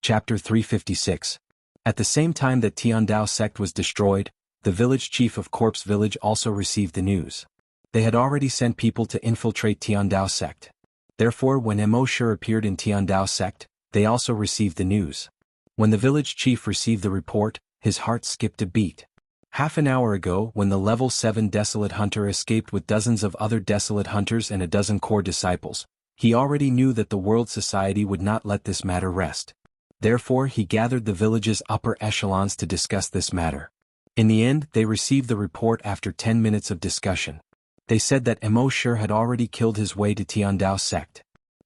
Chapter 356. At the same time that Tiandao sect was destroyed, the village chief of Corpse Village also received the news. They had already sent people to infiltrate Tiandao sect. Therefore, when Immortality appeared in Tiandao sect, they also received the news. When the village chief received the report, his heart skipped a beat. Half an hour ago, when the level 7 Desolate Hunter escaped with dozens of other Desolate Hunters and a dozen core disciples, he already knew that the World Society would not let this matter rest. Therefore, he gathered the village's upper echelons to discuss this matter. In the end, they received the report after 10 minutes of discussion. They said that Immortality had already killed his way to Tiandao sect.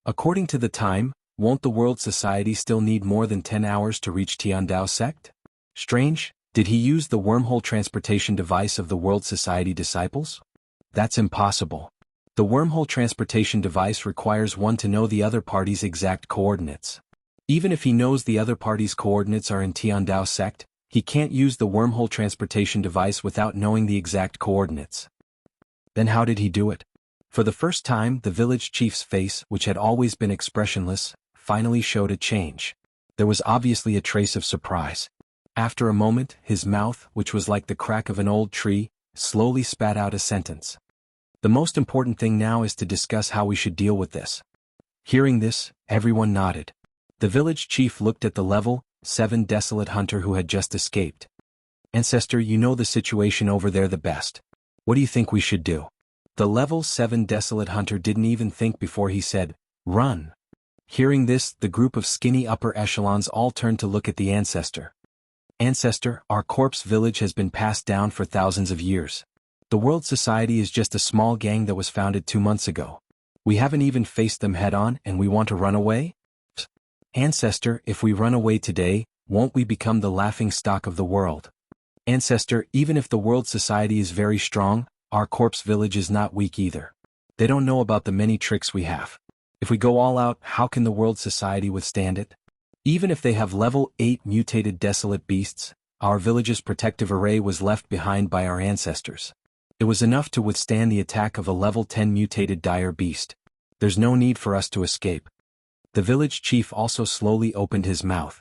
According to the time, won't the World Society still need more than 10 hours to reach Tiandao sect? Strange, did he use the wormhole transportation device of the World Society disciples? That's impossible. The wormhole transportation device requires one to know the other party's exact coordinates. Even if he knows the other party's coordinates are in Tiandao sect, he can't use the wormhole transportation device without knowing the exact coordinates. Then how did he do it? For the first time, the village chief's face, which had always been expressionless, finally showed a change. There was obviously a trace of surprise. After a moment, his mouth, which was like the crack of an old tree, slowly spat out a sentence. The most important thing now is to discuss how we should deal with this. Hearing this, everyone nodded. The village chief looked at the level 7 Desolate Hunter who had just escaped. Ancestor, you know the situation over there the best. What do you think we should do? The level 7 Desolate Hunter didn't even think before he said, "Run." Hearing this, the group of skinny upper echelons all turned to look at the ancestor. Ancestor, our corpse village has been passed down for thousands of years. The World Society is just a small gang that was founded 2 months ago. We haven't even faced them head-on and we want to run away? Ancestor, if we run away today, won't we become the laughing stock of the world? Ancestor, even if the World Society is very strong, our corpse village is not weak either. They don't know about the many tricks we have. If we go all out, how can the World Society withstand it? Even if they have level 8 mutated desolate beasts, our village's protective array was left behind by our ancestors. It was enough to withstand the attack of a level 10 mutated dire beast. There's no need for us to escape. The village chief also slowly opened his mouth.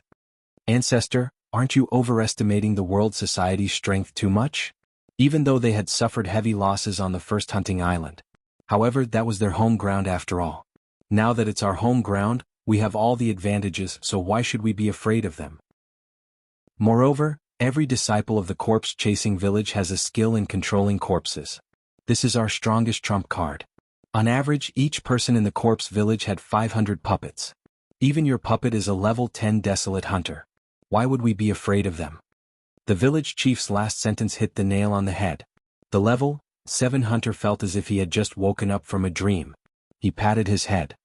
Ancestor, aren't you overestimating the World Society's strength too much? Even though they had suffered heavy losses on the first hunting island. However, that was their home ground after all. Now that it's our home ground, we have all the advantages, so why should we be afraid of them? Moreover, every disciple of the corpse-chasing village has a skill in controlling corpses. This is our strongest trump card. On average, each person in the corpse village had 500 puppets. Even your puppet is a level 10 Desolate Hunter. Why would we be afraid of them? The village chief's last sentence hit the nail on the head. The level 7 Hunter felt as if he had just woken up from a dream. He patted his head.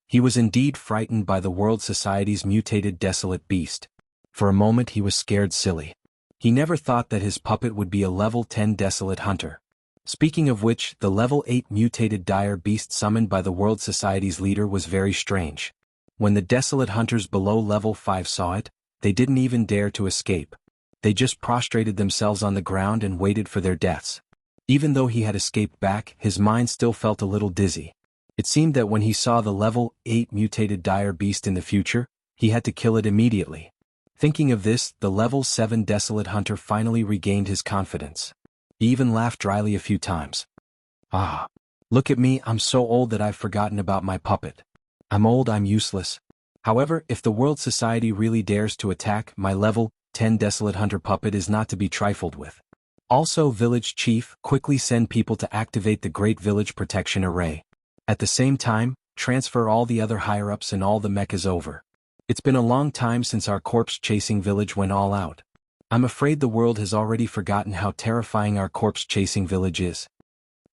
He was indeed frightened by the World Society's mutated desolate beast. For a moment he was scared silly. He never thought that his puppet would be a level 10 Desolate Hunter. Speaking of which, the level 8 mutated dire beast summoned by the World Society's leader was very strange. When the Desolate Hunters below level 5 saw it, they didn't even dare to escape. They just prostrated themselves on the ground and waited for their deaths. Even though he had escaped back, his mind still felt a little dizzy. It seemed that when he saw the level 8 mutated dire beast in the future, he had to kill it immediately. Thinking of this, the level 7 Desolate Hunter finally regained his confidence. He even laughed dryly a few times. Ah, look at me, I'm so old that I've forgotten about my puppet. I'm old, I'm useless. However, if the World Society really dares to attack, my level 10 Desolate Hunter puppet is not to be trifled with. Also, village chief, quickly send people to activate the Great Village Protection Array. At the same time, transfer all the other higher-ups and all the mechas over. It's been a long time since our corpse-chasing village went all out. I'm afraid the world has already forgotten how terrifying our corpse-chasing village is.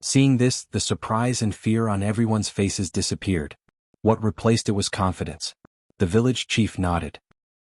Seeing this, the surprise and fear on everyone's faces disappeared. What replaced it was confidence. The village chief nodded.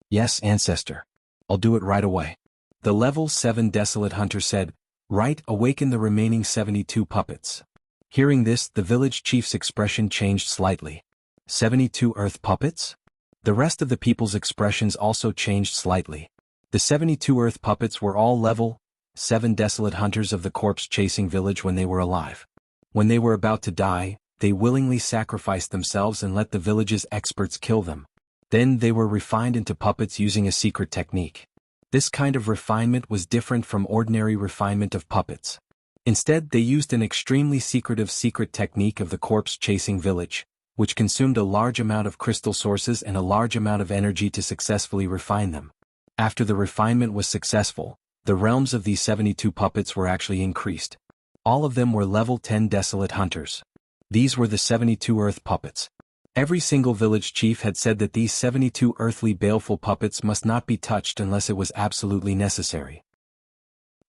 Yes, ancestor. I'll do it right away. The level 7 Desolate Hunter said, Right, awaken the remaining 72 puppets. Hearing this, the village chief's expression changed slightly. 72 earth puppets? The rest of the people's expressions also changed slightly. The 72 earth puppets were all level 7 Desolate Hunters of the corpse-chasing village when they were alive. When they were about to die, they willingly sacrificed themselves and let the village's experts kill them. Then they were refined into puppets using a secret technique. This kind of refinement was different from ordinary refinement of puppets. Instead, they used an extremely secret technique of the corpse-chasing village, which consumed a large amount of crystal sources and a large amount of energy to successfully refine them. After the refinement was successful, the realms of these 72 puppets were actually increased. All of them were level 10 desolate hunters. These were the 72 earth puppets. Every single village chief had said that these 72 earthly baleful puppets must not be touched unless it was absolutely necessary.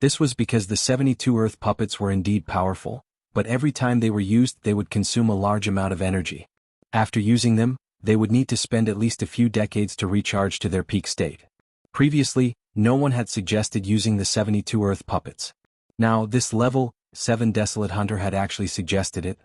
This was because the 72 earth puppets were indeed powerful, but every time they were used they would consume a large amount of energy. After using them, they would need to spend at least a few decades to recharge to their peak state. Previously, no one had suggested using the 72 earth puppets. Now, this level 7 desolate hunter had actually suggested it.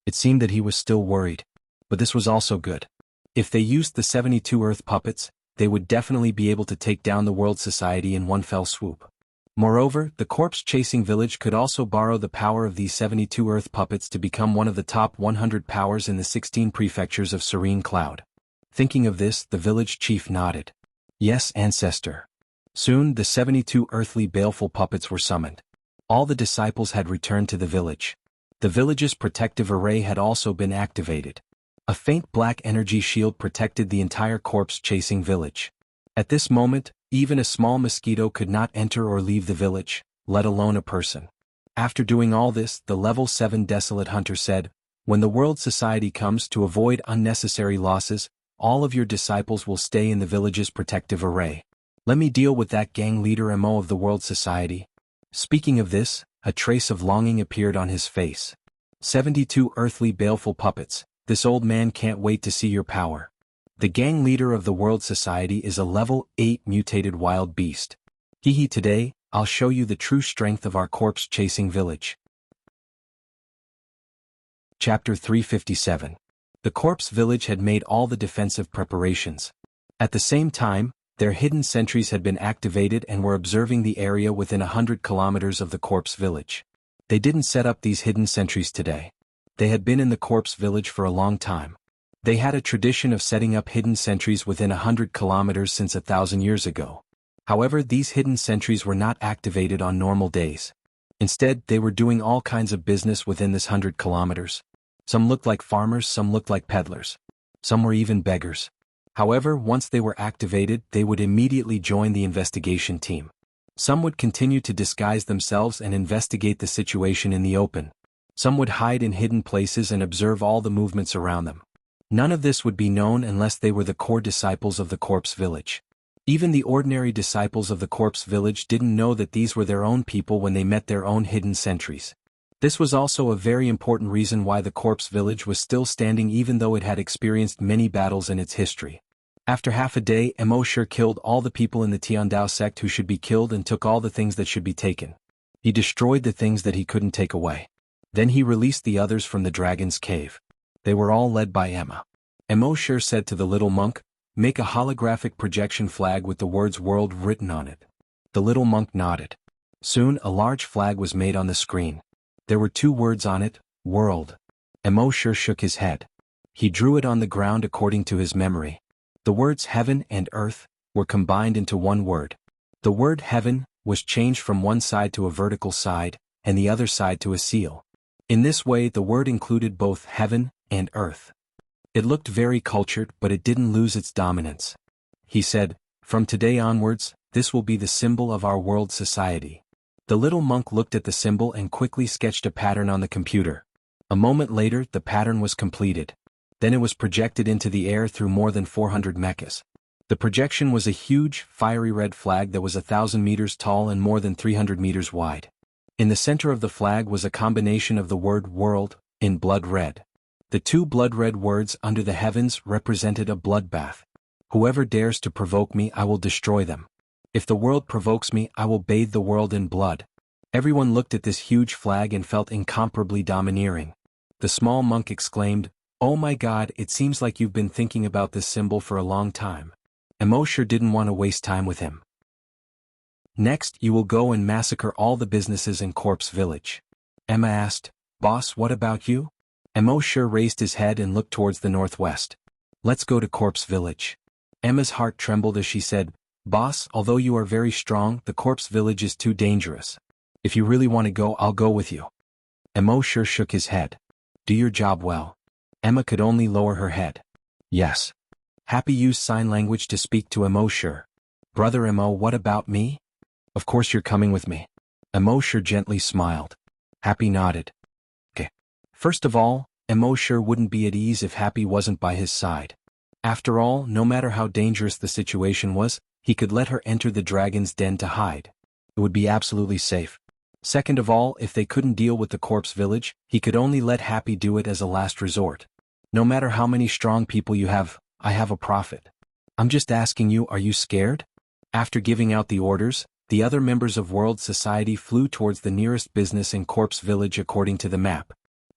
It seemed that he was still worried. But this was also good. If they used the 72 earth puppets, they would definitely be able to take down the world society in one fell swoop. Moreover, the corpse-chasing village could also borrow the power of these 72 earth puppets to become one of the top 100 powers in the 16 prefectures of Serene Cloud. Thinking of this, the village chief nodded. Yes, ancestor. Soon, the 72 earthly baleful puppets were summoned. All the disciples had returned to the village. The village's protective array had also been activated. A faint black energy shield protected the entire corpse-chasing village. At this moment, even a small mosquito could not enter or leave the village, let alone a person. After doing all this, the level 7 desolate hunter said, "When the world society comes, to avoid unnecessary losses, all of your disciples will stay in the village's protective array. Let me deal with that gang leader MO of the world society." Speaking of this, a trace of longing appeared on his face. 72 earthly baleful puppets. This old man can't wait to see your power. The gang leader of the world society is a level 8 mutated wild beast. Today, I'll show you the true strength of our corpse-chasing village. Chapter 357. The corpse village had made all the defensive preparations. At the same time, their hidden sentries had been activated and were observing the area within 100 kilometers of the corpse village. They didn't set up these hidden sentries today. They had been in the corpse village for a long time. They had a tradition of setting up hidden sentries within 100 kilometers since 1,000 years ago. However, these hidden sentries were not activated on normal days. Instead, they were doing all kinds of business within this 100 kilometers. Some looked like farmers, some looked like peddlers. Some were even beggars. However, once they were activated, they would immediately join the investigation team. Some would continue to disguise themselves and investigate the situation in the open. Some would hide in hidden places and observe all the movements around them. None of this would be known unless they were the core disciples of the corpse village. Even the ordinary disciples of the corpse village didn't know that these were their own people when they met their own hidden sentries. This was also a very important reason why the corpse village was still standing even though it had experienced many battles in its history. After half a day, Immortality killed all the people in the Tiandao sect who should be killed and took all the things that should be taken. He destroyed the things that he couldn't take away. Then he released the others from the dragon's cave. They were all led by Emma. Immortality said to the little monk, "Make a holographic projection flag with the words world written on it." The little monk nodded. Soon a large flag was made on the screen. There were 2 words on it, world. Immortality shook his head. He drew it on the ground according to his memory. The words heaven and earth were combined into one word. The word heaven was changed from one side to a vertical side, and the other side to a seal. In this way, the word included both heaven and earth. It looked very cultured, but it didn't lose its dominance. He said, "From today onwards, this will be the symbol of our world society." The little monk looked at the symbol and quickly sketched a pattern on the computer. A moment later, the pattern was completed. Then it was projected into the air through more than 400 mechas. The projection was a huge, fiery red flag that was 1,000 meters tall and more than 300 meters wide. In the center of the flag was a combination of the word world, in blood red. The 2 blood red words under the heavens represented a bloodbath. Whoever dares to provoke me, I will destroy them. If the world provokes me, I will bathe the world in blood. Everyone looked at this huge flag and felt incomparably domineering. The small monk exclaimed, "Oh my God, it seems like you've been thinking about this symbol for a long time." Immortality didn't want to waste time with him. "Next, you will go and massacre all the businesses in Corpse Village." Emma asked, "Boss, what about you?" Immortality raised his head and looked towards the northwest. "Let's go to Corpse Village." Emma's heart trembled as she said, "Boss, although you are very strong, the corpse village is too dangerous. If you really want to go, I'll go with you." Emo sure shook his head. "Do your job well." Emma could only lower her head. "Yes." Happy used sign language to speak to Emo sure. "Brother Emo, what about me?" "Of course you're coming with me." Emo sure gently smiled. Happy nodded. "Okay." First of all, Emo sure wouldn't be at ease if Happy wasn't by his side. After all, no matter how dangerous the situation was, he could let her enter the dragon's den to hide. It would be absolutely safe. Second of all, if they couldn't deal with the corpse village, he could only let Happy do it as a last resort. "No matter how many strong people you have, I have a prophet. I'm just asking you, are you scared?" After giving out the orders, the other members of World Society flew towards the nearest business in Corpse Village according to the map.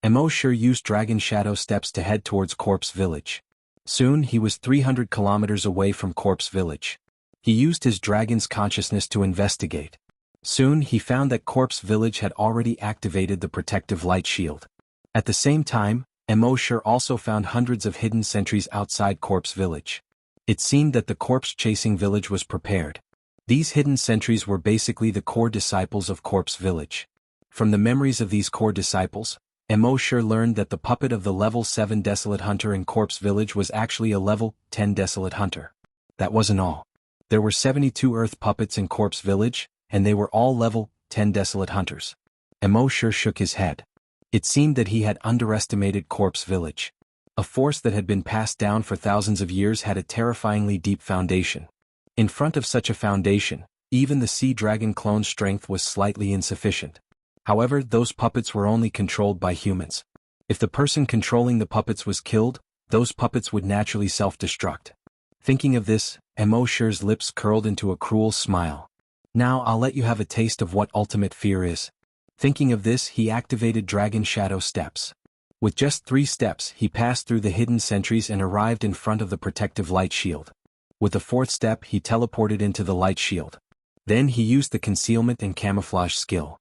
Emo sure used Dragon Shadow steps to head towards Corpse Village. Soon he was 300 kilometers away from Corpse Village. He used his dragon's consciousness to investigate. Soon he found that Corpse Village had already activated the protective light shield. At the same time, Emo sure also found hundreds of hidden sentries outside Corpse Village. It seemed that the corpse-chasing village was prepared. These hidden sentries were basically the core disciples of Corpse Village. From the memories of these core disciples, Emo sure learned that the puppet of the level 7 Desolate Hunter in Corpse Village was actually a level 10 Desolate Hunter. That wasn't all. There were 72 Earth puppets in Corpse Village, and they were all level 10 Desolate Hunters. Emo sure shook his head. It seemed that he had underestimated Corpse Village. A force that had been passed down for thousands of years had a terrifyingly deep foundation. In front of such a foundation, even the sea dragon clone's strength was slightly insufficient. However, those puppets were only controlled by humans. If the person controlling the puppets was killed, those puppets would naturally self-destruct. Thinking of this, Emo sure's lips curled into a cruel smile. "Now I'll let you have a taste of what ultimate fear is." Thinking of this, he activated Dragon Shadow steps. With just 3 steps, he passed through the hidden sentries and arrived in front of the protective light shield. With the 4th step, he teleported into the light shield. Then he used the concealment and camouflage skill.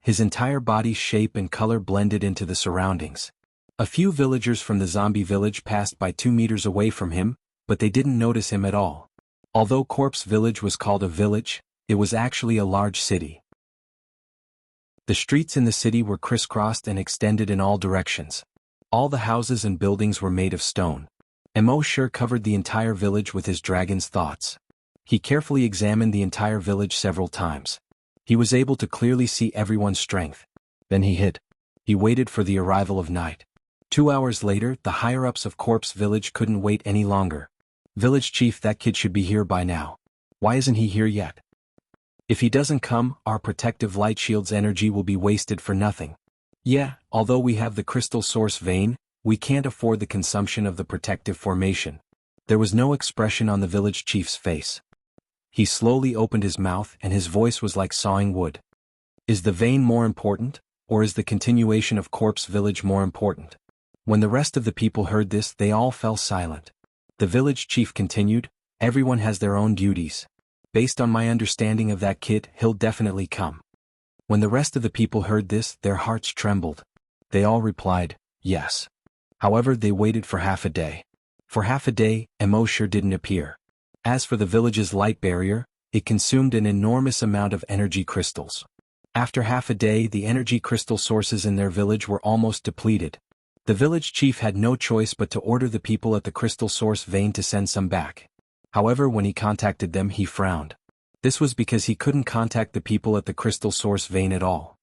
His entire body's shape and color blended into the surroundings. A few villagers from the zombie village passed by 2 meters away from him, but they didn't notice him at all. Although Corpse Village was called a village, it was actually a large city. The streets in the city were crisscrossed and extended in all directions. All the houses and buildings were made of stone. Emo sure covered the entire village with his dragon's thoughts. He carefully examined the entire village several times. He was able to clearly see everyone's strength. Then he hid. He waited for the arrival of night. 2 hours later, the higher-ups of Corpse Village couldn't wait any longer. "Village chief, that kid should be here by now. Why isn't he here yet? If he doesn't come, our protective light shield's energy will be wasted for nothing. Yeah, although we have the crystal source vein, we can't afford the consumption of the protective formation." There was no expression on the village chief's face. He slowly opened his mouth and his voice was like sawing wood. "Is the vein more important, or is the continuation of Corpse Village more important?" When the rest of the people heard this, they all fell silent. The village chief continued, "Everyone has their own duties. Based on my understanding of that kid, he'll definitely come." When the rest of the people heard this, their hearts trembled. They all replied, "Yes." However, they waited for half a day. For half a day, Emo sure didn't appear. As for the village's light barrier, it consumed an enormous amount of energy crystals. After half a day, the energy crystal sources in their village were almost depleted. The village chief had no choice but to order the people at the crystal source vein to send some back. However, when he contacted them, he frowned. This was because he couldn't contact the people at the crystal source vein at all.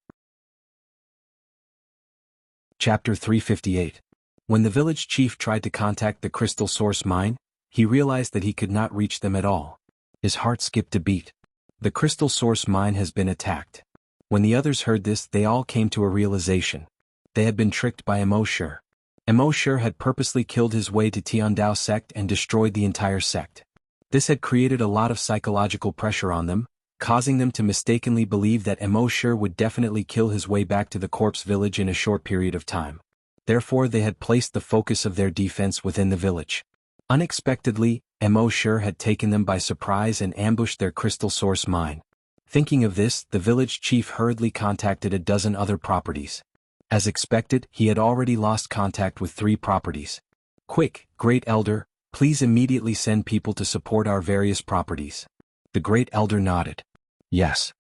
Chapter 358. When the village chief tried to contact the crystal source mine, he realized that he could not reach them at all. His heart skipped a beat. The crystal source mine has been attacked. When the others heard this, they all came to a realization. They had been tricked by Emo sure. Emo sure had purposely killed his way to Tiandao sect and destroyed the entire sect. This had created a lot of psychological pressure on them, causing them to mistakenly believe that Emo sure would definitely kill his way back to the corpse village in a short period of time. Therefore, they had placed the focus of their defense within the village. Unexpectedly, Emo sure had taken them by surprise and ambushed their crystal source mine. Thinking of this, the village chief hurriedly contacted a dozen other properties. As expected, he had already lost contact with 3 properties. "Quick, Great Elder, Please immediately send people to support our various properties. The Great Elder nodded. Yes.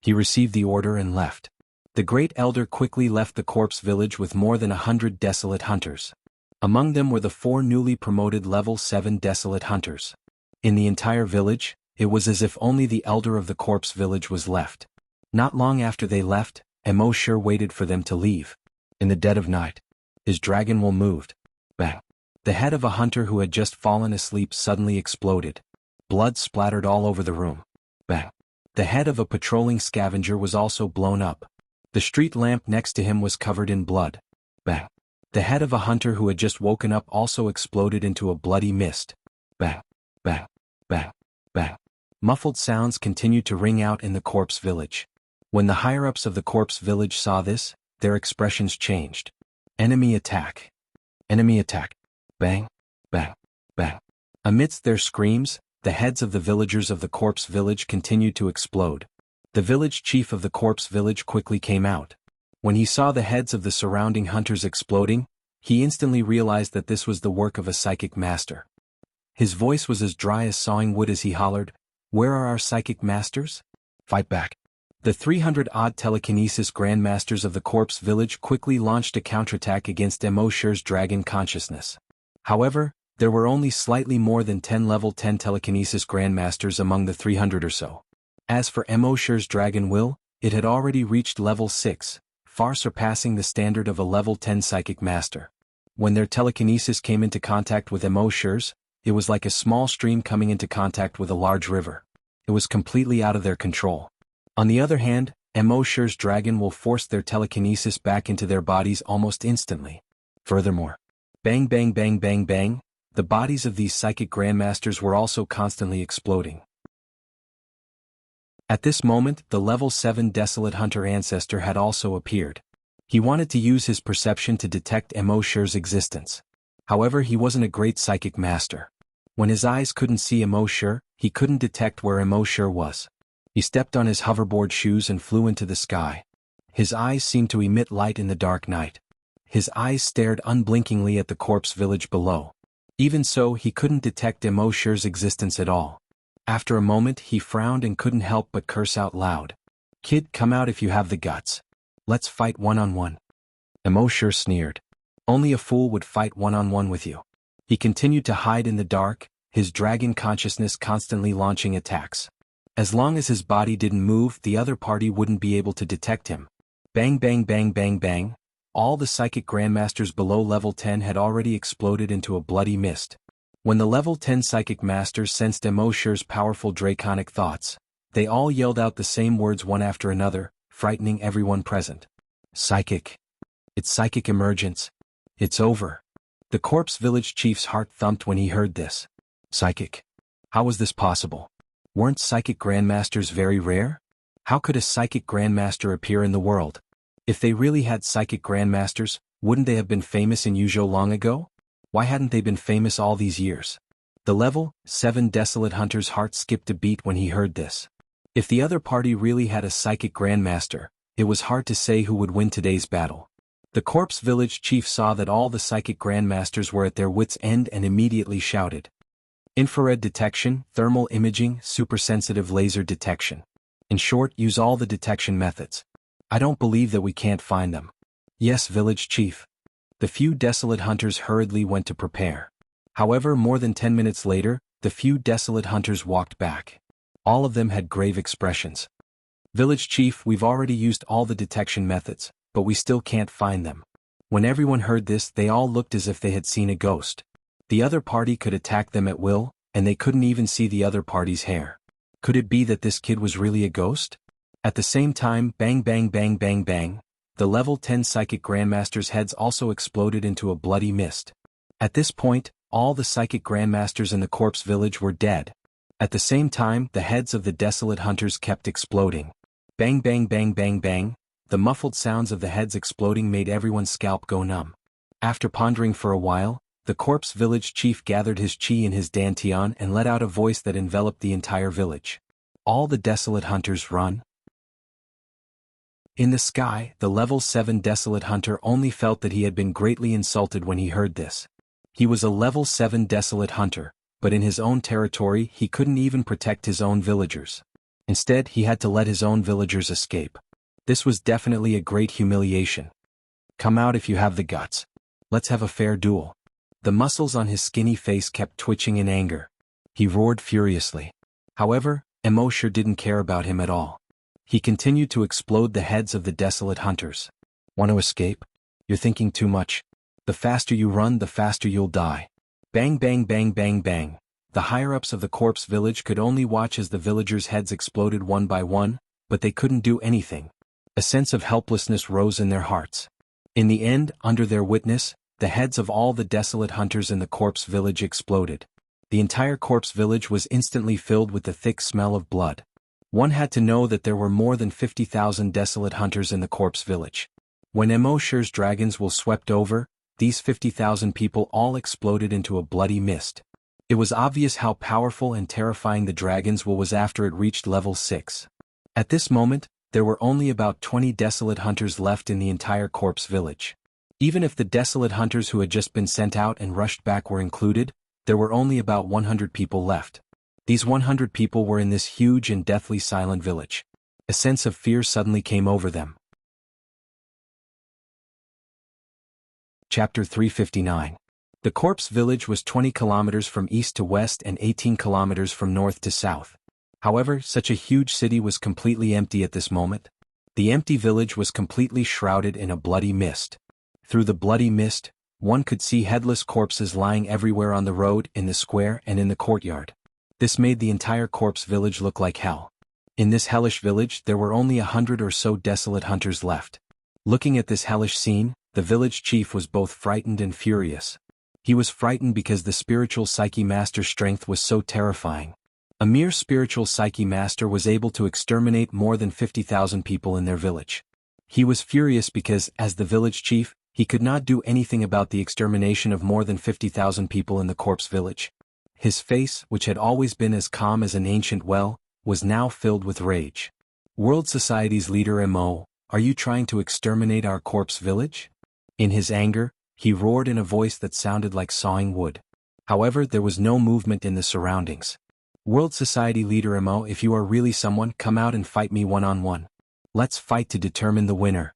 He received the order and left. The Great Elder quickly left the corpse village with more than 100 desolate hunters. Among them were the 4 newly promoted level 7 desolate hunters. In the entire village, it was as if only the elder of the corpse village was left. Not long after they left, Immortality waited for them to leave. In the dead of night, his dragon will moved. Bang. The head of a hunter who had just fallen asleep suddenly exploded. Blood splattered all over the room. Bang. The head of a patrolling scavenger was also blown up. The street lamp next to him was covered in blood. Bang. The head of a hunter who had just woken up also exploded into a bloody mist. Bang. Bang. Bang. Bang. Muffled sounds continued to ring out in the corpse village. When the higher-ups of the corpse village saw this, their expressions changed. Enemy attack. Enemy attack. Bang. Bang. Bang. Amidst their screams, the heads of the villagers of the corpse village continued to explode. The village chief of the corpse village quickly came out. When he saw the heads of the surrounding hunters exploding, he instantly realized that this was the work of a psychic master. His voice was as dry as sawing wood as he hollered, "Where are our psychic masters? Fight back." The 300-odd telekinesis grandmasters of the corpse village quickly launched a counterattack against Immortality's dragon consciousness. However, there were only slightly more than 10 level 10 telekinesis grandmasters among the 300 or so. As for Immortality's dragon will, it had already reached level 6, far surpassing the standard of a level 10 psychic master. When their telekinesis came into contact with Immortality's, it was like a small stream coming into contact with a large river. It was completely out of their control. On the other hand, Immortality's dragon will force their telekinesis back into their bodies almost instantly. Furthermore, bang bang bang bang bang, the bodies of these psychic grandmasters were also constantly exploding. At this moment, the level 7 desolate hunter ancestor had also appeared. He wanted to use his perception to detect Immortality's existence. However, he wasn't a great psychic master. When his eyes couldn't see Immortality, he couldn't detect where Immortality was. He stepped on his hoverboard shoes and flew into the sky. His eyes seemed to emit light in the dark night. His eyes stared unblinkingly at the corpse village below. Even so, he couldn't detect Immortality's existence at all. After a moment, he frowned and couldn't help but curse out loud. "Kid, come out if you have the guts. Let's fight one-on-one." Immortality sneered. "Only a fool would fight one-on-one with you." He continued to hide in the dark, his dragon consciousness constantly launching attacks. As long as his body didn't move, the other party wouldn't be able to detect him. Bang bang bang bang bang, all the psychic grandmasters below level 10 had already exploded into a bloody mist. When the level 10 psychic masters sensed Immortality's powerful draconic thoughts, they all yelled out the same words one after another, frightening everyone present. "Psychic. It's psychic emergence. It's over." The corpse village chief's heart thumped when he heard this. Psychic. How was this possible? Weren't psychic grandmasters very rare? How could a psychic grandmaster appear in the world? If they really had psychic grandmasters, wouldn't they have been famous in Yuzhou long ago? Why hadn't they been famous all these years? The level 7 desolate hunter's heart skipped a beat when he heard this. If the other party really had a psychic grandmaster, it was hard to say who would win today's battle. The corpse village chief saw that all the psychic grandmasters were at their wits' end and immediately shouted. Infrared detection, thermal imaging, supersensitive laser detection. In short, use all the detection methods. I don't believe that we can't find them. Yes, village chief. The few desolate hunters hurriedly went to prepare. However, more than 10 minutes later, the few desolate hunters walked back. All of them had grave expressions. Village chief, we've already used all the detection methods, but we still can't find them. When everyone heard this, they all looked as if they had seen a ghost. The other party could attack them at will, and they couldn't even see the other party's hair. Could it be that this kid was really a ghost? At the same time, bang bang bang bang bang, the level 10 psychic grandmasters' heads also exploded into a bloody mist. At this point, all the psychic grandmasters in the corpse village were dead. At the same time, the heads of the desolate hunters kept exploding. Bang bang bang bang bang, the muffled sounds of the heads exploding made everyone's scalp go numb. After pondering for a while, the corpse village chief gathered his chi in his dantian and let out a voice that enveloped the entire village. All the desolate hunters run. In the sky, the level 7 desolate hunter only felt that he had been greatly insulted when he heard this. He was a level 7 desolate hunter, but in his own territory he couldn't even protect his own villagers. Instead, he had to let his own villagers escape. This was definitely a great humiliation. Come out if you have the guts. Let's have a fair duel. The muscles on his skinny face kept twitching in anger. He roared furiously. However, Immortality didn't care about him at all. He continued to explode the heads of the desolate hunters. Want to escape? You're thinking too much. The faster you run, the faster you'll die. Bang bang bang bang bang. The higher-ups of the corpse village could only watch as the villagers' heads exploded one by one, but they couldn't do anything. A sense of helplessness rose in their hearts. In the end, under their witness, the heads of all the desolate hunters in the corpse village exploded. The entire corpse village was instantly filled with the thick smell of blood. One had to know that there were more than 50,000 desolate hunters in the corpse village. When Immortality's dragons were swept over, these 50,000 people all exploded into a bloody mist. It was obvious how powerful and terrifying the dragons was after it reached level 6. At this moment, there were only about 20 desolate hunters left in the entire corpse village. Even if the desolate hunters who had just been sent out and rushed back were included, there were only about 100 people left. These 100 people were in this huge and deathly silent village. A sense of fear suddenly came over them. Chapter 359. The corpse village was 20 kilometers from east to west and 18 kilometers from north to south. However, such a huge city was completely empty at this moment. The empty village was completely shrouded in a bloody mist. Through the bloody mist, one could see headless corpses lying everywhere on the road, in the square, and in the courtyard. This made the entire corpse village look like hell. In this hellish village there were only 100 or so desolate hunters left. Looking at this hellish scene, the village chief was both frightened and furious. He was frightened because the spiritual psyche master's strength was so terrifying. A mere spiritual psyche master was able to exterminate more than 50,000 people in their village. He was furious because, as the village chief, he could not do anything about the extermination of more than 50,000 people in the corpse village. His face, which had always been as calm as an ancient well, was now filled with rage. World Society's leader Mo, are you trying to exterminate our corpse village? In his anger, he roared in a voice that sounded like sawing wood. However, there was no movement in the surroundings. World Society leader Mo, if you are really someone, come out and fight me one-on-one. Let's fight to determine the winner.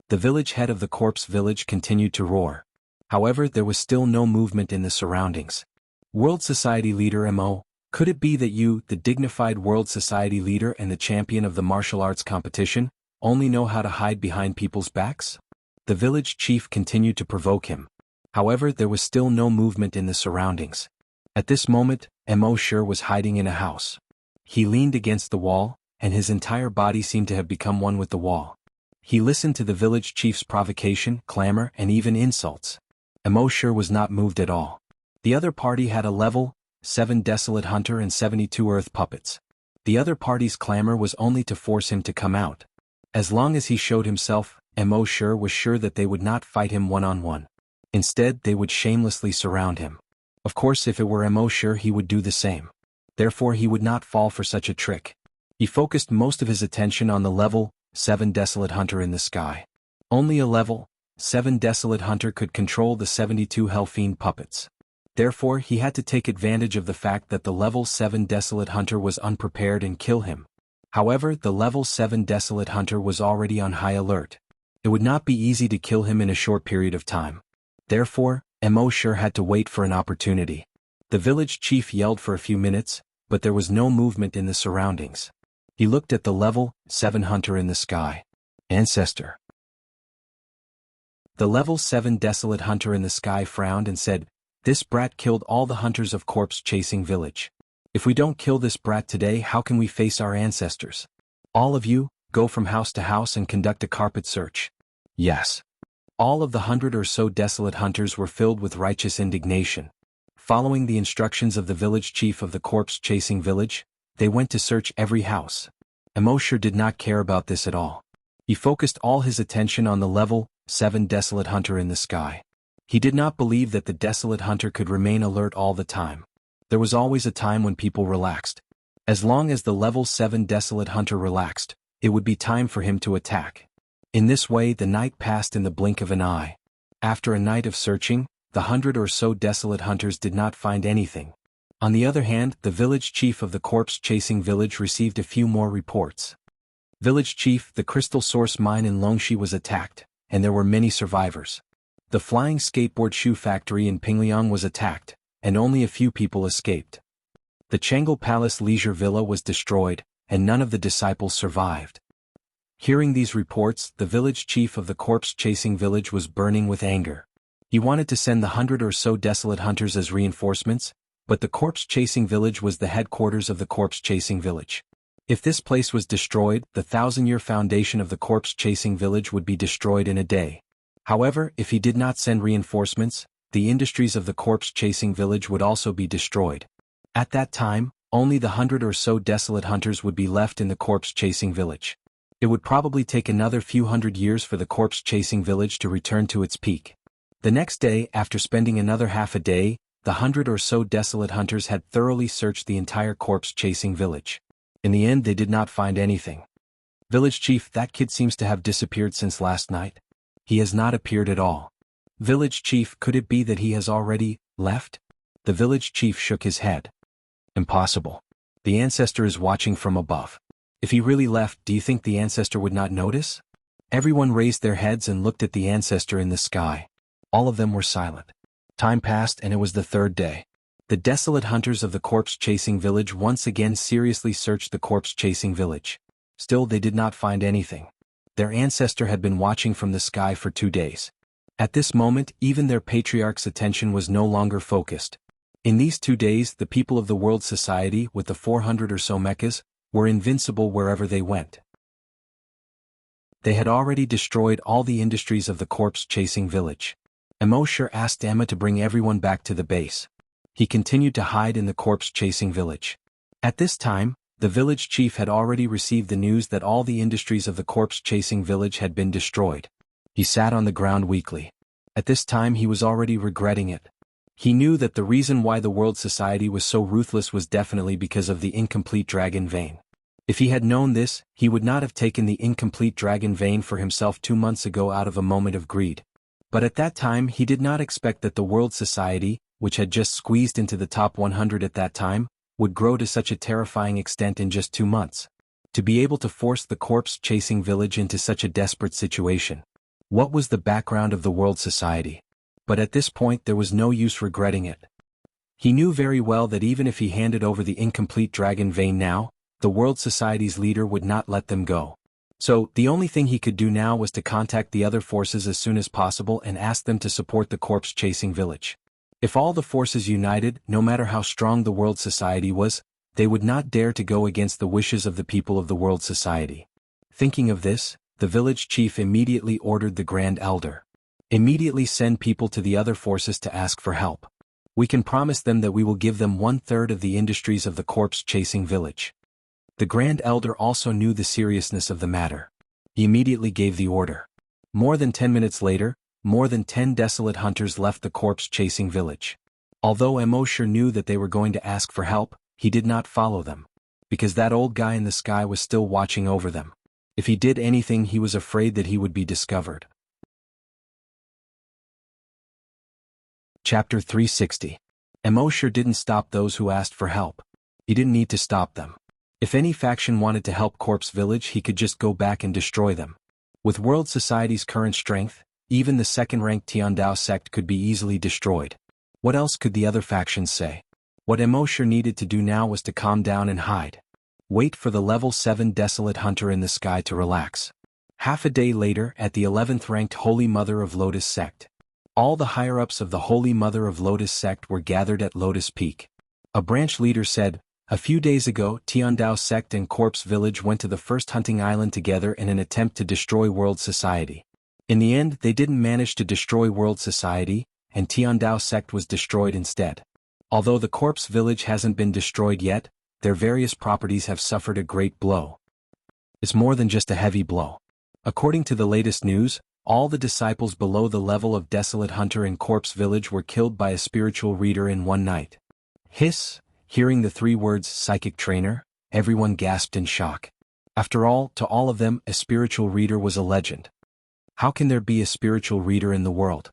The village head of the corpse village continued to roar. However, there was still no movement in the surroundings. World Society leader Mo, could it be that you, the dignified World Society leader and the champion of the martial arts competition, only know how to hide behind people's backs? The village chief continued to provoke him. However, there was still no movement in the surroundings. At this moment, Immortality was hiding in a house. He leaned against the wall, and his entire body seemed to have become one with the wall. He listened to the village chief's provocation, clamor, and even insults. Immortality was not moved at all. The other party had a level 7 desolate hunter and 72 earth puppets. The other party's clamor was only to force him to come out. As long as he showed himself, Immortality was sure that they would not fight him one-on-one. Instead, they would shamelessly surround him. Of course, if it were Immortality, he would do the same. Therefore, he would not fall for such a trick. He focused most of his attention on the level 7 desolate hunter in the sky. Only a level 7 desolate hunter could control the 72 hellfiend puppets. Therefore, he had to take advantage of the fact that the level 7 desolate hunter was unprepared and kill him. However, the level 7 desolate hunter was already on high alert. It would not be easy to kill him in a short period of time. Therefore, Immortality had to wait for an opportunity. The village chief yelled for a few minutes, but there was no movement in the surroundings. He looked at the level 7 hunter in the sky. Ancestor. The level 7 desolate hunter in the sky frowned and said, "This brat killed all the hunters of corpse-chasing village. If we don't kill this brat today, how can we face our ancestors? All of you, go from house to house and conduct a carpet search." Yes. All of the 100 or so desolate hunters were filled with righteous indignation. Following the instructions of the village chief of the corpse-chasing village, they went to search every house. Immortality did not care about this at all. He focused all his attention on the level 7 desolate hunter in the sky. He did not believe that the desolate hunter could remain alert all the time. There was always a time when people relaxed. As long as the level 7 desolate hunter relaxed, it would be time for him to attack. In this way, the night passed in the blink of an eye. After a night of searching, the 100 or so desolate hunters did not find anything. On the other hand, the village chief of the corpse-chasing village received a few more reports. Village chief, the crystal source mine in Longxi was attacked, and there were many survivors. The flying skateboard shoe factory in Pingliang was attacked, and only a few people escaped. The Chang'e Palace leisure villa was destroyed, and none of the disciples survived. Hearing these reports, the village chief of the corpse-chasing village was burning with anger. He wanted to send the 100 or so desolate hunters as reinforcements, but the corpse-chasing village was the headquarters of the corpse-chasing village. If this place was destroyed, the 1,000-year foundation of the corpse-chasing village would be destroyed in a day. However, if he did not send reinforcements, the industries of the corpse-chasing village would also be destroyed. At that time, only the 100 or so desolate hunters would be left in the corpse-chasing village. It would probably take another few hundred years for the corpse-chasing village to return to its peak. The next day, after spending another half a day, the 100 or so desolate hunters had thoroughly searched the entire corpse-chasing village. In the end, they did not find anything. Village chief, that kid seems to have disappeared since last night. He has not appeared at all. Village chief, could it be that he has already left? The village chief shook his head. Impossible. The ancestor is watching from above. If he really left, do you think the ancestor would not notice? Everyone raised their heads and looked at the ancestor in the sky. All of them were silent. Time passed and it was the third day. The desolate hunters of the corpse-chasing village once again seriously searched the corpse-chasing village. Still, they did not find anything. Their ancestor had been watching from the sky for 2 days. At this moment, even their patriarch's attention was no longer focused. In these 2 days, the people of the world society, with the 400 or so mechas, were invincible wherever they went. They had already destroyed all the industries of the corpse-chasing village. Immortality asked Emma to bring everyone back to the base. He continued to hide in the corpse-chasing village. At this time, the village chief had already received the news that all the industries of the corpse-chasing village had been destroyed. He sat on the ground weakly. At this time he was already regretting it. He knew that the reason why the world society was so ruthless was definitely because of the incomplete dragon vein. If he had known this, he would not have taken the incomplete dragon vein for himself 2 months ago out of a moment of greed. But at that time he did not expect that the world society, which had just squeezed into the top 100 at that time, would grow to such a terrifying extent in just 2 months. To be able to force the corpse-chasing village into such a desperate situation. What was the background of the world society? But at this point there was no use regretting it. He knew very well that even if he handed over the incomplete dragon vein now, the world society's leader would not let them go. So, the only thing he could do now was to contact the other forces as soon as possible and ask them to support the corpse-chasing village. If all the forces united, no matter how strong the world society was, they would not dare to go against the wishes of the people of the world society. Thinking of this, the village chief immediately ordered the Grand Elder. Immediately send people to the other forces to ask for help. We can promise them that we will give them 1/3 of the industries of the corpse-chasing village. The Grand Elder also knew the seriousness of the matter. He immediately gave the order. More than 10 minutes later, more than 10 desolate hunters left the corpse-chasing village. Although Immortality knew that they were going to ask for help, he did not follow them. Because that old guy in the sky was still watching over them. If he did anything, he was afraid that he would be discovered. Chapter 360. Immortality didn't stop those who asked for help. He didn't need to stop them. If any faction wanted to help Corpse Village, he could just go back and destroy them. With world society's current strength, even the second-ranked Tiandao sect could be easily destroyed. What else could the other factions say? What Immortality needed to do now was to calm down and hide. Wait for the level 7 desolate hunter in the sky to relax. Half a day later, at the 11th ranked Holy Mother of Lotus sect. All the higher-ups of the Holy Mother of Lotus sect were gathered at Lotus Peak. A branch leader said, "A few days ago, Tiandao sect and Corpse Village went to the first hunting island together in an attempt to destroy world society. In the end, they didn't manage to destroy world society, and Tiandao sect was destroyed instead. Although the Corpse Village hasn't been destroyed yet, their various properties have suffered a great blow. It's more than just a heavy blow. According to the latest news, all the disciples below the level of Desolate Hunter in Corpse Village were killed by a spiritual reader in one night." Hiss! Hearing the 3 words psychic trainer, everyone gasped in shock. After all, to all of them, a spiritual reader was a legend. How can there be a spiritual reader in the world?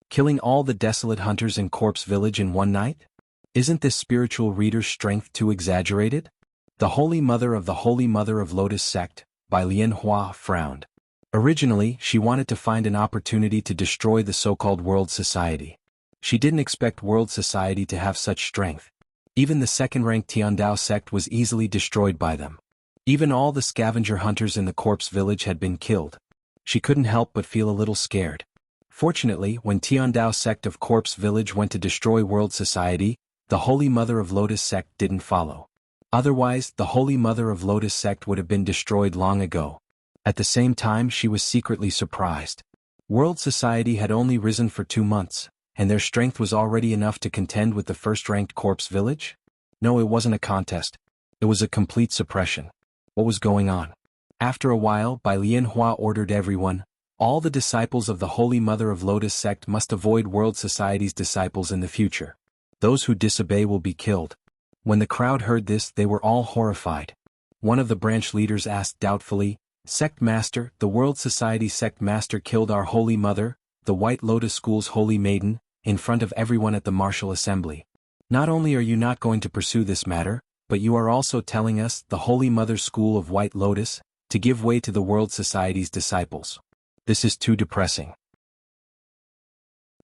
Killing all the desolate hunters in Corpse Village in one night? Isn't this spiritual reader's strength too exaggerated? The Holy Mother of Lotus Sect, by Lian Hua, frowned. Originally, she wanted to find an opportunity to destroy the so-called World Society. She didn't expect World Society to have such strength. Even the second-ranked Tiandao sect was easily destroyed by them. Even all the scavenger hunters in the Corpse Village had been killed. She couldn't help but feel a little scared. Fortunately, when Tiandao sect of Corpse Village went to destroy World Society, the Holy Mother of Lotus sect didn't follow. Otherwise, the Holy Mother of Lotus sect would have been destroyed long ago. At the same time, she was secretly surprised. World Society had only risen for 2 months, and their strength was already enough to contend with the first-ranked Corpse Village? No, it wasn't a contest. It was a complete suppression. What was going on? After a while, Bai Lianhua ordered everyone, all the disciples of the Holy Mother of Lotus sect must avoid World Society's disciples in the future. Those who disobey will be killed. When the crowd heard this, they were all horrified. One of the branch leaders asked doubtfully, "Sect Master, the World Society Sect Master killed our Holy Mother, the White Lotus School's Holy Maiden, in front of everyone at the Martial Assembly. Not only are you not going to pursue this matter, but you are also telling us, the Holy Mother School of White Lotus, to give way to the World Society's disciples. This is too depressing."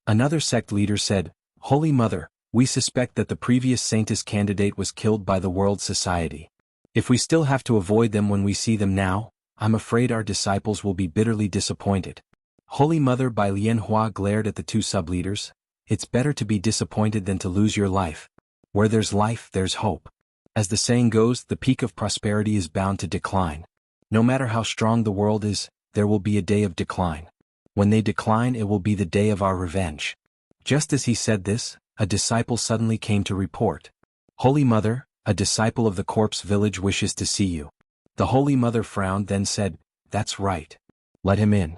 Another sect leader said, "Holy Mother, we suspect that the previous Saintess candidate was killed by the World Society. If we still have to avoid them when we see them now, I'm afraid our disciples will be bitterly disappointed." Holy Mother Bai Lianhua glared at the 2 sub-leaders. "It's better to be disappointed than to lose your life. Where there's life, there's hope. As the saying goes, the peak of prosperity is bound to decline. No matter how strong the world is, there will be a day of decline. When they decline, it will be the day of our revenge." Just as he said this, a disciple suddenly came to report. "Holy Mother, a disciple of the Corpse Village wishes to see you." The Holy Mother frowned, then said, "That's right. Let him in."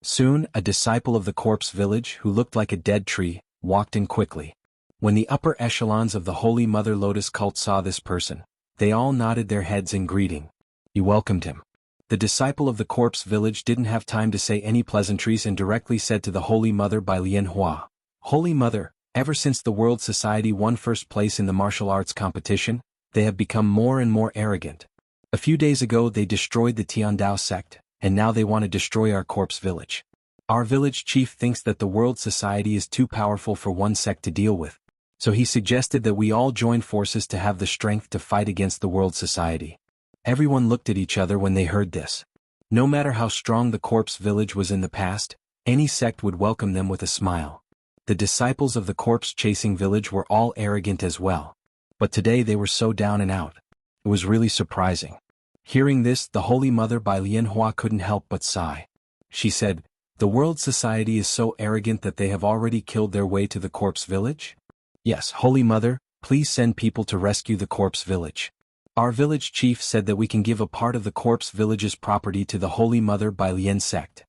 Soon, a disciple of the Corpse Village, who looked like a dead tree, walked in quickly. When the upper echelons of the Holy Mother Lotus cult saw this person, they all nodded their heads in greeting. He welcomed him. The disciple of the Corpse Village didn't have time to say any pleasantries and directly said to the Holy Mother Bai Lianhua, "Holy Mother, ever since the World Society won first place in the martial arts competition, they have become more and more arrogant. A few days ago they destroyed the Tiandao sect, and now they want to destroy our Corpse Village. Our village chief thinks that the World Society is too powerful for one sect to deal with, so he suggested that we all join forces to have the strength to fight against the World Society." Everyone looked at each other when they heard this. No matter how strong the Corpse Village was in the past, any sect would welcome them with a smile. The disciples of the corpse-chasing village were all arrogant as well. But today they were so down and out. It was really surprising. Hearing this, the Holy Mother Bai Lianhua couldn't help but sigh. She said, "The World Society is so arrogant that they have already killed their way to the Corpse Village? Yes, Holy Mother, please send people to rescue the Corpse Village. Our village chief said that we can give a part of the Corpse Village's property to the Holy Mother Bai Lian sect."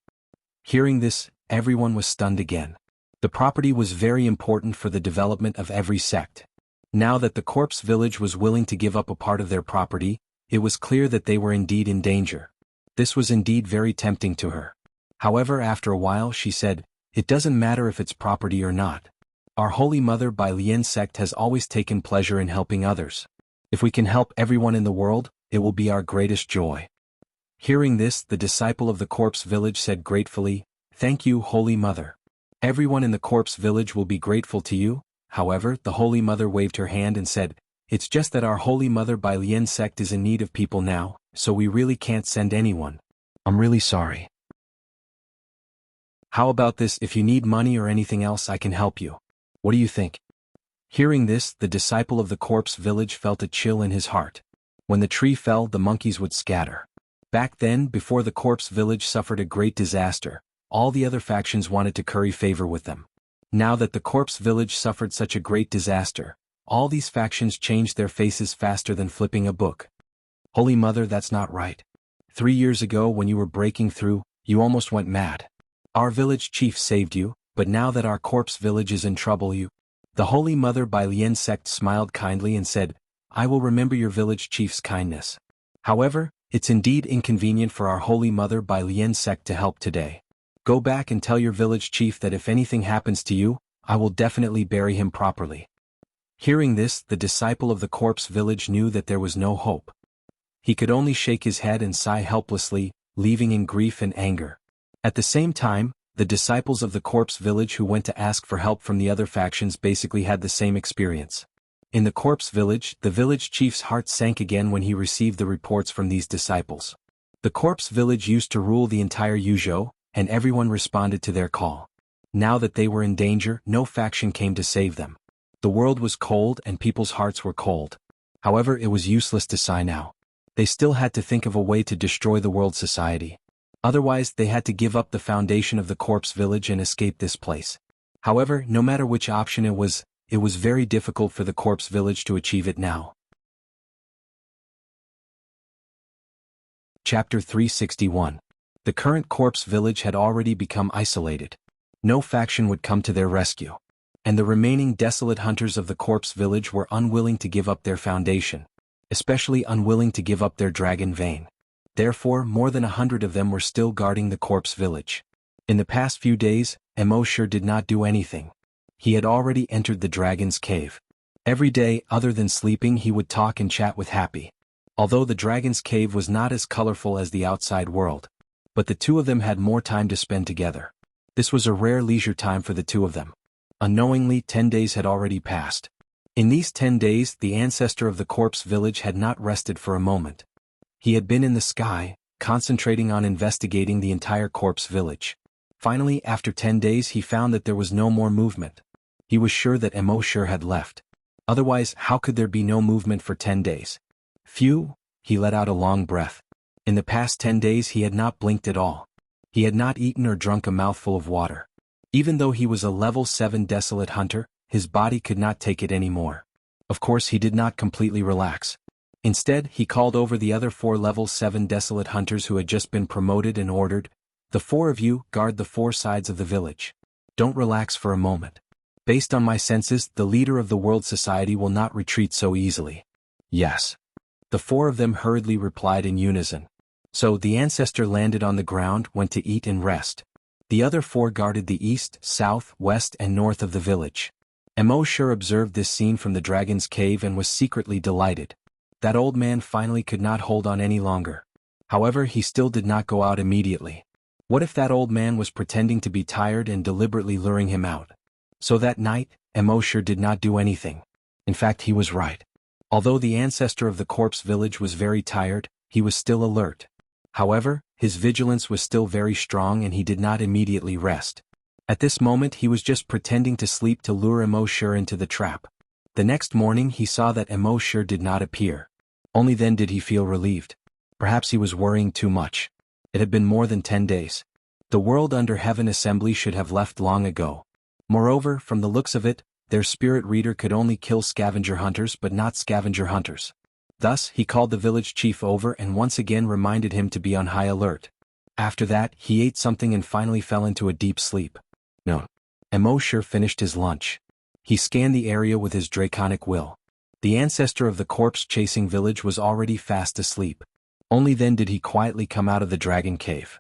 Hearing this, everyone was stunned again. The property was very important for the development of every sect. Now that the Corpse Village was willing to give up a part of their property, it was clear that they were indeed in danger. This was indeed very tempting to her. However, after a while she said, "It doesn't matter if it's property or not. Our Holy Mother Bai Lian sect has always taken pleasure in helping others. If we can help everyone in the world, it will be our greatest joy." Hearing this, the disciple of the Corpse Village said gratefully, "Thank you, Holy Mother. Everyone in the Corpse Village will be grateful to you." However, the Holy Mother waved her hand and said, "It's just that our Holy Mother Bai Lian sect is in need of people now, so we really can't send anyone. I'm really sorry. How about this, if you need money or anything else I can help you. What do you think?" Hearing this, the disciple of the Corpse Village felt a chill in his heart. When the tree fell, the monkeys would scatter. Back then, before the Corpse Village suffered a great disaster, all the other factions wanted to curry favor with them. Now that the Corpse Village suffered such a great disaster, all these factions changed their faces faster than flipping a book. "Holy Mother, that's not right. 3 years ago when you were breaking through, you almost went mad. Our village chief saved you, but now that our Corpse Village is in trouble The Holy Mother Bai Lian sect smiled kindly and said, "I will remember your village chief's kindness. However, it's indeed inconvenient for our Holy Mother Bai Lian sect to help today. Go back and tell your village chief that if anything happens to you, I will definitely bury him properly. Hearing this, the disciple of the corpse village knew that there was no hope. He could only shake his head and sigh helplessly, leaving in grief and anger. At the same time, the disciples of the corpse village who went to ask for help from the other factions basically had the same experience. In the corpse village, the village chief's heart sank again when he received the reports from these disciples. The corpse village used to rule the entire Yuzhou, and everyone responded to their call. Now that they were in danger, no faction came to save them. The world was cold and people's hearts were cold. However, it was useless to sigh now. They still had to think of a way to destroy the world society. Otherwise, they had to give up the foundation of the corpse village and escape this place. However, no matter which option it was very difficult for the corpse village to achieve it now. Chapter 361. The current corpse village had already become isolated. No faction would come to their rescue. And the remaining desolate hunters of the corpse village were unwilling to give up their foundation, especially unwilling to give up their dragon vein. Therefore, more than 100 of them were still guarding the corpse village. In the past few days, Immortality did not do anything. He had already entered the dragon's cave. Every day, other than sleeping, he would talk and chat with Happy. Although the dragon's cave was not as colorful as the outside world, but the two of them had more time to spend together. This was a rare leisure time for the two of them. Unknowingly, 10 days had already passed. In these 10 days, the ancestor of the corpse village had not rested for a moment. He had been in the sky, concentrating on investigating the entire corpse village. Finally, after 10 days, he found that there was no more movement. He was sure that Immortality had left. Otherwise, how could there be no movement for 10 days? Phew, he let out a long breath. In the past 10 days he had not blinked at all. He had not eaten or drunk a mouthful of water. Even though he was a level 7 desolate hunter, his body could not take it anymore. Of course, he did not completely relax. Instead, he called over the other 4 level 7 desolate hunters who had just been promoted and ordered, "The 4 of you guard the 4 sides of the village. Don't relax for a moment. Based on my senses, the leader of the world society will not retreat so easily." "Yes." The 4 of them hurriedly replied in unison. So the ancestor landed on the ground, went to eat and rest. The other 4 guarded the east, south, west and north of the village. Immortality observed this scene from the dragon's cave and was secretly delighted. That old man finally could not hold on any longer. However, he still did not go out immediately. What if that old man was pretending to be tired and deliberately luring him out? So that night, Immortality did not do anything. In fact, he was right. Although the ancestor of the corpse village was very tired, he was still alert. However, his vigilance was still very strong and he did not immediately rest. At this moment he was just pretending to sleep to lure Immortality into the trap. The next morning he saw that Immortality did not appear. Only then did he feel relieved. Perhaps he was worrying too much. It had been more than 10 days. The world under heaven assembly should have left long ago. Moreover, from the looks of it, their spirit reader could only kill scavenger hunters but not scavenger hunters. Thus, he called the village chief over and once again reminded him to be on high alert. After that, he ate something and finally fell into a deep sleep. No. Immortality finished his lunch. He scanned the area with his draconic will. The ancestor of the corpse-chasing village was already fast asleep. Only then did he quietly come out of the dragon cave.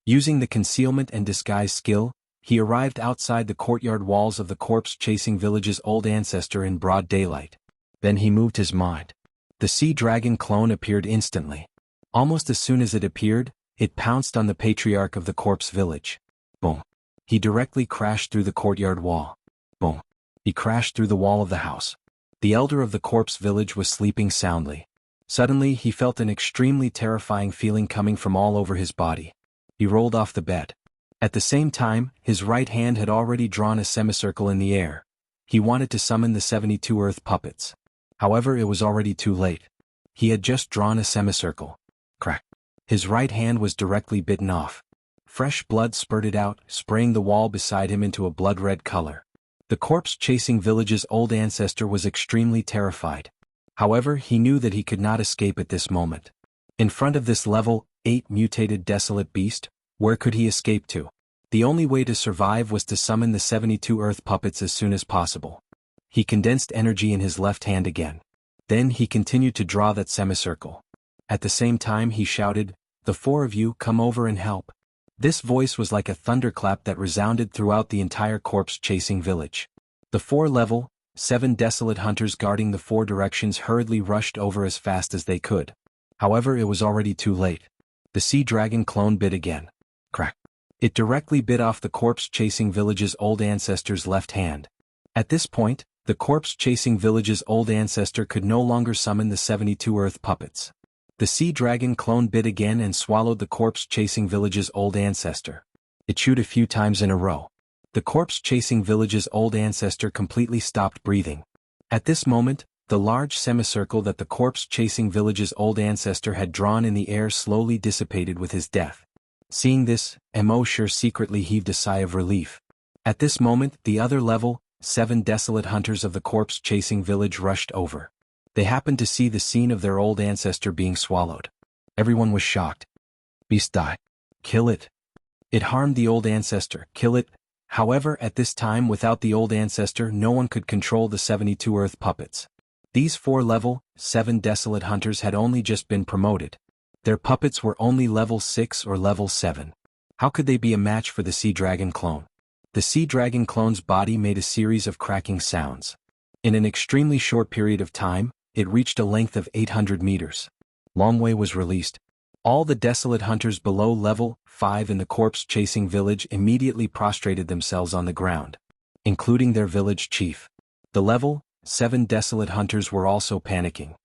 Using the concealment and disguise skill, he arrived outside the courtyard walls of the corpse-chasing village's old ancestor in broad daylight. Then he moved his mind. The sea dragon clone appeared instantly. Almost as soon as it appeared, it pounced on the patriarch of the corpse village. Boom. He directly crashed through the courtyard wall. Boom. He crashed through the wall of the house. The elder of the corpse village was sleeping soundly. Suddenly he felt an extremely terrifying feeling coming from all over his body. He rolled off the bed. At the same time, his right hand had already drawn a semicircle in the air. He wanted to summon the 72 earth puppets. However, it was already too late. He had just drawn a semicircle. Crack. His right hand was directly bitten off. Fresh blood spurted out, spraying the wall beside him into a blood-red color. The corpse-chasing village's old ancestor was extremely terrified. However, he knew that he could not escape at this moment. In front of this level 8 mutated desolate beast, where could he escape to? The only way to survive was to summon the 72 earth puppets as soon as possible. He condensed energy in his left hand again. Then he continued to draw that semicircle. At the same time he shouted, "The 4 of you come over and help." This voice was like a thunderclap that resounded throughout the entire corpse-chasing village. The 4 level, 7 desolate hunters guarding the 4 directions hurriedly rushed over as fast as they could. However, it was already too late. The sea dragon clone bit again. Crack. It directly bit off the corpse-chasing village's old ancestor's left hand. At this point, the corpse-chasing village's old ancestor could no longer summon the 72 earth puppets. The sea dragon clone bit again and swallowed the corpse-chasing village's old ancestor. It chewed a few times in a row. The corpse-chasing village's old ancestor completely stopped breathing. At this moment, the large semicircle that the corpse-chasing village's old ancestor had drawn in the air slowly dissipated with his death. Seeing this, Wuxia secretly heaved a sigh of relief. At this moment, the other level, 7 desolate hunters of the corpse-chasing village rushed over. They happened to see the scene of their old ancestor being swallowed. Everyone was shocked. Beast die. Kill it. It harmed the old ancestor. Kill it. However, at this time without the old ancestor no one could control the 72 earth puppets. These 4 level, 7 desolate hunters had only just been promoted. Their puppets were only level 6 or level 7. How could they be a match for the sea dragon clone? The sea dragon clone's body made a series of cracking sounds. In an extremely short period of time, it reached a length of 800 meters. Longwei was released. All the desolate hunters below level 5 in the corpse-chasing village immediately prostrated themselves on the ground, including their village chief. The level 7 desolate hunters were also panicking.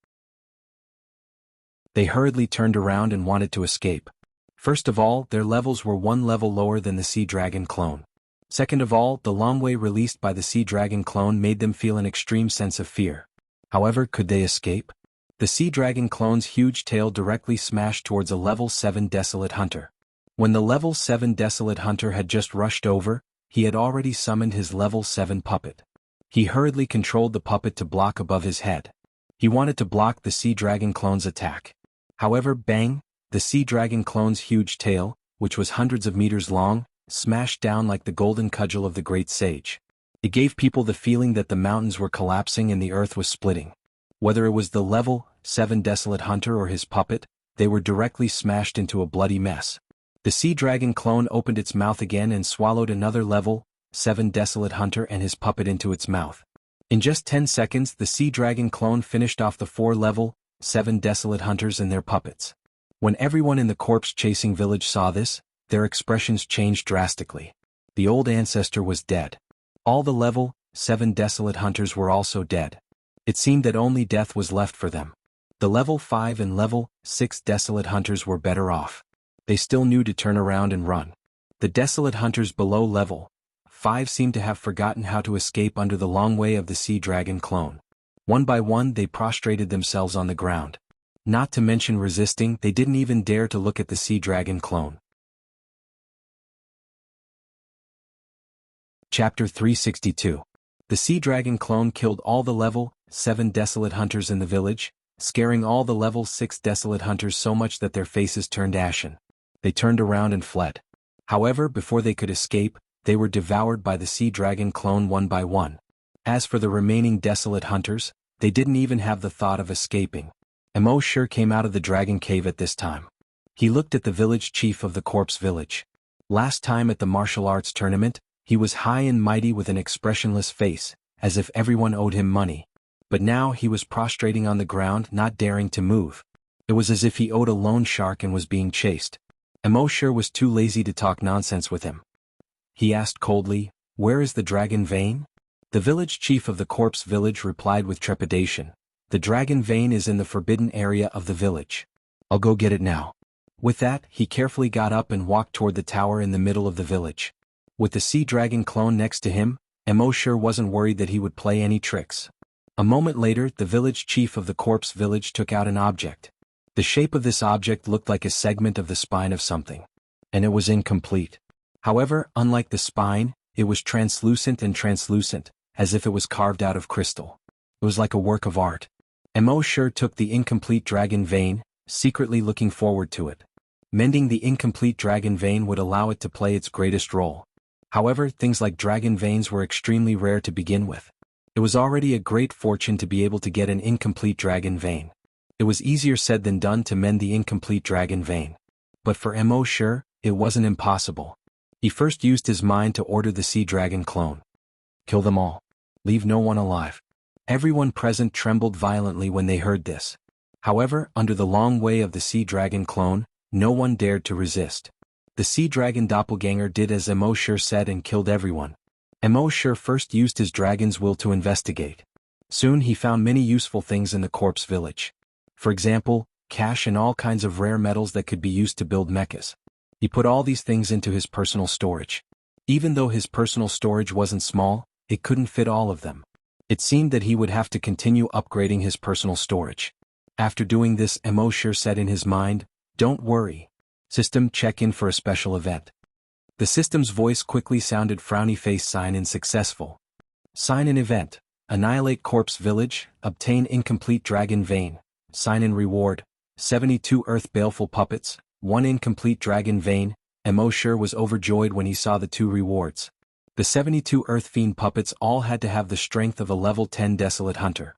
They hurriedly turned around and wanted to escape. First of all, their levels were 1 level lower than the sea dragon clone. Second of all, the Longwei released by the sea dragon clone made them feel an extreme sense of fear. However, could they escape? The sea dragon clone's huge tail directly smashed towards a level 7 desolate hunter. When the level 7 desolate hunter had just rushed over, he had already summoned his level 7 puppet. He hurriedly controlled the puppet to block above his head. He wanted to block the sea dragon clone's attack. However, bang, the sea dragon clone's huge tail, which was hundreds of meters long, smashed down like the golden cudgel of the great sage. It gave people the feeling that the mountains were collapsing and the earth was splitting. Whether it was the level 7 desolate hunter or his puppet, they were directly smashed into a bloody mess. The sea dragon clone opened its mouth again and swallowed another level 7 desolate hunter and his puppet into its mouth. In just 10 seconds the sea dragon clone finished off the 4 level 7 desolate hunters and their puppets. When everyone in the corpse-chasing village saw this, their expressions changed drastically. The old ancestor was dead. All the level 7 desolate hunters were also dead. It seemed that only death was left for them. The level 5 and level 6 desolate hunters were better off. They still knew to turn around and run. The desolate hunters below level 5 seemed to have forgotten how to escape under the long way of the sea dragon clone. One by one they prostrated themselves on the ground. Not to mention resisting, they didn't even dare to look at the sea dragon clone. Chapter 362. The sea dragon clone killed all the level 7 desolate hunters in the village, scaring all the level 6 desolate hunters so much that their faces turned ashen. They turned around and fled. However, before they could escape, they were devoured by the sea dragon clone one by one. As for the remaining desolate hunters, they didn't even have the thought of escaping. Wuxia came out of the dragon cave at this time. He looked at the village chief of the corpse village. Last time at the martial arts tournament, he was high and mighty with an expressionless face, as if everyone owed him money. But now he was prostrating on the ground, not daring to move. It was as if he owed a loan shark and was being chased. Wuxia was too lazy to talk nonsense with him. He asked coldly, "Where is the dragon vein?" The village chief of the corpse village replied with trepidation, "The dragon vein is in the forbidden area of the village. I'll go get it now." With that, he carefully got up and walked toward the tower in the middle of the village. With the sea dragon clone next to him, Wuxia wasn't worried that he would play any tricks. A moment later, the village chief of the corpse village took out an object. The shape of this object looked like a segment of the spine of something. And it was incomplete. However, unlike the spine, it was translucent, as if it was carved out of crystal. It was like a work of art. Wuxia took the incomplete dragon vein, secretly looking forward to it. Mending the incomplete dragon vein would allow it to play its greatest role. However, things like dragon veins were extremely rare to begin with. It was already a great fortune to be able to get an incomplete dragon vein. It was easier said than done to mend the incomplete dragon vein. But for Wuxia, it wasn't impossible. He first used his mind to order the sea dragon clone. Kill them all. Leave no one alive. Everyone present trembled violently when they heard this. However, under the long way of the sea dragon clone, no one dared to resist. The sea dragon doppelganger did as Immortality said and killed everyone. Immortality first used his dragon's will to investigate. Soon he found many useful things in the corpse village. For example, cash and all kinds of rare metals that could be used to build mechas. He put all these things into his personal storage. Even though his personal storage wasn't small, it couldn't fit all of them. It seemed that he would have to continue upgrading his personal storage. After doing this, Immortality said in his mind, "Don't worry. System, check in for a special event." The system's voice quickly sounded frowny face sign in successful. Sign in event. Annihilate corpse village, obtain incomplete dragon vein. Sign in reward. 72 earth baleful puppets, 1 incomplete dragon vein. Immortality was overjoyed when he saw the 2 rewards. The 72 earth fiend puppets all had to have the strength of a level 10 desolate hunter.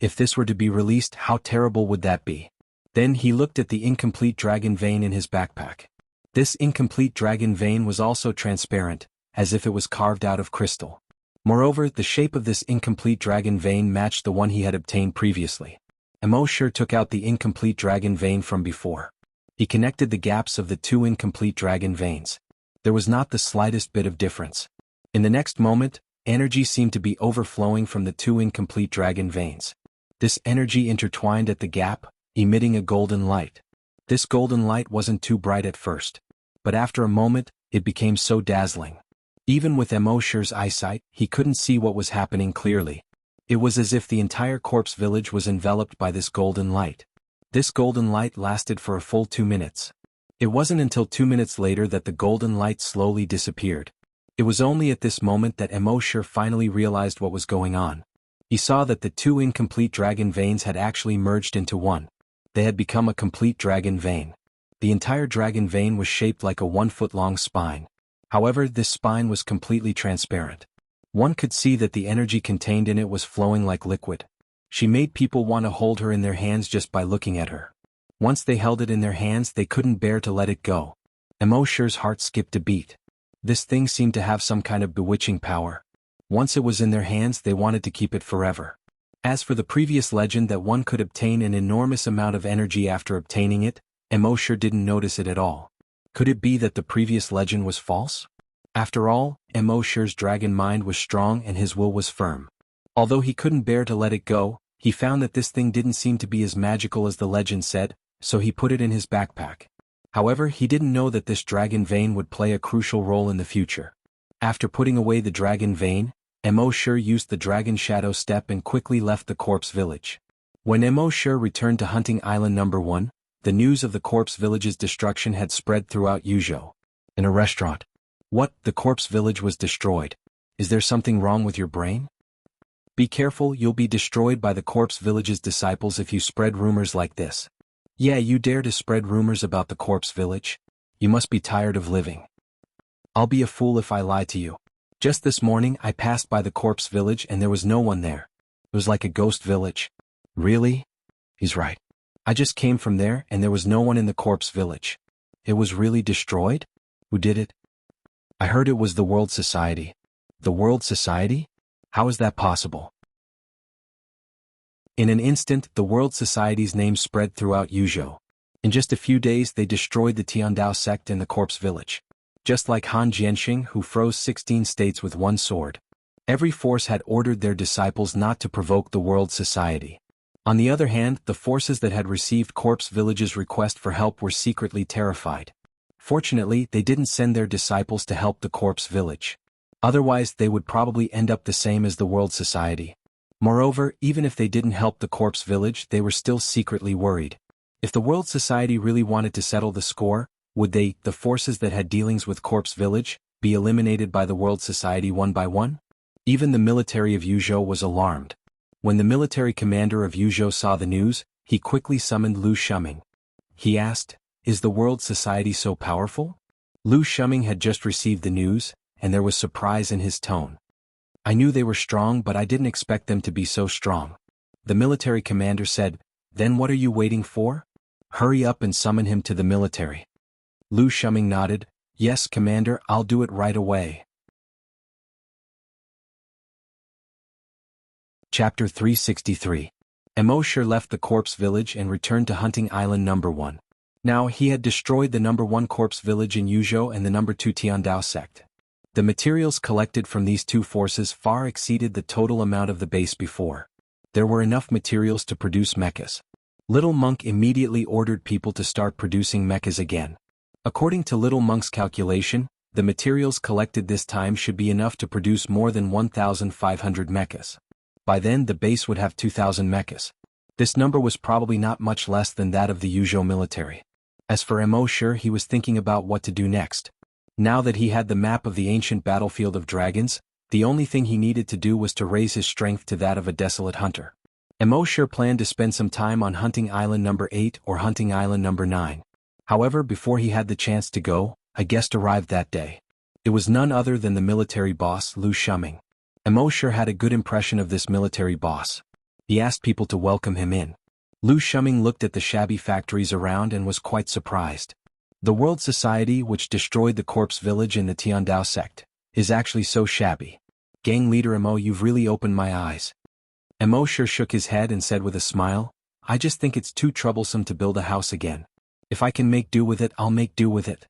If this were to be released, how terrible would that be? Then he looked at the incomplete dragon vein in his backpack. This incomplete dragon vein was also transparent, as if it was carved out of crystal. Moreover, the shape of this incomplete dragon vein matched the one he had obtained previously. Immortality took out the incomplete dragon vein from before. He connected the gaps of the 2 incomplete dragon veins. There was not the slightest bit of difference. In the next moment, energy seemed to be overflowing from the 2 incomplete dragon veins. This energy intertwined at the gap, emitting a golden light. This golden light wasn't too bright at first. But after a moment, it became so dazzling. Even with Immortality's eyesight, he couldn't see what was happening clearly. It was as if the entire corpse village was enveloped by this golden light. This golden light lasted for a full 2 minutes. It wasn't until 2 minutes later that the golden light slowly disappeared. It was only at this moment that Immortality finally realized what was going on. He saw that the 2 incomplete dragon veins had actually merged into one. They had become a complete dragon vein. The entire dragon vein was shaped like a 1-foot-long spine. However, this spine was completely transparent. One could see that the energy contained in it was flowing like liquid. She made people want to hold her in their hands just by looking at her. Once they held it in their hands, they couldn't bear to let it go. Immortality's heart skipped a beat. This thing seemed to have some kind of bewitching power. Once it was in their hands, they wanted to keep it forever. As for the previous legend that one could obtain an enormous amount of energy after obtaining it, Immortality didn't notice it at all. Could it be that the previous legend was false? After all, Immortality's dragon mind was strong and his will was firm. Although he couldn't bear to let it go, he found that this thing didn't seem to be as magical as the legend said, so he put it in his backpack. However, he didn't know that this dragon vein would play a crucial role in the future. After putting away the dragon vein, Immortality used the dragon shadow step and quickly left the corpse village. When Immortality returned to hunting island number 1, the news of the corpse village's destruction had spread throughout Jianghu. In a restaurant. What? The corpse village was destroyed. Is there something wrong with your brain? Be careful, you'll be destroyed by the corpse village's disciples if you spread rumors like this. Yeah, you dare to spread rumors about the corpse village? You must be tired of living. I'll be a fool if I lie to you. Just this morning I passed by the corpse village and there was no one there. It was like a ghost village. Really? He's right. I just came from there and there was no one in the corpse village. It was really destroyed? Who did it? I heard it was the World Society. The World Society? How is that possible? In an instant, the World Society's name spread throughout Jianghu. In just a few days they destroyed the Tiandao sect in the corpse village. Just like Han Jianxing, who froze 16 states with one sword. Every force had ordered their disciples not to provoke the World Society. On the other hand, the forces that had received corpse village's request for help were secretly terrified. Fortunately, they didn't send their disciples to help the corpse village. Otherwise, they would probably end up the same as the World Society. Moreover, even if they didn't help the corpse village, they were still secretly worried. If the World Society really wanted to settle the score, would they, the forces that had dealings with corpse village, be eliminated by the World Society one by one? Even the military of Jianghu was alarmed. When the military commander of Jianghu saw the news, he quickly summoned Lu Shuming. He asked, "Is the World Society so powerful?" Lu Shuming had just received the news, and there was surprise in his tone. "I knew they were strong, but I didn't expect them to be so strong." The military commander said, "Then what are you waiting for? Hurry up and summon him to the military." Lu Shuming nodded. Yes, Commander, I'll do it right away. Chapter 363. Emo-Shur left the corpse village and returned to hunting island number 1. Now he had destroyed the number 1 corpse village in Yuzhou and the number 2 Tiandao sect. The materials collected from these two forces far exceeded the total amount of the base before. There were enough materials to produce mechas. Little Monk immediately ordered people to start producing mechas again. According to Little Monk's calculation, the materials collected this time should be enough to produce more than 1,500 mechas. By then the base would have 2,000 mechas. This number was probably not much less than that of the Yuzhou military. As for Emo-Shur, he was thinking about what to do next. Now that he had the map of the ancient battlefield of dragons, the only thing he needed to do was to raise his strength to that of a desolate hunter. Emo-Shur planned to spend some time on hunting island number 8 or hunting island number 9. However, before he had the chance to go, a guest arrived that day. It was none other than the military boss, Lu Shuming. Emo-Shur had a good impression of this military boss. He asked people to welcome him in. Lu Shuming looked at the shabby factories around and was quite surprised. The world society which destroyed the corpse village in the Tiandao sect is actually so shabby. Gang leader Emo, you've really opened my eyes. Emo-Shur shook his head and said with a smile, I just think it's too troublesome to build a house again. If I can make do with it, I'll make do with it.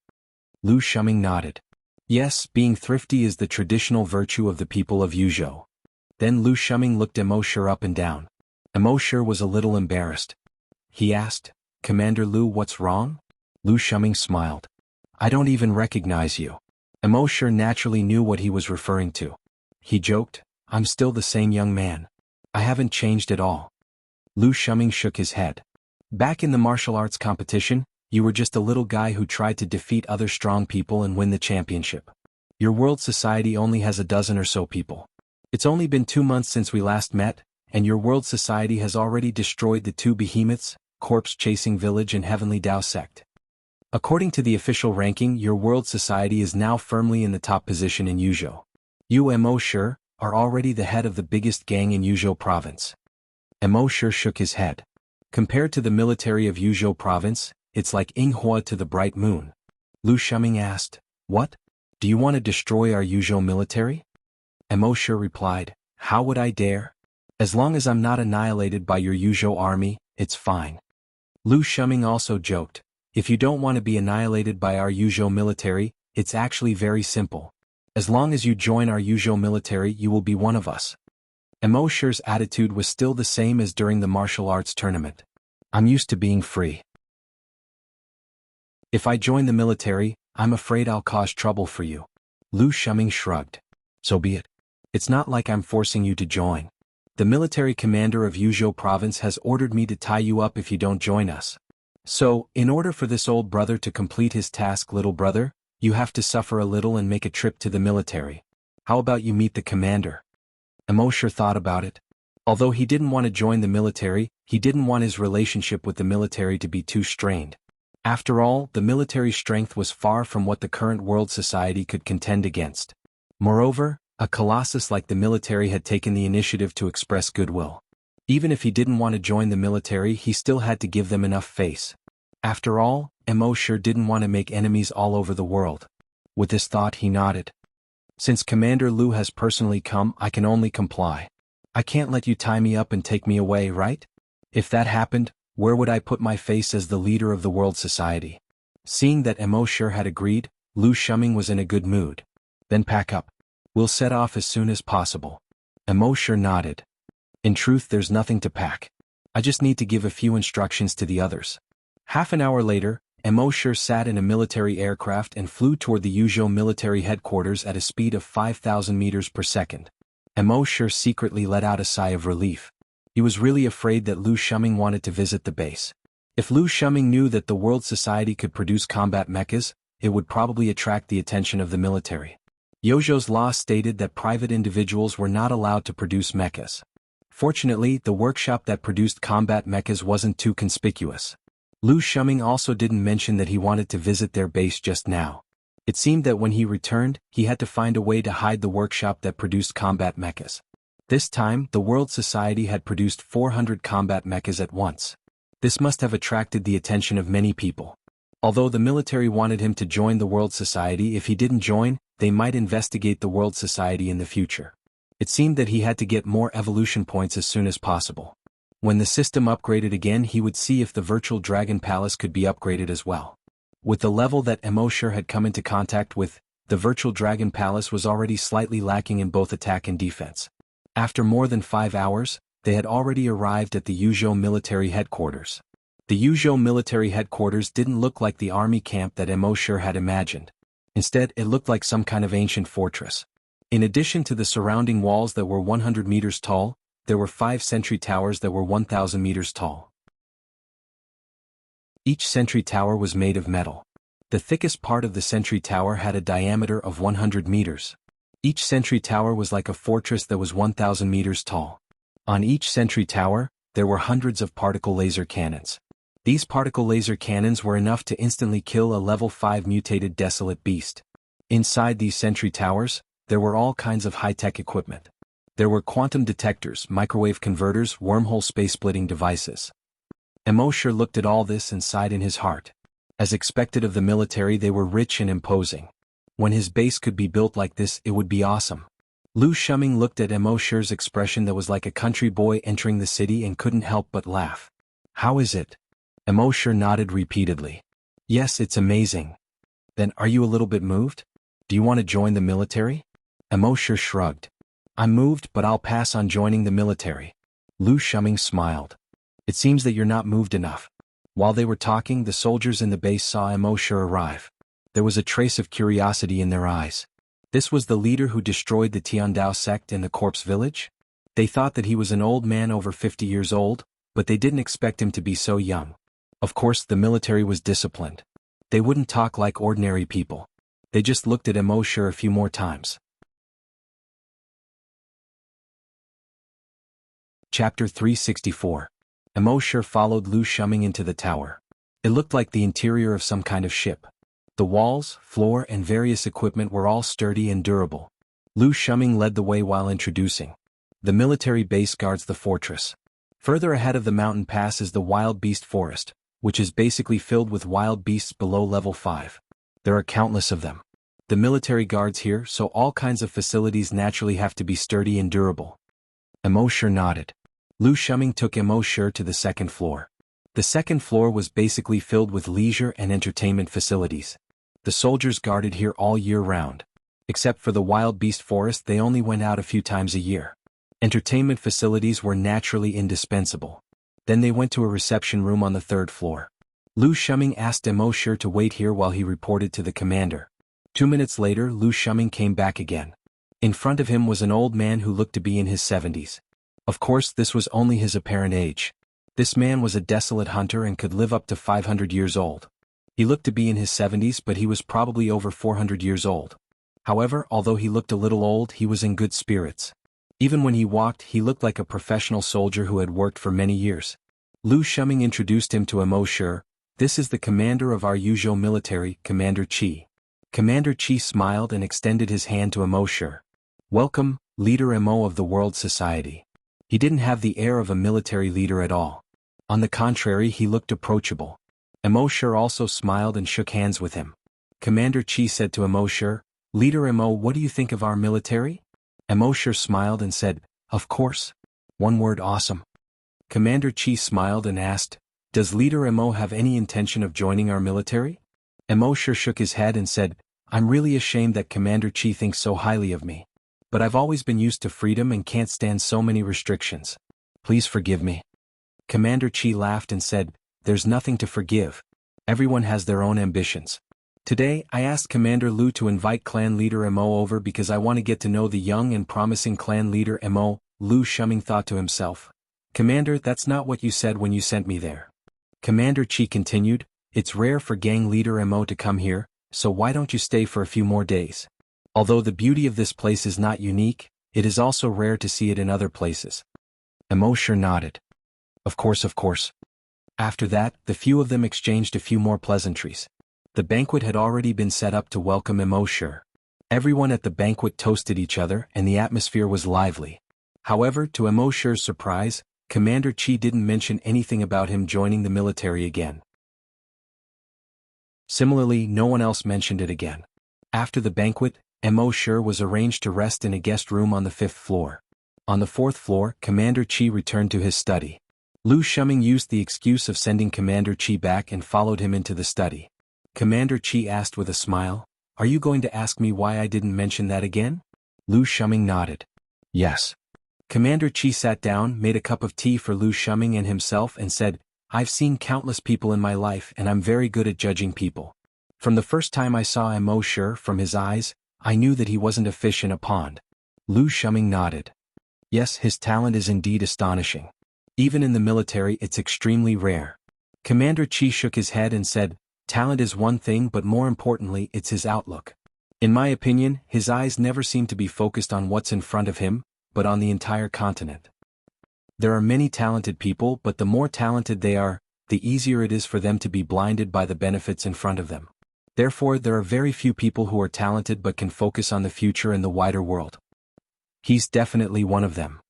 Lu Shuming nodded. Yes, being thrifty is the traditional virtue of the people of Yuzhou. Then Lu Shuming looked Emo-Shur up and down. Emo-Shur was a little embarrassed. He asked, Commander Lu, what's wrong? Lu Shuming smiled. I don't even recognize you. Emo-Shur naturally knew what he was referring to. He joked, I'm still the same young man. I haven't changed at all. Lu Shuming shook his head. Back in the martial arts competition, you were just a little guy who tried to defeat other strong people and win the championship. Your world society only has a dozen or so people. It's only been 2 months since we last met, and your world society has already destroyed the 2 behemoths, Corpse-Chasing Village and Heavenly Dao Sect. According to the official ranking, your world society is now firmly in the top position in Yuzhou. You, Emo-Shur, are already the head of the biggest gang in Yuzhou province. Emo-Shur shook his head. Compared to the military of Yuzhou province, it's like Yinghua to the bright moon. Lu Shuming asked, What? Do you want to destroy our Yuzhou military? Emo-Shur replied, How would I dare? As long as I'm not annihilated by your Yuzhou army, it's fine. Lu Shuming also joked, If you don't want to be annihilated by our Yuzhou military, it's actually very simple. As long as you join our Yuzhou military, you will be one of us. Emo-Shur's attitude was still the same as during the martial arts tournament. I'm used to being free. If I join the military, I'm afraid I'll cause trouble for you. Lu Shuming shrugged. So be it. It's not like I'm forcing you to join. The military commander of Yuzhou province has ordered me to tie you up if you don't join us. So, in order for this old brother to complete his task, little brother, you have to suffer a little and make a trip to the military. How about you meet the commander? Emo-Shur thought about it. Although he didn't want to join the military, he didn't want his relationship with the military to be too strained. After all, the military strength was far from what the current world society could contend against. Moreover, a colossus like the military had taken the initiative to express goodwill. Even if he didn't want to join the military, he still had to give them enough face. After all, Emo-Shur didn't want to make enemies all over the world. With this thought, he nodded. Since Commander Lu has personally come, I can only comply. I can't let you tie me up and take me away, right? If that happened, where would I put my face as the leader of the world society? Seeing that Emo-Shur had agreed, Lu Shuming was in a good mood. Then pack up. We'll set off as soon as possible. Emo-Shur nodded. In truth, there's nothing to pack. I just need to give a few instructions to the others. Half an hour later, Emo-Shur sat in a military aircraft and flew toward the Yuzhou military headquarters at a speed of 5,000 meters per second. Emo-Shur secretly let out a sigh of relief. He was really afraid that Lu Shuming wanted to visit the base. If Lu Shuming knew that the world society could produce combat mechas, it would probably attract the attention of the military. Yozhou's law stated that private individuals were not allowed to produce mechas. Fortunately, the workshop that produced combat mechas wasn't too conspicuous. Lu Shuming also didn't mention that he wanted to visit their base just now. It seemed that when he returned, he had to find a way to hide the workshop that produced combat mechas. This time, the World Society had produced 400 combat mechas at once. This must have attracted the attention of many people. Although the military wanted him to join the World Society, if he didn't join, they might investigate the World Society in the future. It seemed that he had to get more evolution points as soon as possible. When the system upgraded again, he would see if the virtual Dragon Palace could be upgraded as well. With the level that Immortality had come into contact with, the virtual Dragon Palace was already slightly lacking in both attack and defense. After more than 5 hours, they had already arrived at the Yuzhou military headquarters. The Yuzhou military headquarters didn't look like the army camp that Immortality had imagined. Instead, it looked like some kind of ancient fortress. In addition to the surrounding walls that were 100 meters tall, there were 5 sentry towers that were 1,000 meters tall. Each sentry tower was made of metal. The thickest part of the sentry tower had a diameter of 100 meters. Each sentry tower was like a fortress that was 1,000 meters tall. On each sentry tower, there were hundreds of particle laser cannons. These particle laser cannons were enough to instantly kill a level 5 mutated desolate beast. Inside these sentry towers, there were all kinds of high-tech equipment. There were quantum detectors, microwave converters, wormhole space-splitting devices. Immortality looked at all this and sighed in his heart. As expected of the military, they were rich and imposing. When his base could be built like this, it would be awesome. Lu Shuming looked at Immortality's expression that was like a country boy entering the city and couldn't help but laugh. How is it? Immortality nodded repeatedly. Yes, it's amazing. Then are you a little bit moved? Do you want to join the military? Immortality shrugged. I'm moved, but I'll pass on joining the military. Lu Shuming smiled. It seems that you're not moved enough. While they were talking, the soldiers in the base saw Immortality arrive. There was a trace of curiosity in their eyes. This was the leader who destroyed the Tiandao sect in the corpse village? They thought that he was an old man over 50 years old, but they didn't expect him to be so young. Of course, the military was disciplined. They wouldn't talk like ordinary people. They just looked at Immortality a few more times. Chapter 364. Immortality followed Lu Shuming into the tower. It looked like the interior of some kind of ship. The walls, floor, and various equipment were all sturdy and durable. Lu Shuming led the way while introducing. The military base guards the fortress. Further ahead of the mountain pass is the wild beast forest, which is basically filled with wild beasts below level 5. There are countless of them. The military guards here, so all kinds of facilities naturally have to be sturdy and durable. Immortality nodded. Lu Shuming took Immortality to the second floor. The second floor was basically filled with leisure and entertainment facilities. The soldiers guarded here all year round. Except for the wild beast forest, they only went out a few times a year. Entertainment facilities were naturally indispensable. Then they went to a reception room on the 3rd floor. Lu Shuming asked Immortality to wait here while he reported to the commander. 2 minutes later, Lu Shuming came back again. In front of him was an old man who looked to be in his 70s. Of course, this was only his apparent age. This man was a desolate hunter and could live up to 500 years old. He looked to be in his 70s, but he was probably over 400 years old. However, although he looked a little old, he was in good spirits. Even when he walked, he looked like a professional soldier who had worked for many years. Lu Shuming introduced him to Immortality. This is the commander of our Yuzhou military, Commander Qi. Commander Qi smiled and extended his hand to Immortality. Welcome, Leader Imo of the World Society. He didn't have the air of a military leader at all. On the contrary, he looked approachable. Immortality also smiled and shook hands with him. Commander Qi said to Immortality, Leader Imo, what do you think of our military? Immortality smiled and said, Of course. One word, awesome. Commander Qi smiled and asked, Does Leader Imo have any intention of joining our military? Immortality shook his head and said, I'm really ashamed that Commander Qi thinks so highly of me. But I've always been used to freedom and can't stand so many restrictions. Please forgive me. Commander Qi laughed and said, There's nothing to forgive. Everyone has their own ambitions. Today, I asked Commander Lu to invite clan leader Imo over because I want to get to know the young and promising clan leader Imo. Lu Shuming thought to himself. Commander, that's not what you said when you sent me there. Commander Qi continued, It's rare for gang leader Imo to come here, so why don't you stay for a few more days? Although the beauty of this place is not unique, it is also rare to see it in other places. Immortality nodded. Of course, of course. After that, the few of them exchanged a few more pleasantries. The banquet had already been set up to welcome Immortality. Everyone at the banquet toasted each other and the atmosphere was lively. However, to Immortality's surprise, Commander Qi didn't mention anything about him joining the military again. Similarly, no one else mentioned it again. After the banquet, Mo was arranged to rest in a guest room on the 5th floor. On the 4th floor, Commander Qi returned to his study. Lu Shuming used the excuse of sending Commander Qi back and followed him into the study. Commander Qi asked with a smile, "Are you going to ask me why I didn't mention that again?" Lu Shuming nodded. "Yes." Commander Qi sat down, made a cup of tea for Lu Shuming and himself and said, "I've seen countless people in my life and I'm very good at judging people. From the first time I saw Mo Shi, from his eyes, I knew that he wasn't a fish in a pond." Lu Shuming nodded. Yes, his talent is indeed astonishing. Even in the military it's extremely rare. Commander Qi shook his head and said, "Talent is one thing, but more importantly it's his outlook. In my opinion, his eyes never seem to be focused on what's in front of him, but on the entire continent. There are many talented people, but the more talented they are, the easier it is for them to be blinded by the benefits in front of them. Therefore, there are very few people who are talented but can focus on the future and the wider world. He's definitely one of them.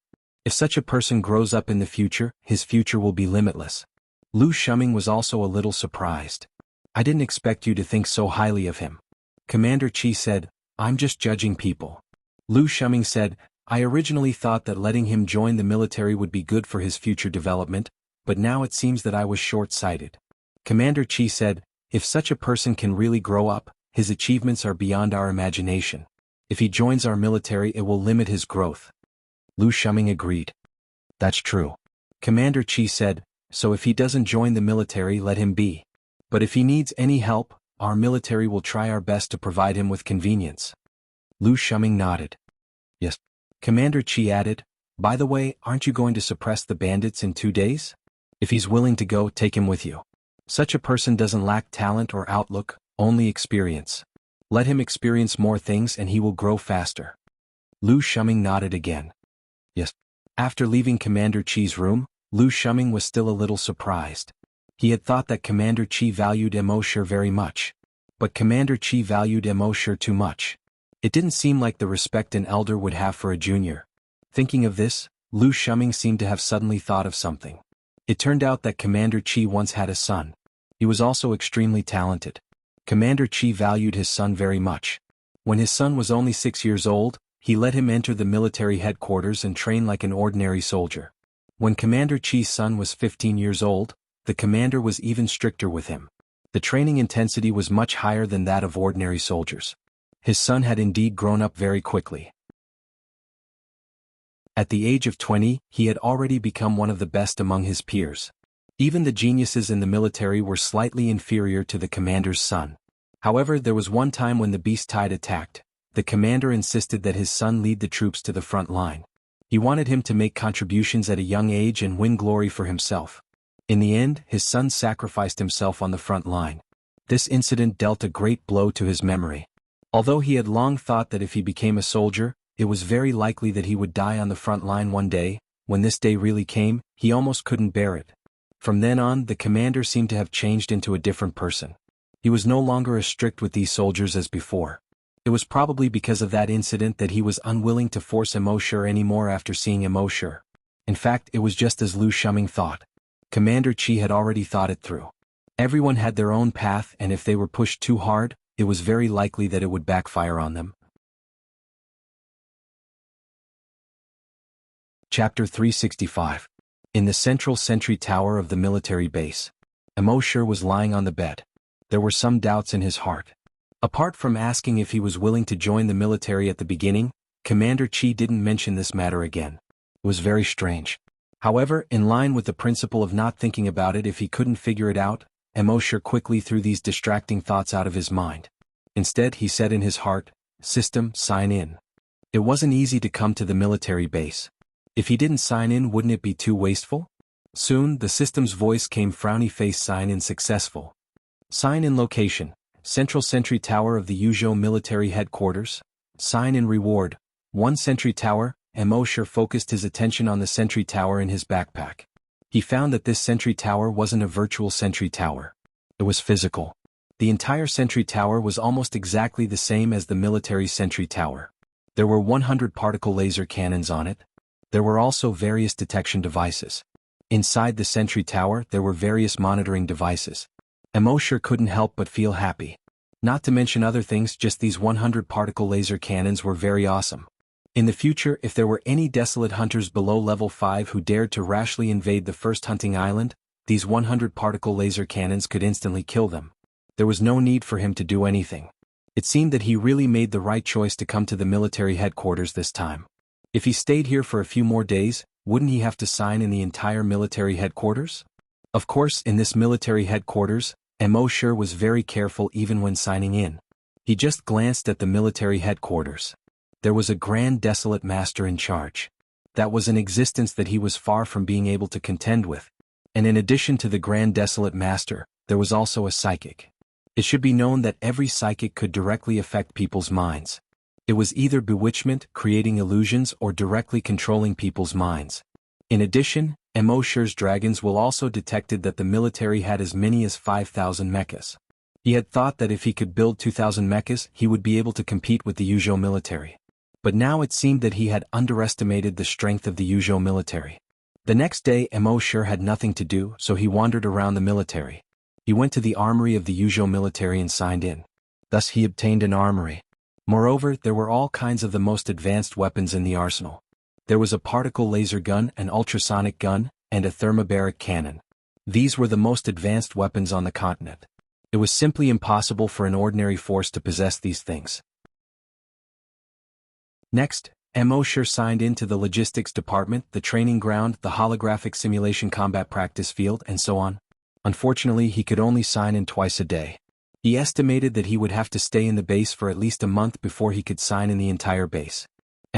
If such a person grows up in the future, his future will be limitless." Lu Shuming was also a little surprised. "I didn't expect you to think so highly of him." Commander Qi said, "I'm just judging people." Lu Shuming said, "I originally thought that letting him join the military would be good for his future development, but now it seems that I was short-sighted." Commander Qi said, "If such a person can really grow up, his achievements are beyond our imagination. If he joins our military, it will limit his growth." Lu Shuming agreed. "That's true." Commander Qi said, "So if he doesn't join the military, let him be. But if he needs any help, our military will try our best to provide him with convenience." Lu Shuming nodded. "Yes." Commander Qi added, "By the way, aren't you going to suppress the bandits in 2 days? If he's willing to go, take him with you. Such a person doesn't lack talent or outlook, only experience. Let him experience more things and he will grow faster." Lu Shuming nodded again. "Yes." After leaving Commander Qi's room, Lu Shuming was still a little surprised. He had thought that Commander Qi valued Mo Shi very much. But Commander Qi valued Mo Shi too much. It didn't seem like the respect an elder would have for a junior. Thinking of this, Lu Shuming seemed to have suddenly thought of something. It turned out that Commander Qi once had a son. He was also extremely talented. Commander Qi valued his son very much. When his son was only 6 years old, he let him enter the military headquarters and train like an ordinary soldier. When Commander Qi's son was 15 years old, the commander was even stricter with him. The training intensity was much higher than that of ordinary soldiers. His son had indeed grown up very quickly. At the age of 20, he had already become one of the best among his peers. Even the geniuses in the military were slightly inferior to the commander's son. However, there was one time when the beast tide attacked. The commander insisted that his son lead the troops to the front line. He wanted him to make contributions at a young age and win glory for himself. In the end, his son sacrificed himself on the front line. This incident dealt a great blow to his memory. Although he had long thought that if he became a soldier, it was very likely that he would die on the front line one day, when this day really came, he almost couldn't bear it. From then on, the commander seemed to have changed into a different person. He was no longer as strict with these soldiers as before. It was probably because of that incident that he was unwilling to force Mo Shi anymore after seeing Mo Shi. In fact, it was just as Lu Shuming thought. Commander Qi had already thought it through. Everyone had their own path, and if they were pushed too hard, it was very likely that it would backfire on them. Chapter 365. In the central sentry tower of the military base. Mo Shi was lying on the bed. There were some doubts in his heart. Apart from asking if he was willing to join the military at the beginning, Commander Qi didn't mention this matter again. It was very strange. However, in line with the principle of not thinking about it if he couldn't figure it out, Mo Shi quickly threw these distracting thoughts out of his mind. Instead, he said in his heart, "System, sign in." It wasn't easy to come to the military base. If he didn't sign in, wouldn't it be too wasteful? Soon, the system's voice came, frowny face, sign in successful. Sign in location, Central Sentry Tower of the Yuzhou Military Headquarters. Sign in reward, 1 sentry tower. Mo Shi focused his attention on the sentry tower in his backpack. He found that this sentry tower wasn't a virtual sentry tower. It was physical. The entire sentry tower was almost exactly the same as the military sentry tower. There were 100 particle laser cannons on it. There were also various detection devices. Inside the sentry tower, there were various monitoring devices. Mosher couldn't help but feel happy. Not to mention other things, just these 100 particle laser cannons were very awesome. In the future, if there were any desolate hunters below level 5 who dared to rashly invade the first hunting island, these 100 particle laser cannons could instantly kill them. There was no need for him to do anything. It seemed that he really made the right choice to come to the military headquarters this time. If he stayed here for a few more days, wouldn't he have to sign in the entire military headquarters? Of course, in this military headquarters, Mosher was very careful even when signing in. He just glanced at the military headquarters. There was a grand desolate master in charge. That was an existence that he was far from being able to contend with. And in addition to the grand desolate master, there was also a psychic. It should be known that every psychic could directly affect people's minds. It was either bewitchment, creating illusions, or directly controlling people's minds. In addition, Mosher's dragons will also detected that the military had as many as 5,000 mechas. He had thought that if he could build 2,000 mechas, he would be able to compete with the Yuzhou military. But now it seemed that he had underestimated the strength of the Yuzhou military. The next day, Mosher had nothing to do, so he wandered around the military. He went to the armory of the Yuzhou military and signed in. Thus he obtained an armory. Moreover, there were all kinds of the most advanced weapons in the arsenal. There was a particle laser gun, an ultrasonic gun, and a thermobaric cannon. These were the most advanced weapons on the continent. It was simply impossible for an ordinary force to possess these things. Next, Mosher signed into the logistics department, the training ground, the holographic simulation combat practice field, and so on. Unfortunately, he could only sign in twice a day. He estimated that he would have to stay in the base for at least a month before he could sign in the entire base.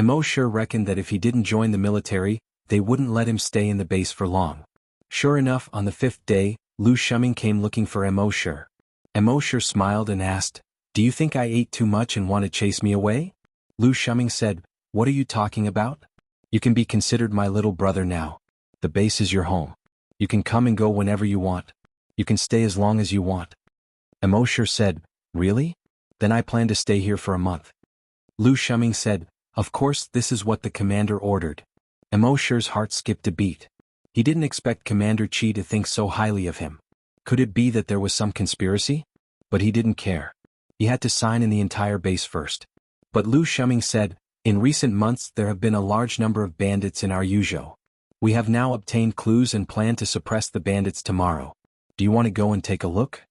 Mosher reckoned that if he didn't join the military, they wouldn't let him stay in the base for long. Sure enough, on the 5th day, Lu Shuming came looking for Mosher. Mosher smiled and asked, "Do you think I ate too much and want to chase me away?" Lu Shuming said, "What are you talking about? You can be considered my little brother now. The base is your home. You can come and go whenever you want. You can stay as long as you want." Mosher said, "Really? Then I plan to stay here for a month." Lu Shuming said, "Of course, this is what the commander ordered." Mosher's heart skipped a beat. He didn't expect Commander Chi to think so highly of him. Could it be that there was some conspiracy? But he didn't care. He had to sign in the entire base first. But Lu Shuming said, "In recent months there have been a large number of bandits in our Yuzhou. We have now obtained clues and plan to suppress the bandits tomorrow. Do you want to go and take a look?"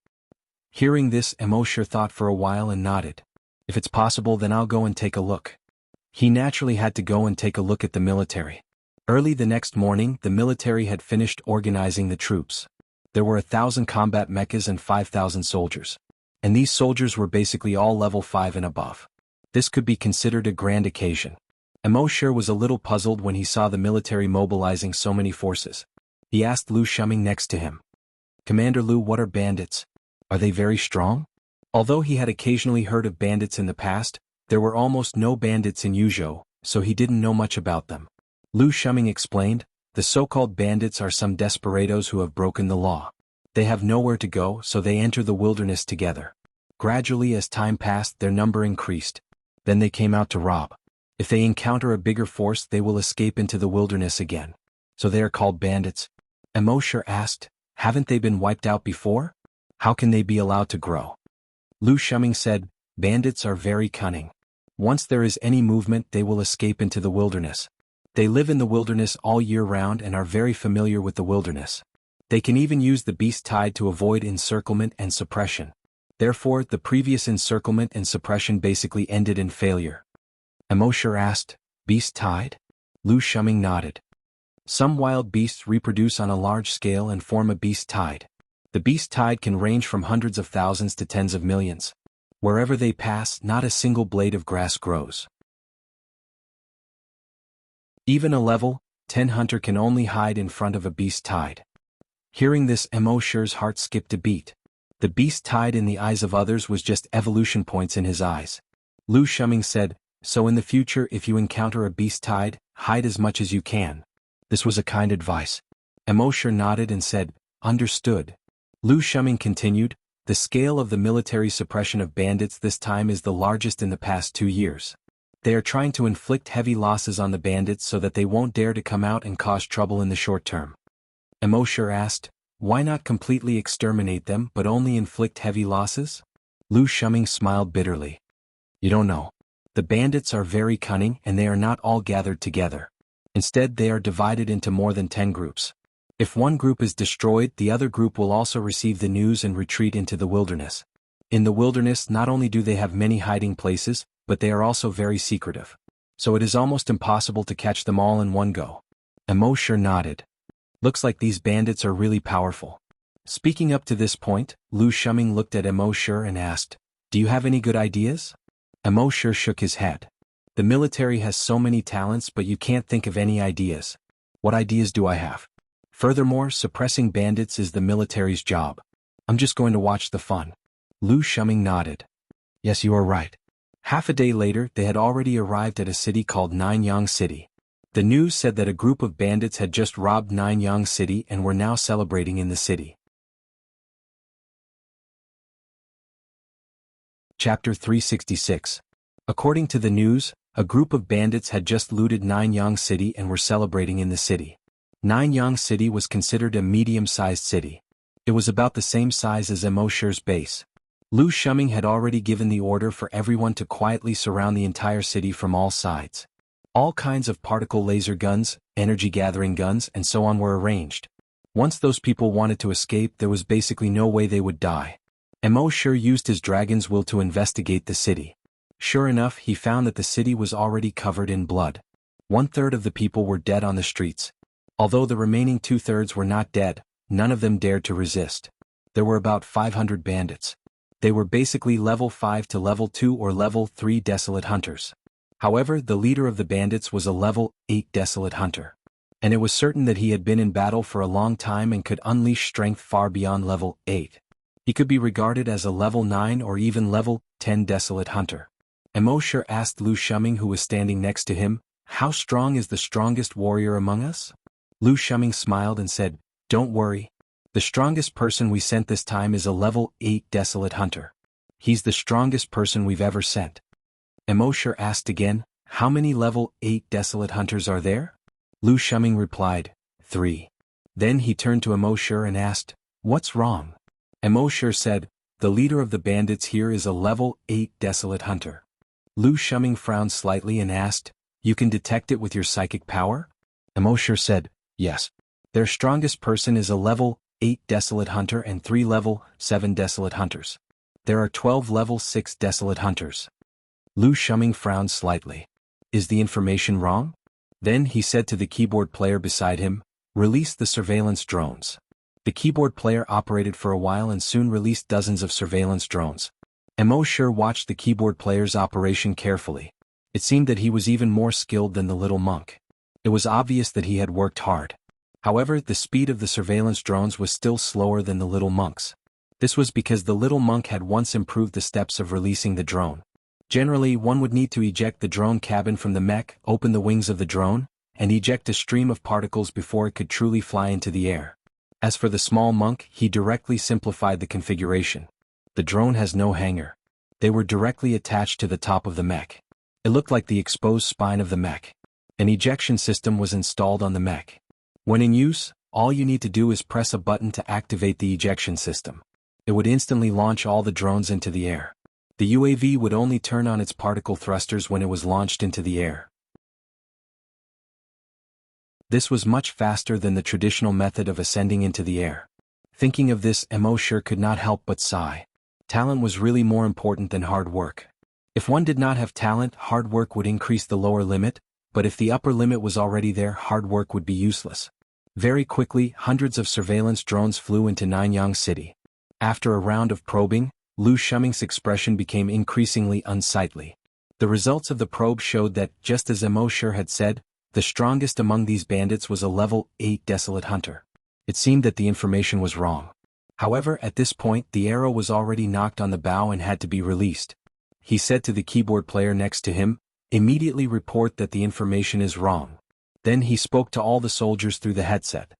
Hearing this, Mosher thought for a while and nodded. "If it's possible, then I'll go and take a look." He naturally had to go and take a look at the military. Early the next morning, the military had finished organizing the troops. There were 1,000 combat mechas and 5,000 soldiers. And these soldiers were basically all level 5 and above. This could be considered a grand occasion. Mosher was a little puzzled when he saw the military mobilizing so many forces. He asked Lu Shuming next to him, "Commander Lu, what are bandits? Are they very strong?" Although he had occasionally heard of bandits in the past, there were almost no bandits in Yuzhou, so he didn't know much about them. Lu Shuming explained, "The so-called bandits are some desperados who have broken the law. They have nowhere to go, so they enter the wilderness together. Gradually, as time passed, their number increased. Then they came out to rob. If they encounter a bigger force, they will escape into the wilderness again. So they are called bandits." Mosher asked, "Haven't they been wiped out before? How can they be allowed to grow?" Lu Shuming said, "Bandits are very cunning. Once there is any movement, they will escape into the wilderness. They live in the wilderness all year round and are very familiar with the wilderness. They can even use the beast tide to avoid encirclement and suppression. Therefore, the previous encirclement and suppression basically ended in failure." Mosher asked, "Beast tide?" Lu Shuming nodded. Some wild beasts reproduce on a large scale and form a beast tide. The beast tide can range from hundreds of thousands to tens of millions. Wherever they pass, not a single blade of grass grows. Even a level 10 hunter can only hide in front of a beast tide. Hearing this, Mosher's heart skipped a beat. The beast tide in the eyes of others was just evolution points in his eyes. Lu Shuming said, "So in the future, if you encounter a beast tide, hide as much as you can." This was a kind advice. Mosher nodded and said, "Understood." Lu Shuming continued, "The scale of the military suppression of bandits this time is the largest in the past 2 years. They are trying to inflict heavy losses on the bandits so that they won't dare to come out and cause trouble in the short term." Mosher asked, Why not completely exterminate them but only inflict heavy losses? Lu Shuming smiled bitterly. You don't know. The bandits are very cunning and they are not all gathered together. Instead they are divided into more than 10 groups. If one group is destroyed, the other group will also receive the news and retreat into the wilderness. In the wilderness not only do they have many hiding places, but they are also very secretive. So it is almost impossible to catch them all in one go. Mosher nodded. Looks like these bandits are really powerful. Speaking up to this point, Lu Shuming looked at Mosher and asked, Do you have any good ideas? Mosher shook his head. The military has so many talents but you can't think of any ideas. What ideas do I have? Furthermore, suppressing bandits is the military's job. I'm just going to watch the fun. Lu Shuming nodded. Yes, you are right. Half a day later, they had already arrived at a city called Nanyang City. The news said that a group of bandits had just robbed Nanyang City and were now celebrating in the city. Chapter 366. According to the news, a group of bandits had just looted Nanyang City and were celebrating in the city. Nanyang City was considered a medium-sized city. It was about the same size as Mosher's base. Lu Shuming had already given the order for everyone to quietly surround the entire city from all sides. All kinds of particle laser guns, energy-gathering guns, and so on were arranged. Once those people wanted to escape, there was basically no way they would die. Mosher used his dragon's will to investigate the city. Sure enough, he found that the city was already covered in blood. 1/3 of the people were dead on the streets. Although the remaining 2/3 were not dead, none of them dared to resist. There were about 500 bandits. They were basically level 5 to level 2 or level 3 desolate hunters. However, the leader of the bandits was a level 8 desolate hunter. And it was certain that he had been in battle for a long time and could unleash strength far beyond level 8. He could be regarded as a level 9 or even level 10 desolate hunter. Mosher asked Lu Shuming, who was standing next to him, How strong is the strongest warrior among us? Lu Shuming smiled and said, Don't worry. The strongest person we sent this time is a level 8 desolate hunter. He's the strongest person we've ever sent. Mosher asked again, How many level 8 desolate hunters are there? Lu Shuming replied, 3. Then he turned to Mosher and asked, What's wrong? Mosher said, The leader of the bandits here is a level 8 desolate hunter. Lu Shuming frowned slightly and asked, You can detect it with your psychic power? Mosher said, Yes. Their strongest person is a level 8 desolate hunter and 3 level 7 desolate hunters. There are 12 level 6 desolate hunters. Lu Shuming frowned slightly. Is the information wrong? Then he said to the keyboard player beside him, Release the surveillance drones. The keyboard player operated for a while and soon released dozens of surveillance drones. Mosher watched the keyboard player's operation carefully. It seemed that he was even more skilled than the little monk. It was obvious that he had worked hard. However, the speed of the surveillance drones was still slower than the little monk's. This was because the little monk had once improved the steps of releasing the drone. Generally, one would need to eject the drone cabin from the mech, open the wings of the drone, and eject a stream of particles before it could truly fly into the air. As for the small monk, he directly simplified the configuration. The drone has no hanger. They were directly attached to the top of the mech. It looked like the exposed spine of the mech. An ejection system was installed on the mech. When in use, all you need to do is press a button to activate the ejection system. It would instantly launch all the drones into the air. The UAV would only turn on its particle thrusters when it was launched into the air. This was much faster than the traditional method of ascending into the air. Thinking of this, Mosher could not help but sigh. Talent was really more important than hard work. If one did not have talent, hard work would increase the lower limit, but if the upper limit was already there, hard work would be useless. Very quickly, hundreds of surveillance drones flew into Nanyang City. After a round of probing, Lu Shuming's expression became increasingly unsightly. The results of the probe showed that, just as Mosher had said, the strongest among these bandits was a level 8 desolate hunter. It seemed that the information was wrong. However, at this point, the arrow was already knocked on the bow and had to be released. He said to the keyboard player next to him, Immediately report that the information is wrong. Then he spoke to all the soldiers through the headset.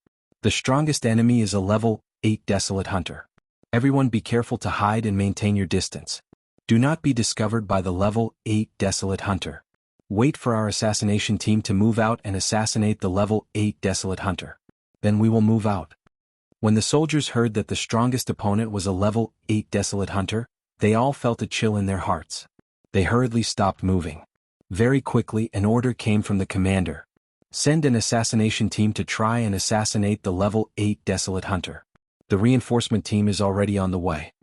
The strongest enemy is a level 8 desolate hunter. Everyone be careful to hide and maintain your distance. Do not be discovered by the level 8 desolate hunter. Wait for our assassination team to move out and assassinate the level 8 desolate hunter. Then we will move out. When the soldiers heard that the strongest opponent was a level 8 Desolate Hunter, they all felt a chill in their hearts. They hurriedly stopped moving. Very quickly an order came from the commander. Send an assassination team to try and assassinate the level 8 Desolate Hunter. The reinforcement team is already on the way.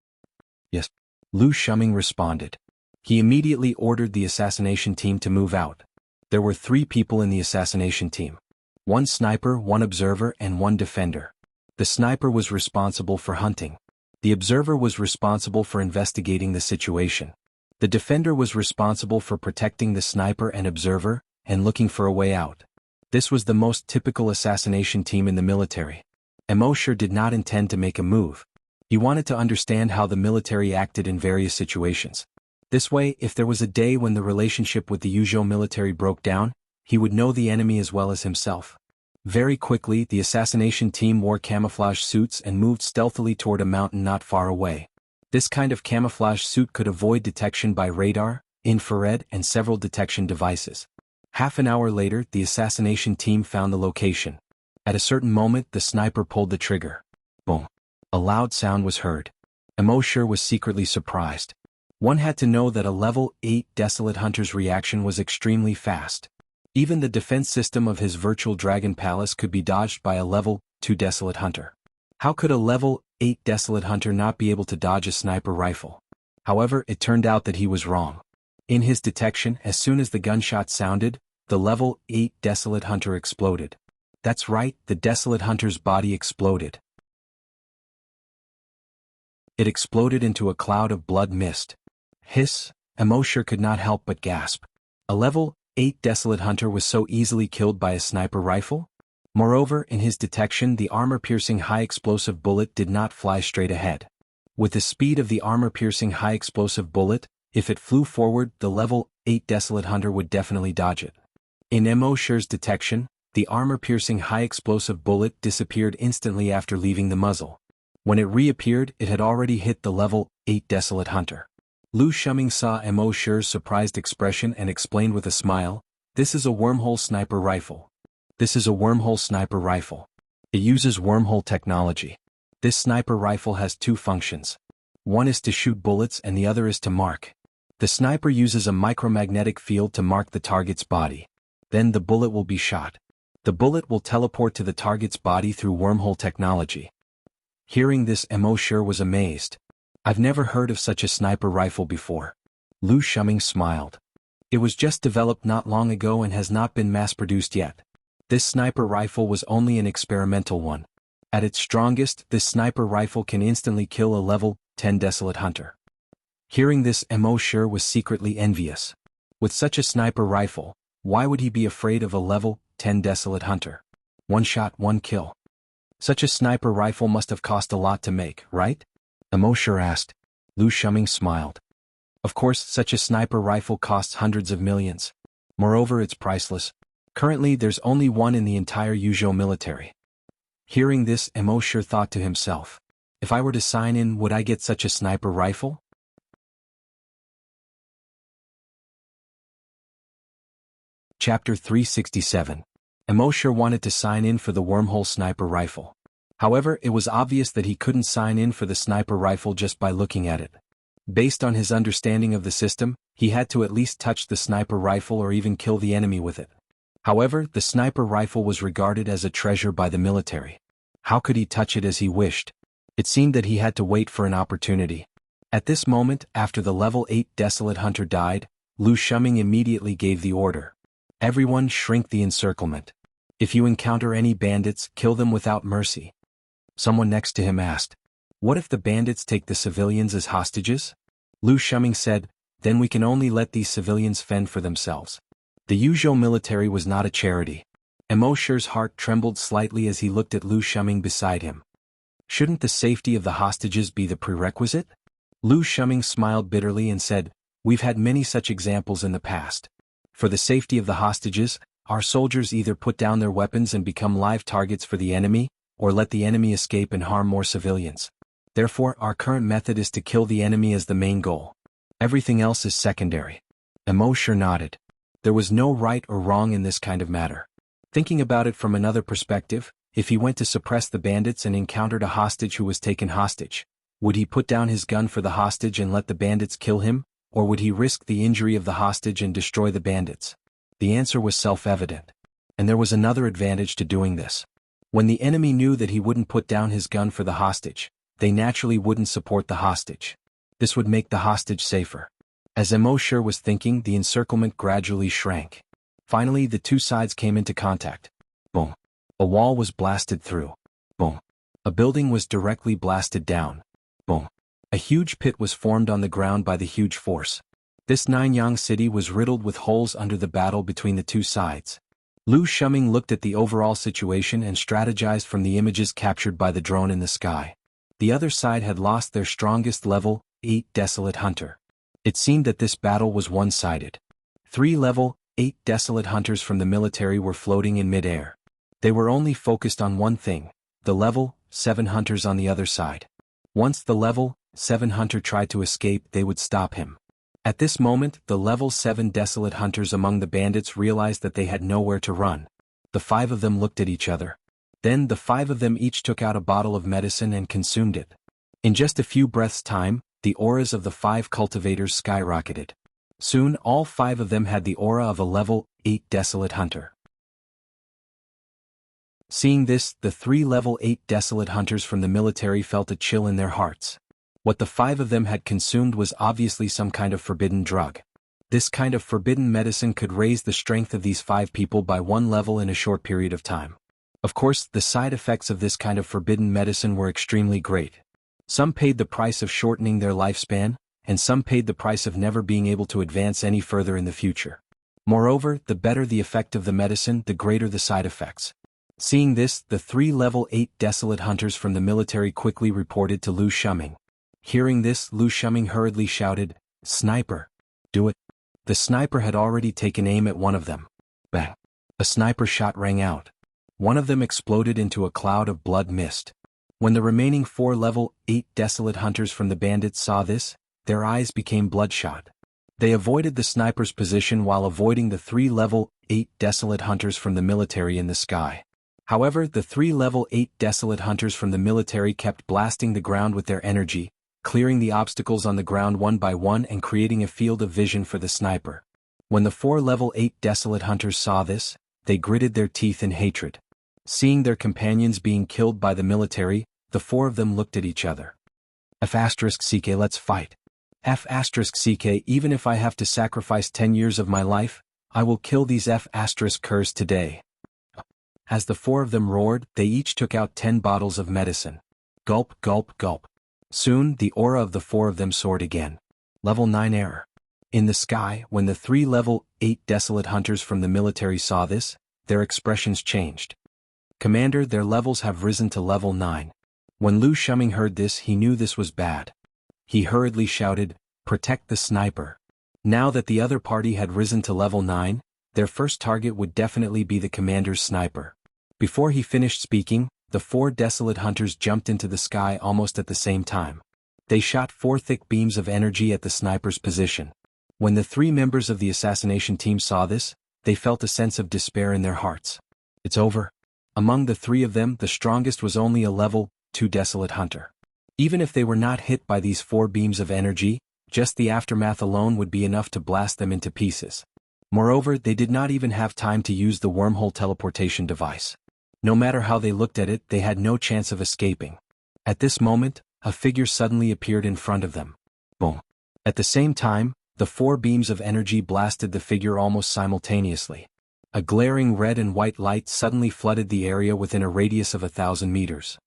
Yes. Lu Shuming responded. He immediately ordered the assassination team to move out. There were 3 people in the assassination team. 1 sniper, 1 observer, and 1 defender. The sniper was responsible for hunting. The observer was responsible for investigating the situation. The defender was responsible for protecting the sniper and observer, and looking for a way out. This was the most typical assassination team in the military. Mosher did not intend to make a move. He wanted to understand how the military acted in various situations. This way, if there was a day when the relationship with the usual military broke down, he would know the enemy as well as himself. Very quickly, the assassination team wore camouflage suits and moved stealthily toward a mountain not far away. This kind of camouflage suit could avoid detection by radar, infrared, and several detection devices. Half an hour later, the assassination team found the location. At a certain moment, the sniper pulled the trigger. Boom. A loud sound was heard. Mosher was secretly surprised. One had to know that a level 8 Desolate Hunter's reaction was extremely fast. Even the defense system of his virtual dragon palace could be dodged by a level 2 Desolate Hunter. How could a level 8 Desolate Hunter not be able to dodge a sniper rifle? However, it turned out that he was wrong. In his detection, as soon as the gunshot sounded, the level 8 Desolate Hunter exploded. That's right, the Desolate Hunter's body exploded. It exploded into a cloud of blood mist. Hiss! Mosher could not help but gasp. A level 8 Desolate Hunter was so easily killed by a sniper rifle? Moreover, in his detection, the armor-piercing high-explosive bullet did not fly straight ahead. With the speed of the armor-piercing high-explosive bullet, if it flew forward, the level 8 Desolate Hunter would definitely dodge it. In Mosher's detection, the armor-piercing high-explosive bullet disappeared instantly after leaving the muzzle. When it reappeared, it had already hit the level 8 Desolate Hunter. Lu Shuming saw Mosher's surprised expression and explained with a smile, "This is a wormhole sniper rifle. This is a wormhole sniper rifle. It uses wormhole technology. This sniper rifle has 2 functions. One is to shoot bullets and the other is to mark. The sniper uses a micromagnetic field to mark the target's body. Then the bullet will be shot. The bullet will teleport to the target's body through wormhole technology." Hearing this, Mosher was amazed. "I've never heard of such a sniper rifle before." Lu Shuming smiled. "It was just developed not long ago and has not been mass-produced yet. This sniper rifle was only an experimental one. At its strongest, this sniper rifle can instantly kill a level 10 Desolate Hunter." Hearing this, Mosher was secretly envious. With such a sniper rifle, why would he be afraid of a level 10 Desolate Hunter? 1 shot, 1 kill. Such a sniper rifle must have cost a lot to make, right? Mosher asked. Lu Shuming smiled. Of course, such a sniper rifle costs hundreds of millions. Moreover, it's priceless. Currently, there's only one in the entire Yuzhou military. Hearing this, Mosher thought to himself, "If I were to sign in, would I get such a sniper rifle?" Chapter 367. Mosher wanted to sign in for the wormhole sniper rifle. However, it was obvious that he couldn't sign in for the sniper rifle just by looking at it. Based on his understanding of the system, he had to at least touch the sniper rifle or even kill the enemy with it. However, the sniper rifle was regarded as a treasure by the military. How could he touch it as he wished? It seemed that he had to wait for an opportunity. At this moment, after the level 8 Desolate Hunter died, Lu Shuming immediately gave the order. "Everyone shrink the encirclement. If you encounter any bandits, kill them without mercy." Someone next to him asked, "What if the bandits take the civilians as hostages?" Lu Shuming said, "Then we can only let these civilians fend for themselves." The Yuzhou military was not a charity. Mosher's heart trembled slightly as he looked at Lu Shuming beside him. Shouldn't the safety of the hostages be the prerequisite? Lu Shuming smiled bitterly and said, "We've had many such examples in the past. For the safety of the hostages, our soldiers either put down their weapons and become live targets for the enemy, or let the enemy escape and harm more civilians. Therefore, our current method is to kill the enemy as the main goal. Everything else is secondary." Mosher nodded. There was no right or wrong in this kind of matter. Thinking about it from another perspective, If he went to suppress the bandits and encountered a hostage who was taken hostage, would he put down his gun for the hostage and let the bandits kill him, or would he risk the injury of the hostage and destroy the bandits? The answer was self-evident. And there was another advantage to doing this. When the enemy knew that he wouldn't put down his gun for the hostage, they naturally wouldn't support the hostage. This would make the hostage safer. As Immortality was thinking, the encirclement gradually shrank. Finally, the two sides came into contact. Boom. A wall was blasted through. Boom. A building was directly blasted down. Boom. A huge pit was formed on the ground by the huge force. This Nanyang city was riddled with holes under the battle between the two sides. Lu Shuming looked at the overall situation and strategized from the images captured by the drone in the sky. The other side had lost their strongest level 8 Desolate Hunter. It seemed that this battle was one-sided. 3 level 8 Desolate Hunters from the military were floating in mid-air. They were only focused on one thing, the level 7 Hunters on the other side. Once the level 7 Hunter tried to escape, they would stop him. At this moment, the level 7 Desolate Hunters among the bandits realized that they had nowhere to run. The 5 of them looked at each other. Then the 5 of them each took out a bottle of medicine and consumed it. In just a few breaths' time, the auras of the 5 cultivators skyrocketed. Soon all 5 of them had the aura of a level 8 Desolate Hunter. Seeing this, the 3 level 8 Desolate Hunters from the military felt a chill in their hearts. What the 5 of them had consumed was obviously some kind of forbidden drug. This kind of forbidden medicine could raise the strength of these 5 people by 1 level in a short period of time. Of course, the side effects of this kind of forbidden medicine were extremely great. Some paid the price of shortening their lifespan, and some paid the price of never being able to advance any further in the future. Moreover, the better the effect of the medicine, the greater the side effects. Seeing this, the 3 level 8 Desolate Hunters from the military quickly reported to Lu Shuming. Hearing this, Lu Shuming hurriedly shouted, "Sniper! Do it!" The sniper had already taken aim at one of them. Bang! A sniper shot rang out. One of them exploded into a cloud of blood mist. When the remaining 4 level 8 Desolate Hunters from the bandits saw this, their eyes became bloodshot. They avoided the sniper's position while avoiding the 3 level 8 Desolate Hunters from the military in the sky. However, the 3 level 8 Desolate Hunters from the military kept blasting the ground with their energy, clearing the obstacles on the ground one by one and creating a field of vision for the sniper. When the 4 level 8 Desolate Hunters saw this, they gritted their teeth in hatred. Seeing their companions being killed by the military, the 4 of them looked at each other. F***CK, let's fight. F***CK, even if I have to sacrifice 10 years of my life, I will kill these F***curs today. As the 4 of them roared, they each took out 10 bottles of medicine. Gulp, gulp, gulp. Soon, the aura of the 4 of them soared again. Level 9 error. In the sky, when the 3 level 8 Desolate Hunters from the military saw this, their expressions changed. Commander, their levels have risen to level 9. When Lu Shuming heard this, he knew this was bad. He hurriedly shouted, "Protect the sniper." Now that the other party had risen to level 9, their first target would definitely be the commander's sniper. Before he finished speaking, the 4 Desolate Hunters jumped into the sky almost at the same time. They shot 4 thick beams of energy at the sniper's position. When the 3 members of the assassination team saw this, they felt a sense of despair in their hearts. It's over. Among the 3 of them, the strongest was only a level 2 Desolate Hunter. Even if they were not hit by these 4 beams of energy, just the aftermath alone would be enough to blast them into pieces. Moreover, they did not even have time to use the wormhole teleportation device. No matter how they looked at it, they had no chance of escaping. At this moment, a figure suddenly appeared in front of them. Boom. At the same time, the 4 beams of energy blasted the figure almost simultaneously. A glaring red and white light suddenly flooded the area within a radius of 1,000 meters.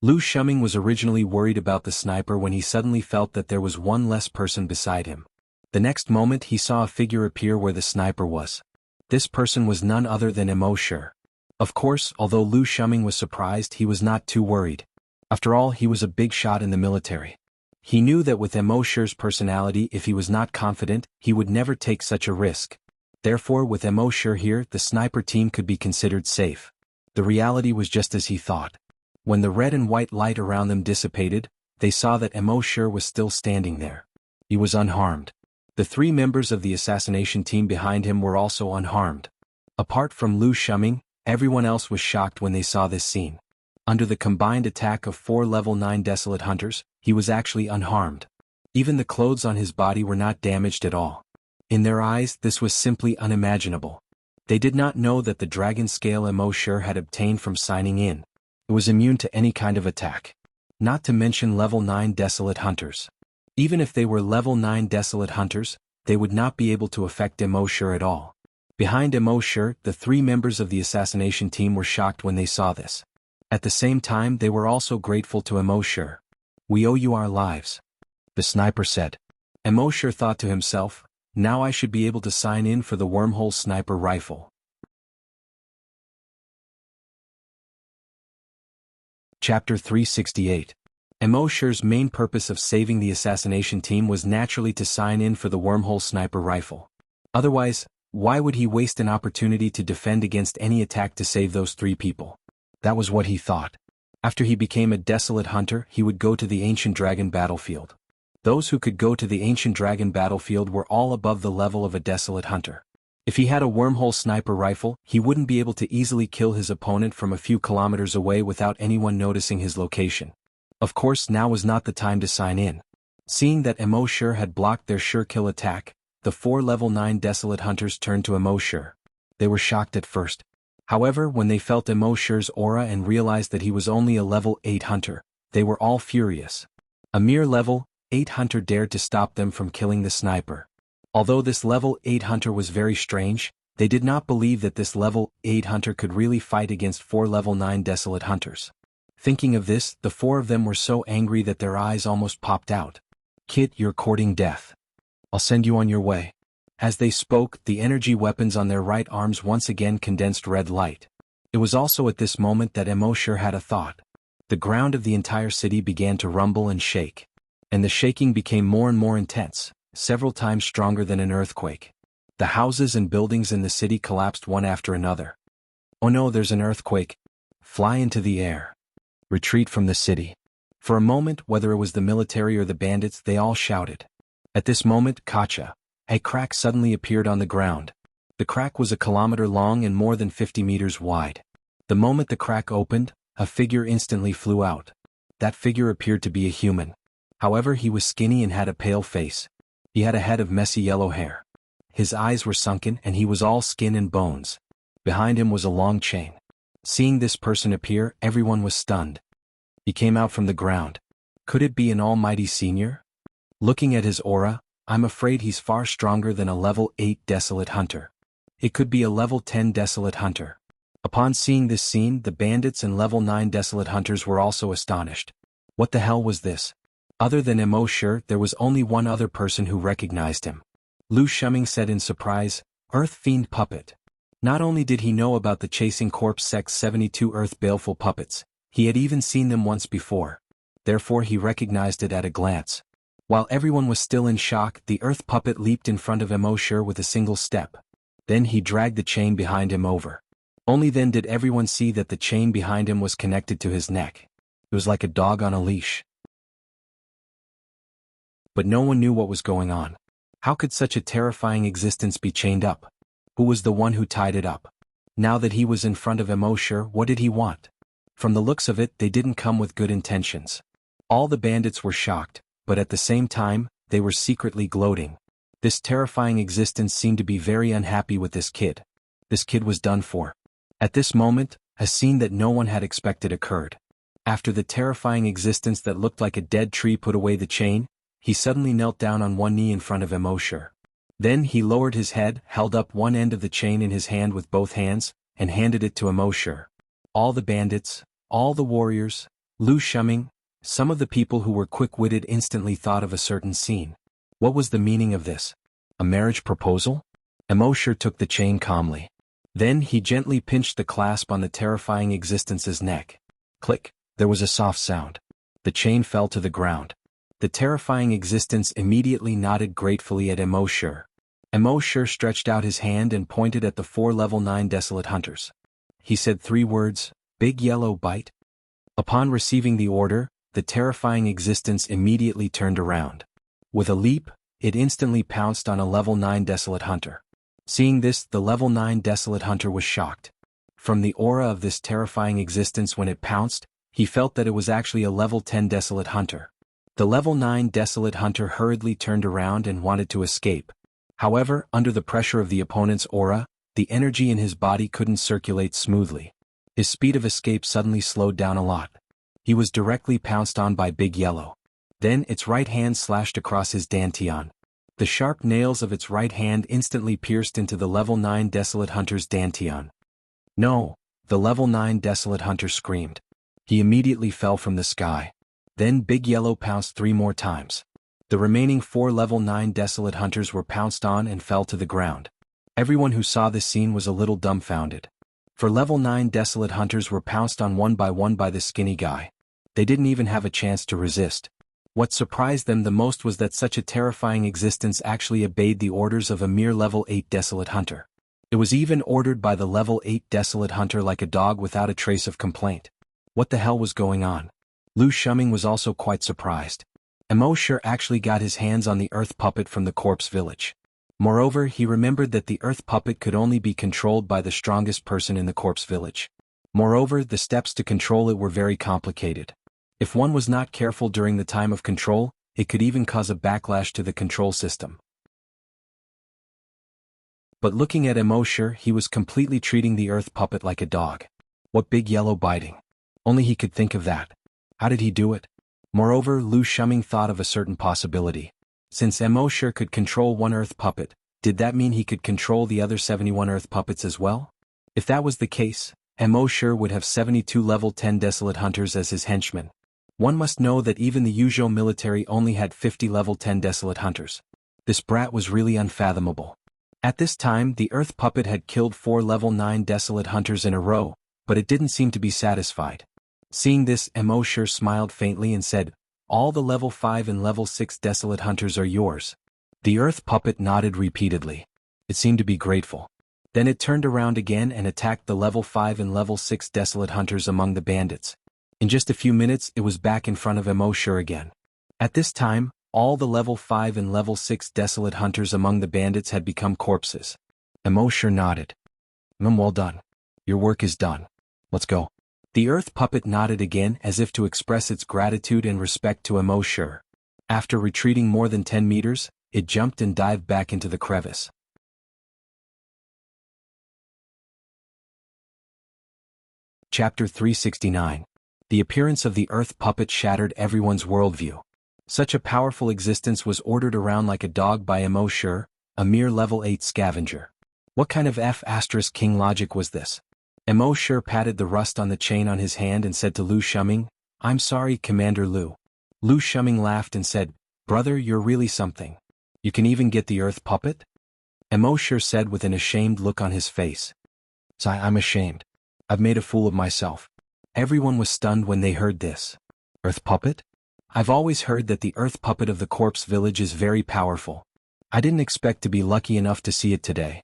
Lu Shuming was originally worried about the sniper when he suddenly felt that there was one less person beside him. The next moment he saw a figure appear where the sniper was. This person was none other than Immortality. Of course, although Lu Shuming was surprised, he was not too worried. After all, he was a big shot in the military. He knew that with Immortality's personality, if he was not confident, he would never take such a risk. Therefore, with Immortality here, the sniper team could be considered safe. The reality was just as he thought. When the red and white light around them dissipated, they saw that Immortality was still standing there. He was unharmed. The 3 members of the assassination team behind him were also unharmed. Apart from Lu Shuming, Everyone else was shocked when they saw this scene. Under the combined attack of 4 level 9 Desolate Hunters, he was actually unharmed. Even the clothes on his body were not damaged at all. In their eyes, this was simply unimaginable. They did not know that the dragon scale Immortality had obtained from signing in. It was immune to any kind of attack. Not to mention level 9 Desolate Hunters. Even if they were level 9 Desolate Hunters, they would not be able to affect Immortality at all. Behind Immortality, the 3 members of the assassination team were shocked when they saw this. At the same time, they were also grateful to Immortality. "We owe you our lives," the sniper said. Immortality thought to himself, "Now I should be able to sign in for the wormhole sniper rifle." Chapter 368. Immortality's main purpose of saving the assassination team was naturally to sign in for the wormhole sniper rifle. Otherwise, why would he waste an opportunity to defend against any attack to save those 3 people? That was what he thought. After he became a Desolate Hunter, he would go to the Ancient Dragon battlefield. Those who could go to the Ancient Dragon battlefield were all above the level of a Desolate Hunter. If he had a wormhole sniper rifle, he wouldn't be able to easily kill his opponent from a few kilometers away without anyone noticing his location. Of course, now was not the time to sign in. Seeing that Immortality had blocked their sure kill attack, the 4 level 9 Desolate Hunters turned to Immortality. They were shocked at first. However, when they felt Immortality's aura and realized that he was only a level 8 hunter, they were all furious. A mere level 8 hunter dared to stop them from killing the sniper. Although this level 8 hunter was very strange, they did not believe that this level 8 hunter could really fight against 4 level 9 Desolate Hunters. Thinking of this, the 4 of them were so angry that their eyes almost popped out. "Kid, you're courting death. I'll send you on your way." As they spoke, the energy weapons on their right arms once again condensed red light. It was also at this moment that Immortality had a thought. The ground of the entire city began to rumble and shake. And the shaking became more and more intense, several times stronger than an earthquake. The houses and buildings in the city collapsed one after another. "Oh no, there's an earthquake. Fly into the air. Retreat from the city." For a moment, whether it was the military or the bandits, they all shouted. At this moment, a crack suddenly appeared on the ground. The crack was a kilometer long and more than 50 meters wide. The moment the crack opened, a figure instantly flew out. That figure appeared to be a human. However, he was skinny and had a pale face. He had a head of messy yellow hair. His eyes were sunken and he was all skin and bones. Behind him was a long chain. Seeing this person appear, everyone was stunned. He came out from the ground. Could it be an almighty senior? Looking at his aura, I'm afraid he's far stronger than a level 8 Desolate Hunter. It could be a level 10 Desolate Hunter. Upon seeing this scene, the bandits and level 9 Desolate Hunters were also astonished. What the hell was this? Other than Immortality, there was only one other person who recognized him. Lu Shuming said in surprise, "Earth Fiend Puppet." Not only did he know about the Chasing Corpse Sect's 72 Earth Baleful Puppets, he had even seen them once before. Therefore he recognized it at a glance. While everyone was still in shock, the Earth Puppet leaped in front of Immortality with a single step. Then he dragged the chain behind him over. Only then did everyone see that the chain behind him was connected to his neck. It was like a dog on a leash. But no one knew what was going on. How could such a terrifying existence be chained up? Who was the one who tied it up? Now that he was in front of Immortality, what did he want? From the looks of it, they didn't come with good intentions. All the bandits were shocked, but at the same time, they were secretly gloating. This terrifying existence seemed to be very unhappy with this kid. This kid was done for. At this moment, a scene that no one had expected occurred. After the terrifying existence that looked like a dead tree put away the chain, he suddenly knelt down on one knee in front of Immortality. Then he lowered his head, held up one end of the chain in his hand with both hands, and handed it to Immortality. All the bandits, all the warriors, Lu Shuming, some of the people who were quick-witted instantly thought of a certain scene. What was the meaning of this? A marriage proposal? Immortality took the chain calmly. Then he gently pinched the clasp on the terrifying existence's neck. Click, there was a soft sound. The chain fell to the ground. The terrifying existence immediately nodded gratefully at Immortality. Immortality stretched out his hand and pointed at the 4 level 9 Desolate Hunters. He said 3 words, "Big Yellow Bite." Upon receiving the order, the terrifying existence immediately turned around. With a leap, it instantly pounced on a level 9 Desolate Hunter. Seeing this, the level 9 Desolate Hunter was shocked. From the aura of this terrifying existence when it pounced, he felt that it was actually a level 10 Desolate Hunter. The level 9 Desolate Hunter hurriedly turned around and wanted to escape. However, under the pressure of the opponent's aura, the energy in his body couldn't circulate smoothly. His speed of escape suddenly slowed down a lot. He was directly pounced on by Big Yellow. Then its right hand slashed across his dantian. The sharp nails of its right hand instantly pierced into the level 9 Desolate Hunter's dantian. No, the level 9 Desolate Hunter screamed. He immediately fell from the sky. Then Big Yellow pounced 3 more times. The remaining 4 level 9 Desolate Hunters were pounced on and fell to the ground. Everyone who saw this scene was a little dumbfounded. For level 9 Desolate Hunters were pounced on one by the skinny guy. They didn't even have a chance to resist. What surprised them the most was that such a terrifying existence actually obeyed the orders of a mere level 8 Desolate Hunter. It was even ordered by the level 8 Desolate Hunter like a dog without a trace of complaint. What the hell was going on? Lu Shuming was also quite surprised. Immortality actually got his hands on the earth puppet from the corpse village. Moreover, he remembered that the earth puppet could only be controlled by the strongest person in the corpse village. Moreover, the steps to control it were very complicated. If one was not careful during the time of control, it could even cause a backlash to the control system. But looking at Immortality, he was completely treating the earth puppet like a dog. What Big Yellow biting? Only he could think of that. How did he do it? Moreover, Lu Shuming thought of a certain possibility. Since Immortality could control one earth puppet, did that mean he could control the other 71 earth puppets as well? If that was the case, Immortality would have 72 level 10 Desolate Hunters as his henchmen. One must know that even the usual military only had 50 level 10 Desolate Hunters. This brat was really unfathomable. At this time, the earth puppet had killed 4 level 9 Desolate Hunters in a row, but it didn't seem to be satisfied. Seeing this, Immortality smiled faintly and said, "All the level 5 and level 6 Desolate Hunters are yours." The earth puppet nodded repeatedly. It seemed to be grateful. Then it turned around again and attacked the level 5 and level 6 Desolate Hunters among the bandits. In just a few minutes, it was back in front of Immortality again. At this time, all the level 5 and level 6 Desolate Hunters among the bandits had become corpses. Immortality nodded. Well done. Your work is done. Let's go." The earth puppet nodded again as if to express its gratitude and respect to Immortality. After retreating more than 10 meters, it jumped and dived back into the crevice. Chapter 369. The appearance of the earth puppet shattered everyone's worldview. Such a powerful existence was ordered around like a dog by Immortality, a mere level 8 scavenger. What kind of F***king logic was this? Immortality patted the rust on the chain on his hand and said to Lu Shuming, "I'm sorry, Commander Lu." Lu Shuming laughed and said, "Brother, you're really something. You can even get the earth puppet?" Immortality said with an ashamed look on his face. I'm ashamed. I've made a fool of myself." Everyone was stunned when they heard this. Earth puppet? I've always heard that the earth puppet of the corpse village is very powerful. I didn't expect to be lucky enough to see it today.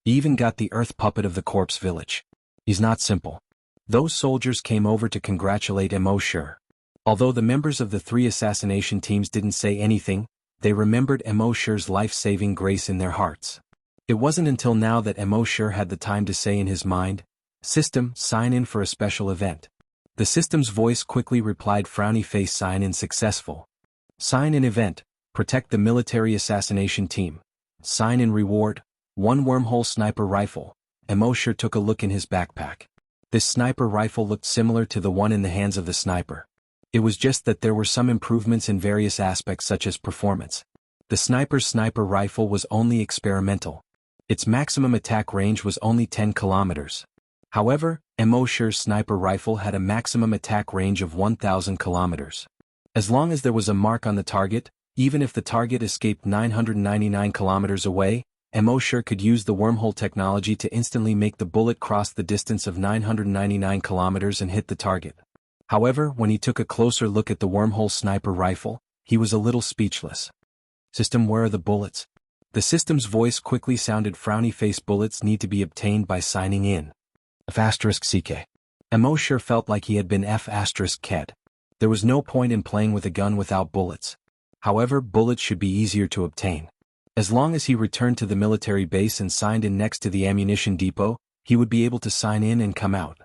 He even got the earth puppet of the corpse village. He's not simple. Those soldiers came over to congratulate Immortality. Although the members of the 3 assassination teams didn't say anything, they remembered Immortality's life-saving grace in their hearts. It wasn't until now that Immortality had the time to say in his mind, "System, sign in for a special event." The system's voice quickly replied, "Frowny face, sign in successful. Sign in event, protect the military assassination team. Sign in reward, 1 wormhole sniper rifle." Immortality took a look in his backpack. This sniper rifle looked similar to the one in the hands of the sniper. It was just that there were some improvements in various aspects such as performance. The sniper's sniper rifle was only experimental. Its maximum attack range was only 10 kilometers. However, Immortality's sniper rifle had a maximum attack range of 1,000 kilometers. As long as there was a mark on the target, even if the target escaped 999 kilometers away, Immortality could use the wormhole technology to instantly make the bullet cross the distance of 999 kilometers and hit the target. However, when he took a closer look at the wormhole sniper rifle, he was a little speechless. "System, where are the bullets?" The system's voice quickly sounded, "Frowny face, bullets need to be obtained by signing in." F***CK. Immortality felt like he had been F***ked. There was no point in playing with a gun without bullets. However, bullets should be easier to obtain. As long as he returned to the military base and signed in next to the ammunition depot, He would be able to sign in and come out.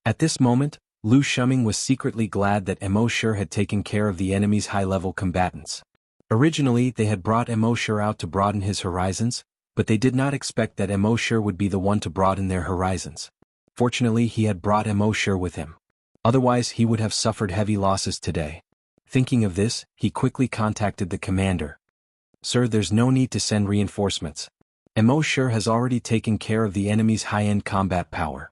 At this moment, Lu Shuming was secretly glad that Mo Shi had taken care of the enemy's high-level combatants. Originally, they had brought Mo Shi out to broaden his horizons, but they did not expect that Mo Shi would be the one to broaden their horizons. Fortunately, he had brought Mo Shi with him. Otherwise, he would have suffered heavy losses today. Thinking of this, he quickly contacted the commander. "Sir, there's no need to send reinforcements. Mo Shi has already taken care of the enemy's high-end combat power."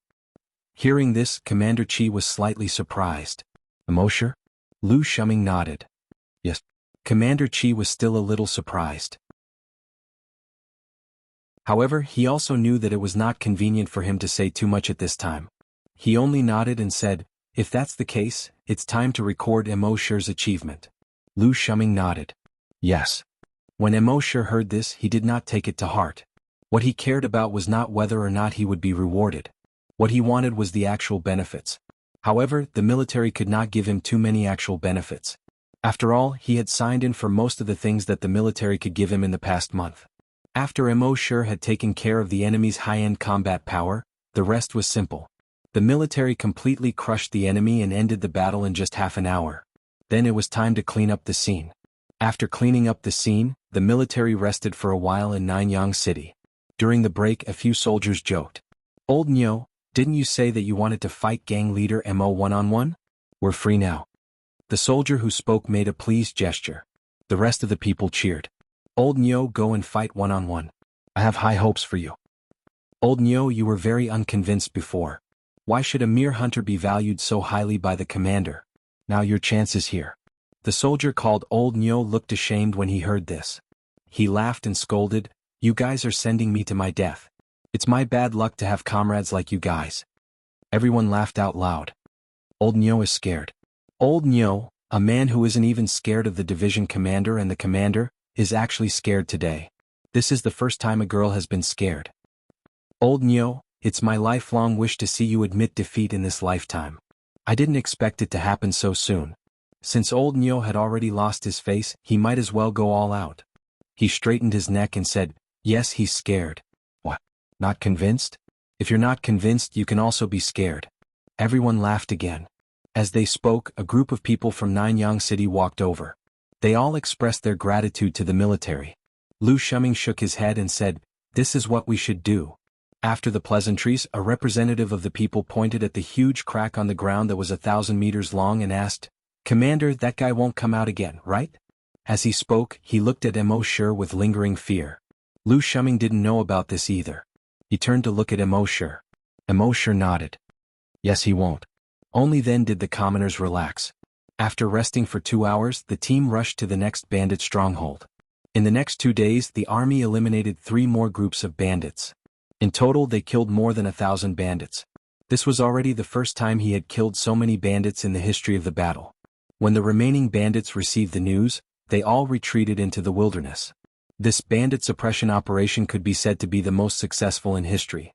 Hearing this, Commander Qi was slightly surprised. "Mo Shi?" Lu Shuming nodded. "Yes." Commander Qi was still a little surprised. However, he also knew that it was not convenient for him to say too much at this time. He only nodded and said, "If that's the case, it's time to record Mo Shi's achievement." Lu Shuming nodded. "Yes." When Mo Shi heard this, he did not take it to heart. What he cared about was not whether or not he would be rewarded. What he wanted was the actual benefits. However, the military could not give him too many actual benefits. After all, he had signed in for most of the things that the military could give him in the past month. After Mo Shi had taken care of the enemy's high-end combat power, the rest was simple. The military completely crushed the enemy and ended the battle in just half an hour. Then it was time to clean up the scene. After cleaning up the scene, the military rested for a while in Nanyang City. During the break, a few soldiers joked. "Old Nyo, didn't you say that you wanted to fight gang leader Mo one-on-one? We're free now." The soldier who spoke made a pleased gesture. The rest of the people cheered. "Old Nyo, go and fight one-on-one. I have high hopes for you." "Old Nyo, you were very unconvinced before. Why should a mere hunter be valued so highly by the commander? Now your chance is here." The soldier called Old Nyo looked ashamed when he heard this. He laughed and scolded, "You guys are sending me to my death. It's my bad luck to have comrades like you guys." Everyone laughed out loud. Old Nyo is scared. Old Nyo, a man who isn't even scared of the division commander and the commander, is actually scared today. This is the first time a girl has been scared. "Old Nyo, it's my lifelong wish to see you admit defeat in this lifetime. I didn't expect it to happen so soon." Since Old Nyo had already lost his face, he might as well go all out. He straightened his neck and said, "Yes, he's scared." "What? Not convinced? If you're not convinced, you can also be scared." Everyone laughed again. As they spoke, a group of people from Nanyang City walked over. They all expressed their gratitude to the military. Lu Shuming shook his head and said, "This is what we should do." After the pleasantries, a representative of the people pointed at the huge crack on the ground that was 1,000 meters long and asked, "Commander, that guy won't come out again, right?" As he spoke, he looked at Mo Shi with lingering fear. Lu Shuming didn't know about this either. He turned to look at Mo Shi. Mo Shi nodded. "Yes, he won't." Only then did the commoners relax. After resting for 2 hours, the team rushed to the next bandit stronghold. In the next 2 days, the army eliminated 3 more groups of bandits. In total, they killed more than 1,000 bandits. This was already the first time he had killed so many bandits in the history of the battle. When the remaining bandits received the news, they all retreated into the wilderness. This bandit suppression operation could be said to be the most successful in history.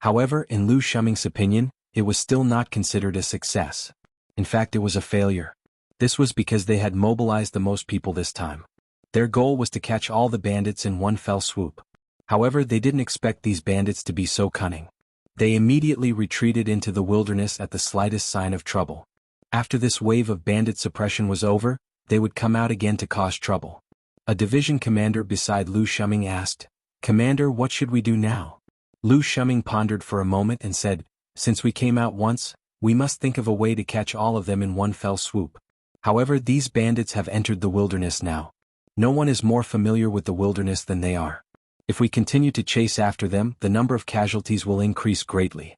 However, in Lu Shuming's opinion, it was still not considered a success. In fact, it was a failure. This was because they had mobilized the most people this time. Their goal was to catch all the bandits in one fell swoop. However, they didn't expect these bandits to be so cunning. They immediately retreated into the wilderness at the slightest sign of trouble. After this wave of bandit suppression was over, they would come out again to cause trouble. A division commander beside Lu Shuming asked, "Commander, what should we do now?" Lu Shuming pondered for a moment and said, "Since we came out once, we must think of a way to catch all of them in one fell swoop. However, these bandits have entered the wilderness now. No one is more familiar with the wilderness than they are. If we continue to chase after them, the number of casualties will increase greatly."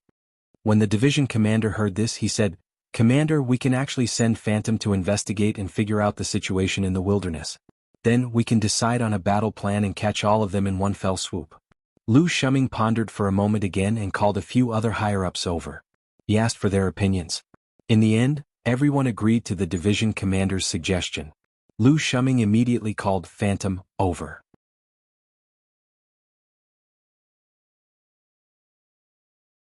When the division commander heard this, he said, "Commander, we can actually send Phantom to investigate and figure out the situation in the wilderness. Then, we can decide on a battle plan and catch all of them in one fell swoop." Lu Shuming pondered for a moment again and called a few other higher-ups over. He asked for their opinions. In the end, everyone agreed to the division commander's suggestion. Lu Shuming immediately called Phantom over.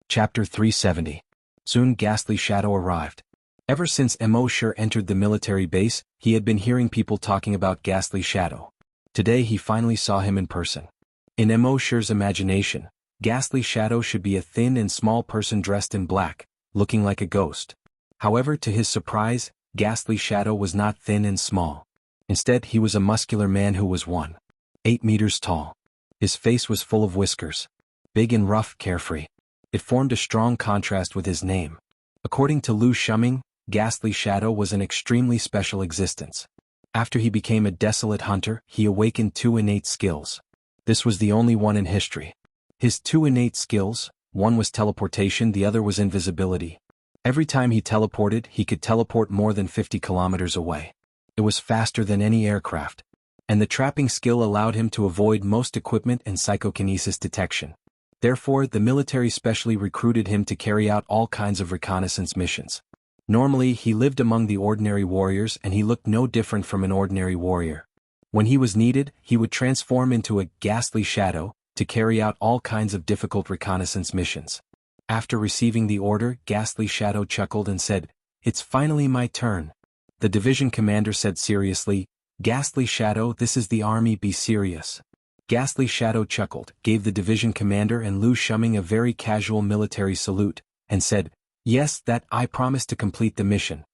Chapter 370. Soon Ghastly Shadow arrived. Ever since Mo Shi entered the military base, he had been hearing people talking about Ghastly Shadow. Today he finally saw him in person. In Mo Shi's imagination, Ghastly Shadow should be a thin and small person dressed in black, looking like a ghost. However, to his surprise, Ghastly Shadow was not thin and small. Instead, he was a muscular man who was 1.8 meters tall. His face was full of whiskers. Big and rough, carefree. It formed a strong contrast with his name. According to Lu Shuming, Ghastly Shadow was an extremely special existence. After he became a desolate hunter, he awakened 2 innate skills. This was the only one in history. His 2 innate skills, one was teleportation, the other was invisibility. Every time he teleported, he could teleport more than 50 kilometers away. It was faster than any aircraft. And the trapping skill allowed him to avoid most equipment and psychokinesis detection. Therefore, the military specially recruited him to carry out all kinds of reconnaissance missions. Normally, he lived among the ordinary warriors and he looked no different from an ordinary warrior. When he was needed, he would transform into a ghastly shadow to carry out all kinds of difficult reconnaissance missions. After receiving the order, Ghastly Shadow chuckled and said, "It's finally my turn." The division commander said seriously, "Ghastly Shadow, this is the army, be serious." Ghastly Shadow chuckled, gave the division commander and Lu Shuming a very casual military salute, and said, "Yes, that I promise to complete the mission."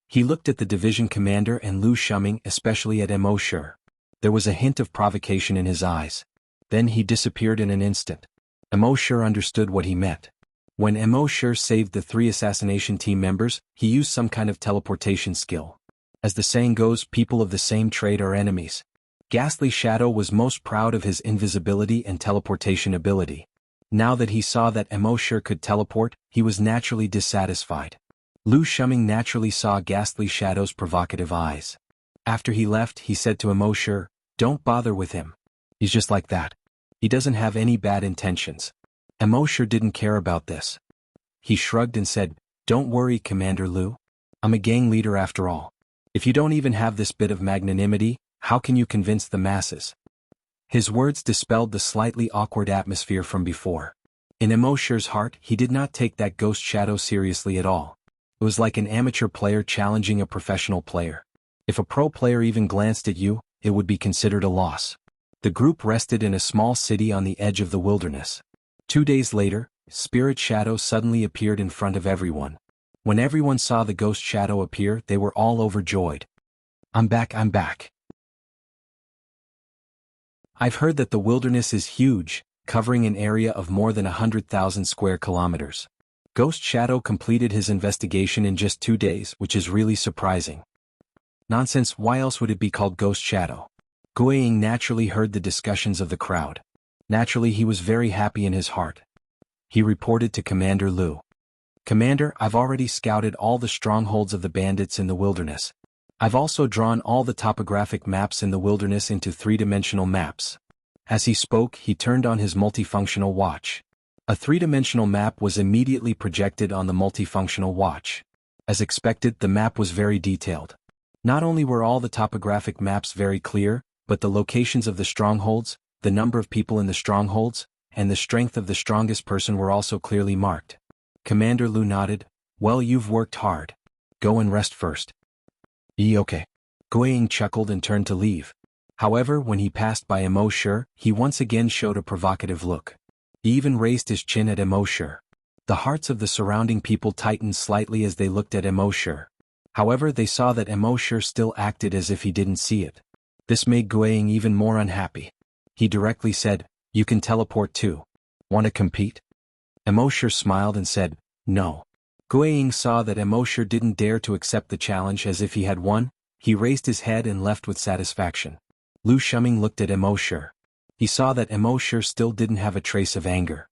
He looked at the division commander and Lu Shuming, especially at Mo Shi. There was a hint of provocation in his eyes. Then he disappeared in an instant. Mo Shi understood what he meant. When Mo Shi saved the 3 assassination team members, he used some kind of teleportation skill. As the saying goes, people of the same trade are enemies. Ghastly Shadow was most proud of his invisibility and teleportation ability. Now that he saw that Mo Shi could teleport, he was naturally dissatisfied. Lu Shuming naturally saw Ghastly Shadow's provocative eyes. After he left, he said to Mo Shi, "Don't bother with him. He's just like that. He doesn't have any bad intentions." Mo Shi didn't care about this. He shrugged and said, "Don't worry, Commander Lu. I'm a gang leader after all. If you don't even have this bit of magnanimity, how can you convince the masses?" His words dispelled the slightly awkward atmosphere from before. In Mo Shi's heart, he did not take that ghost shadow seriously at all. It was like an amateur player challenging a professional player. If a pro player even glanced at you, it would be considered a loss. The group rested in a small city on the edge of the wilderness. 2 days later, Spirit Shadow suddenly appeared in front of everyone. When everyone saw the ghost shadow appear, they were all overjoyed. I'm back. I've heard that the wilderness is huge, covering an area of more than 100,000 square kilometers. Ghost Shadow completed his investigation in just 2 days, which is really surprising. Nonsense, why else would it be called Ghost Shadow? Guiying naturally heard the discussions of the crowd. Naturally, he was very happy in his heart. He reported to Commander Lu. "Commander, I've already scouted all the strongholds of the bandits in the wilderness. I've also drawn all the topographic maps in the wilderness into 3-dimensional maps." As he spoke, he turned on his multifunctional watch. A 3-dimensional map was immediately projected on the multifunctional watch. As expected, the map was very detailed. Not only were all the topographic maps very clear, but the locations of the strongholds, the number of people in the strongholds, and the strength of the strongest person were also clearly marked. Commander Lu nodded. "Well, you've worked hard. Go and rest first." Okay." Guiying chuckled and turned to leave. However, when he passed by Mo Shi, he once again showed a provocative look. He even raised his chin at Mo Shi. The hearts of the surrounding people tightened slightly as they looked at Mo Shi. However, they saw that Mo Shi still acted as if he didn't see it. This made Guiying even more unhappy. He directly said, "You can teleport too. Want to compete?" Mo Shi smiled and said, "No." Guiying saw that Mo Shi didn't dare to accept the challenge as if he had won. He raised his head and left with satisfaction. Lu Shuming looked at Mo Shi. He saw that Mo Shi still didn't have a trace of anger.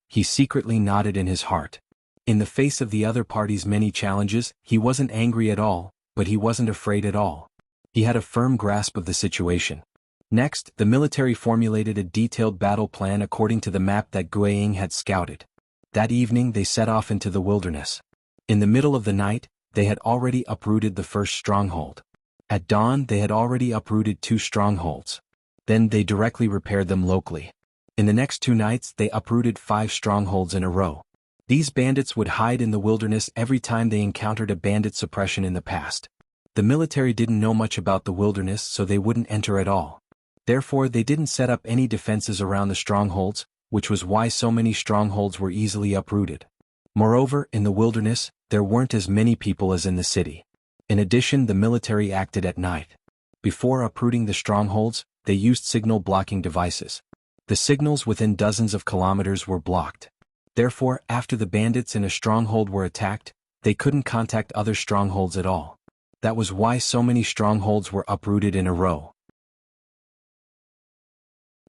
He secretly nodded in his heart. In the face of the other party's many challenges, he wasn't angry at all, but he wasn't afraid at all. He had a firm grasp of the situation. Next, the military formulated a detailed battle plan according to the map that Guiying had scouted. That evening they set off into the wilderness. In the middle of the night, they had already uprooted the first stronghold. At dawn they had already uprooted 2 strongholds. Then they directly repaired them locally. In the next 2 nights they uprooted 5 strongholds in a row. These bandits would hide in the wilderness every time they encountered a bandit suppression in the past. The military didn't know much about the wilderness, so they wouldn't enter at all. Therefore they didn't set up any defenses around the strongholds, which was why so many strongholds were easily uprooted. Moreover, in the wilderness, there weren't as many people as in the city. In addition, the military acted at night. Before uprooting the strongholds, they used signal blocking devices. The signals within dozens of kilometers were blocked. Therefore, after the bandits in a stronghold were attacked, they couldn't contact other strongholds at all. That was why so many strongholds were uprooted in a row.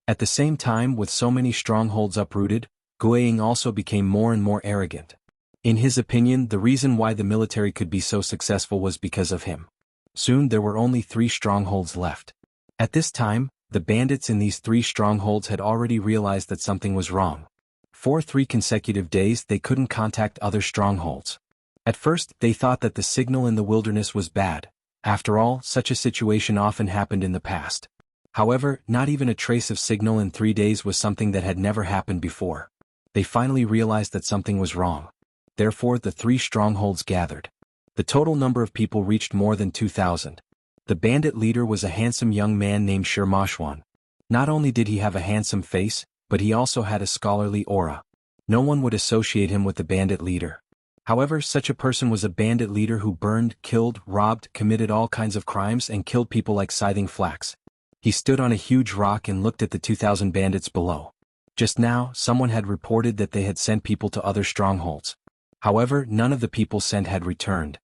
At the same time, with so many strongholds uprooted, Guiying also became more and more arrogant. In his opinion, the reason why the military could be so successful was because of him. Soon there were only 3 strongholds left. At this time, the bandits in these 3 strongholds had already realized that something was wrong. For 3 consecutive days they couldn't contact other strongholds. At first, they thought that the signal in the wilderness was bad. After all, such a situation often happened in the past. However, not even a trace of signal in 3 days was something that had never happened before. They finally realized that something was wrong. Therefore, the 3 strongholds gathered. The total number of people reached more than 2,000. The bandit leader was a handsome young man named Shirmashwan. Not only did he have a handsome face, but he also had a scholarly aura. No one would associate him with the bandit leader. However, such a person was a bandit leader who burned, killed, robbed, committed all kinds of crimes and killed people like scything flax. He stood on a huge rock and looked at the 2,000 bandits below. Just now, someone had reported that they had sent people to other strongholds. However, none of the people sent had returned.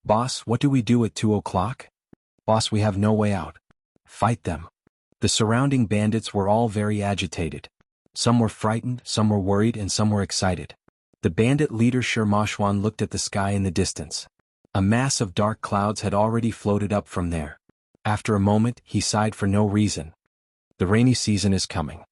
"Boss, what do we do at 2 o'clock? "Boss, we have no way out." "Fight them." The surrounding bandits were all very agitated. Some were frightened, some were worried, and some were excited. The bandit leader Shirmashwan looked at the sky in the distance. A mass of dark clouds had already floated up from there. After a moment, he sighed for no reason. The rainy season is coming.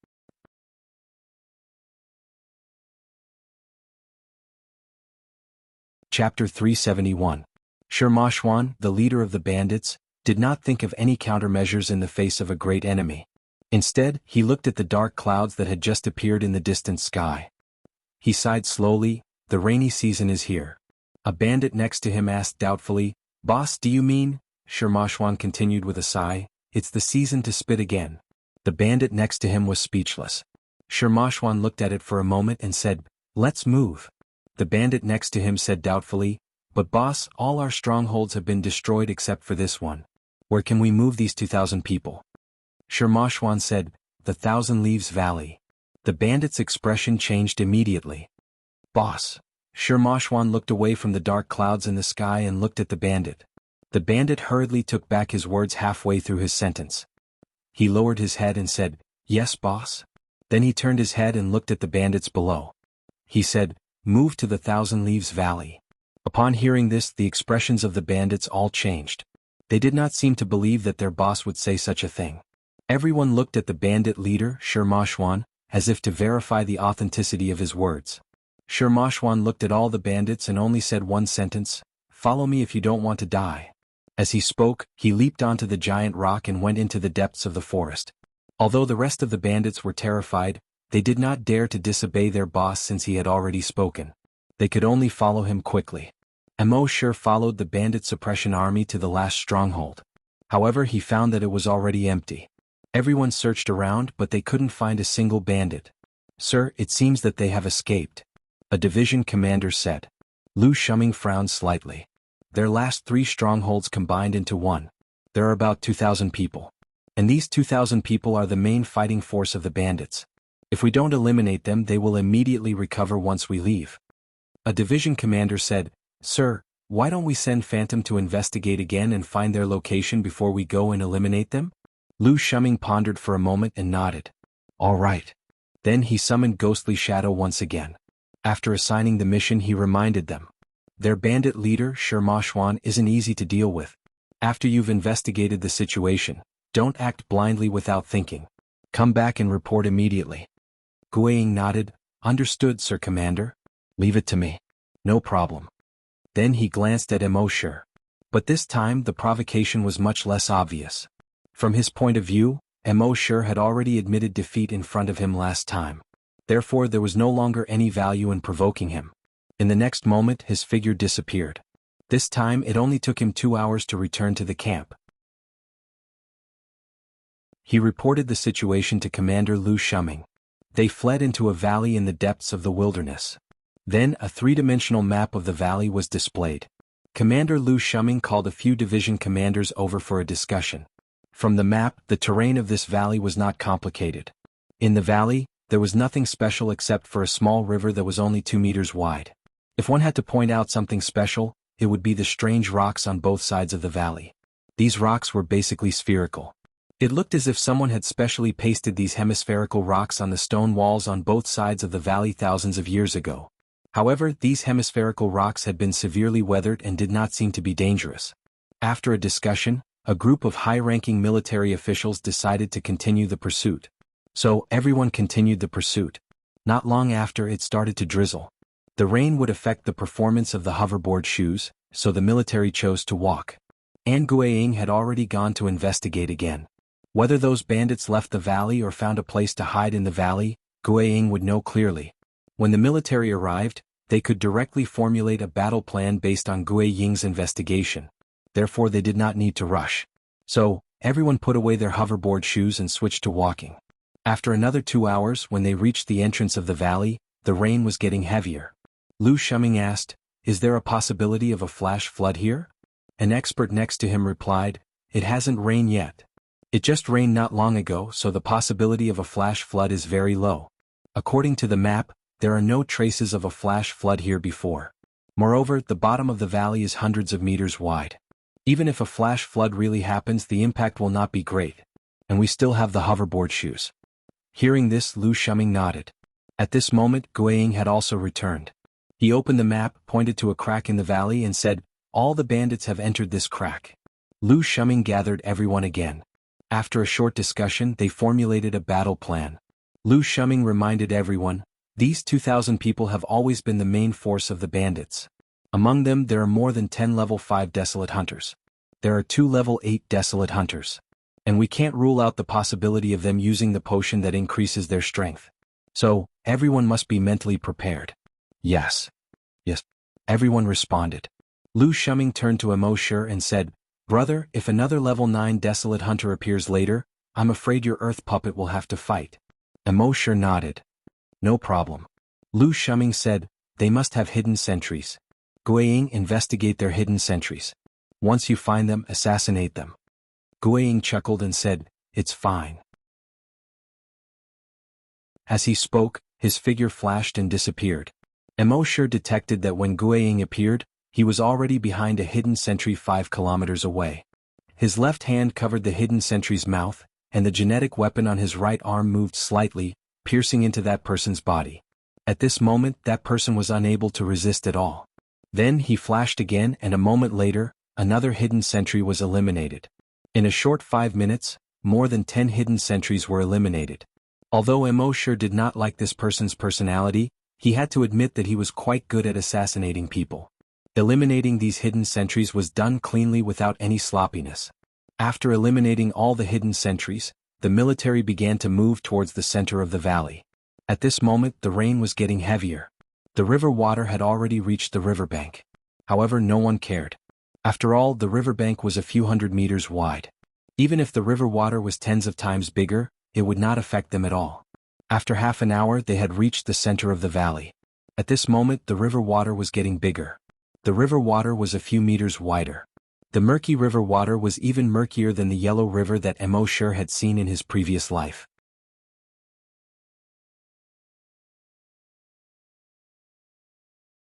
Chapter 371. Shirmashwan, the leader of the bandits, did not think of any countermeasures in the face of a great enemy. Instead, he looked at the dark clouds that had just appeared in the distant sky. He sighed slowly. The rainy season is here. A bandit next to him asked doubtfully, "Boss, do you mean?" Shirmashwan continued with a sigh, "It's the season to spit again." The bandit next to him was speechless. Shirmashwan looked at it for a moment and said, "Let's move." The bandit next to him said doubtfully, "But boss, all our strongholds have been destroyed except for this one. Where can we move these 2,000 people?" Shirmashwan said, "The Thousand Leaves Valley." The bandit's expression changed immediately. "Boss." Shirmashwan looked away from the dark clouds in the sky and looked at the bandit. The bandit hurriedly took back his words halfway through his sentence. He lowered his head and said, "Yes, boss." Then he turned his head and looked at the bandits below. He said, "Move to the Thousand Leaves Valley." Upon hearing this, the expressions of the bandits all changed. They did not seem to believe that their boss would say such a thing. Everyone looked at the bandit leader, Shirmashwan, as if to verify the authenticity of his words. Shirmashwan looked at all the bandits and only said one sentence, "Follow me if you don't want to die." As he spoke, he leaped onto the giant rock and went into the depths of the forest. Although the rest of the bandits were terrified, they did not dare to disobey their boss since he had already spoken. They could only follow him quickly. Immortality followed the bandit suppression army to the last stronghold. However, he found that it was already empty. Everyone searched around, but they couldn't find a single bandit. "Sir, it seems that they have escaped," a division commander said. Lu Shuming frowned slightly. Their last 3 strongholds combined into one. There are about 2,000 people. And these 2,000 people are the main fighting force of the bandits. If we don't eliminate them, they will immediately recover once we leave. A division commander said, "Sir, why don't we send Phantom to investigate again and find their location before we go and eliminate them?" Lu Shuming pondered for a moment and nodded. "All right." Then he summoned Ghostly Shadow once again. After assigning the mission, he reminded them. Their bandit leader, Shirmashwan, isn't easy to deal with. After you've investigated the situation, don't act blindly without thinking. Come back and report immediately. Guiying nodded. "Understood, Sir Commander." "Leave it to me." "No problem." Then he glanced at Immortality. But this time the provocation was much less obvious. From his point of view, Immortality had already admitted defeat in front of him last time. Therefore there was no longer any value in provoking him. In the next moment his figure disappeared. This time it only took him 2 hours to return to the camp. He reported the situation to Commander Lu Shuming. They fled into a valley in the depths of the wilderness. Then a three-dimensional map of the valley was displayed. Commander Lu Shuming called a few division commanders over for a discussion. From the map, the terrain of this valley was not complicated. In the valley, there was nothing special except for a small river that was only 2 meters wide. If one had to point out something special, it would be the strange rocks on both sides of the valley. These rocks were basically spherical. It looked as if someone had specially pasted these hemispherical rocks on the stone walls on both sides of the valley thousands of years ago. However, these hemispherical rocks had been severely weathered and did not seem to be dangerous. After a discussion, a group of high-ranking military officials decided to continue the pursuit. So, everyone continued the pursuit. Not long after, it started to drizzle. The rain would affect the performance of the hoverboard shoes, so the military chose to walk. An Guiying had already gone to investigate again. Whether those bandits left the valley or found a place to hide in the valley, Guiying would know clearly. When the military arrived, they could directly formulate a battle plan based on Guiying's investigation. Therefore they did not need to rush. So, everyone put away their hoverboard shoes and switched to walking. After another 2 hours, when they reached the entrance of the valley, the rain was getting heavier. Lu Shuming asked, "Is there a possibility of a flash flood here?" An expert next to him replied, "It hasn't rained yet. It just rained not long ago, so the possibility of a flash flood is very low. According to the map, there are no traces of a flash flood here before. Moreover, the bottom of the valley is hundreds of meters wide. Even if a flash flood really happens, the impact will not be great. And we still have the hoverboard shoes." Hearing this, Lu Shuming nodded. At this moment, Guiying had also returned. He opened the map, pointed to a crack in the valley and said, "All the bandits have entered this crack." Lu Shuming gathered everyone again. After a short discussion, they formulated a battle plan. Lu Shuming reminded everyone, "These 2,000 people have always been the main force of the bandits. Among them there are more than 10 level 5 desolate hunters. There are 2 level 8 desolate hunters. And we can't rule out the possibility of them using the potion that increases their strength. So, everyone must be mentally prepared." "Yes. Yes." Everyone responded. Lu Shuming turned to Immortality and said, "Brother, if another level 9 desolate hunter appears later, I'm afraid your earth puppet will have to fight." Immortality nodded. "No problem." Lu Shuming said, "They must have hidden sentries. Guiying, investigate their hidden sentries. Once you find them, assassinate them." Guiying chuckled and said, "It's fine." As he spoke, his figure flashed and disappeared. Immortality detected that when Guiying appeared, he was already behind a hidden sentry 5 kilometers away. His left hand covered the hidden sentry's mouth, and the genetic weapon on his right arm moved slightly, piercing into that person's body. At this moment, that person was unable to resist at all. Then he flashed again, and a moment later, another hidden sentry was eliminated. In a short 5 minutes, more than 10 hidden sentries were eliminated. Although Immortality did not like this person's personality, he had to admit that he was quite good at assassinating people. Eliminating these hidden sentries was done cleanly without any sloppiness. After eliminating all the hidden sentries, the military began to move towards the center of the valley. At this moment, the rain was getting heavier. The river water had already reached the riverbank. However, no one cared. After all, the riverbank was a few hundred meters wide. Even if the river water was tens of times bigger, it would not affect them at all. After half an hour, they had reached the center of the valley. At this moment, the river water was getting bigger. The river water was a few meters wider. The murky river water was even murkier than the yellow river that Immortality had seen in his previous life.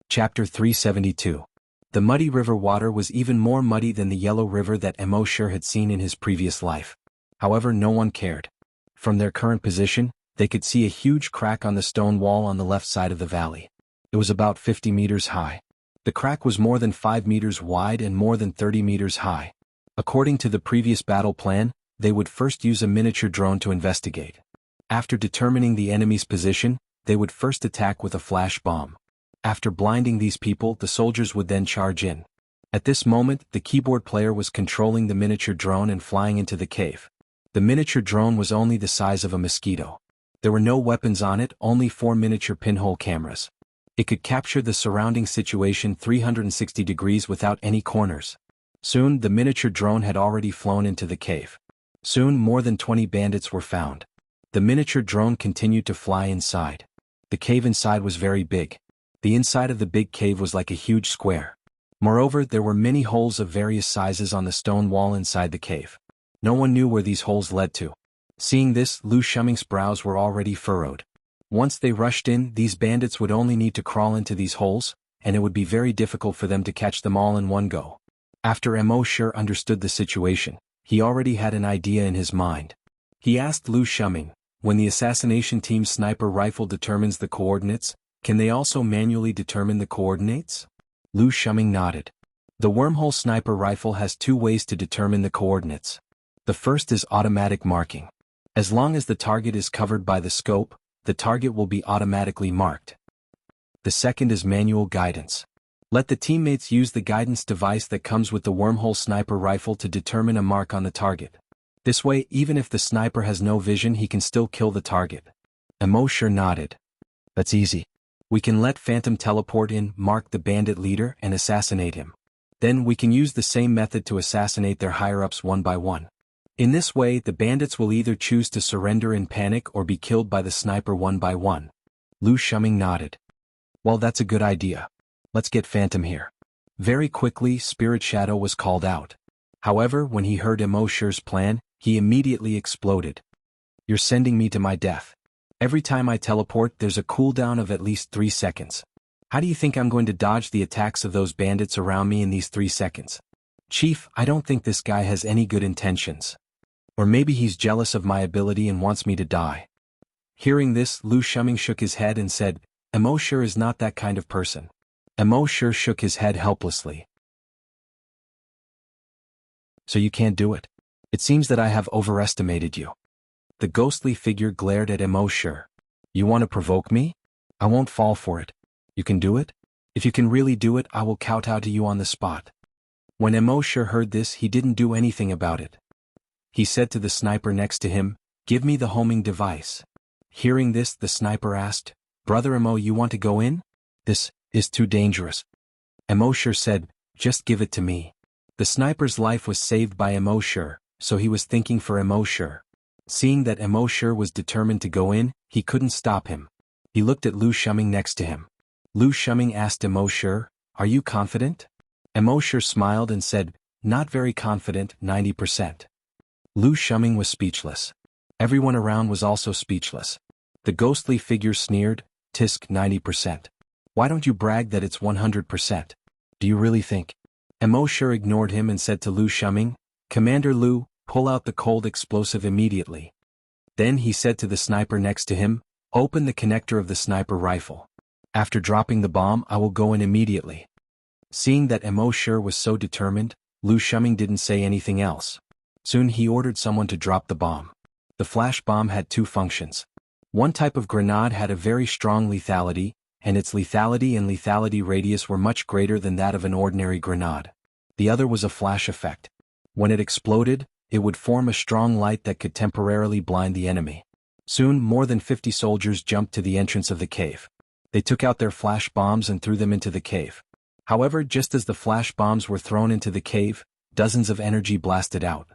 Chapter 372. The muddy river water was even more muddy than the yellow river that Immortality had seen in his previous life. However, no one cared. From their current position, they could see a huge crack on the stone wall on the left side of the valley. It was about 50 meters high. The crack was more than 5 meters wide and more than 30 meters high. According to the previous battle plan, they would first use a miniature drone to investigate. After determining the enemy's position, they would first attack with a flash bomb. After blinding these people, the soldiers would then charge in. At this moment, the keyboard player was controlling the miniature drone and flying into the cave. The miniature drone was only the size of a mosquito. There were no weapons on it, only 4 miniature pinhole cameras. It could capture the surrounding situation 360 degrees without any corners. Soon, the miniature drone had already flown into the cave. Soon more than 20 bandits were found. The miniature drone continued to fly inside. The cave inside was very big. The inside of the big cave was like a huge square. Moreover, there were many holes of various sizes on the stone wall inside the cave. No one knew where these holes led to. Seeing this, Lu Shuming's brows were already furrowed. Once they rushed in, these bandits would only need to crawl into these holes, and it would be very difficult for them to catch them all in one go. After Mo Shi understood the situation, he already had an idea in his mind. He asked Lu Shuming, when the assassination team's sniper rifle determines the coordinates, can they also manually determine the coordinates? Lu Shuming nodded. The wormhole sniper rifle has two ways to determine the coordinates. The first is automatic marking. As long as the target is covered by the scope, the target will be automatically marked. The second is manual guidance. Let the teammates use the guidance device that comes with the wormhole sniper rifle to determine a mark on the target. This way, even if the sniper has no vision, he can still kill the target. Mo Shi nodded. That's easy. We can let Phantom teleport in, mark the bandit leader, and assassinate him. Then we can use the same method to assassinate their higher-ups one by one. In this way, the bandits will either choose to surrender in panic or be killed by the sniper one by one. Lu Shuming nodded. Well, that's a good idea. Let's get Phantom here. Very quickly, Spirit Shadow was called out. However, when he heard Mo Shi's plan, he immediately exploded. You're sending me to my death. Every time I teleport, there's a cooldown of at least 3 seconds. How do you think I'm going to dodge the attacks of those bandits around me in these 3 seconds? Chief, I don't think this guy has any good intentions. Or maybe he's jealous of my ability and wants me to die. Hearing this, Lu Shuming shook his head and said, Mo Shi is not that kind of person. Mo Shi shook his head helplessly. So you can't do it? It seems that I have overestimated you. The ghostly figure glared at Mo Shi. You want to provoke me? I won't fall for it. You can do it? If you can really do it, I will kowtow to you on the spot. When Mo Shi heard this, he didn't do anything about it. He said to the sniper next to him, give me the homing device. Hearing this, the sniper asked, Brother Mo, you want to go in? This is too dangerous. Mo Shi said, just give it to me. The sniper's life was saved by Mo Shi, so he was thinking for Mo Shi. Seeing that Mo Shi was determined to go in, he couldn't stop him. He looked at Lu Shuming next to him. Lu Shuming asked Mo Shi, are you confident? Mo Shi smiled and said, not very confident, 90%. Lu Shuming was speechless. Everyone around was also speechless. The ghostly figure sneered, Tisk 90%. Why don't you brag that it's 100%? Do you really think? Mo Shi ignored him and said to Lu Shuming, Commander Lu, pull out the cold explosive immediately. Then he said to the sniper next to him, open the connector of the sniper rifle. After dropping the bomb, I will go in immediately. Seeing that Mo Shi was so determined, Lu Shuming didn't say anything else. Soon he ordered someone to drop the bomb. The flash bomb had two functions. One type of grenade had a very strong lethality, and its lethality and lethality radius were much greater than that of an ordinary grenade. The other was a flash effect. When it exploded, it would form a strong light that could temporarily blind the enemy. Soon more than 50 soldiers jumped to the entrance of the cave. They took out their flash bombs and threw them into the cave. However, just as the flash bombs were thrown into the cave, dozens of energy blasted out.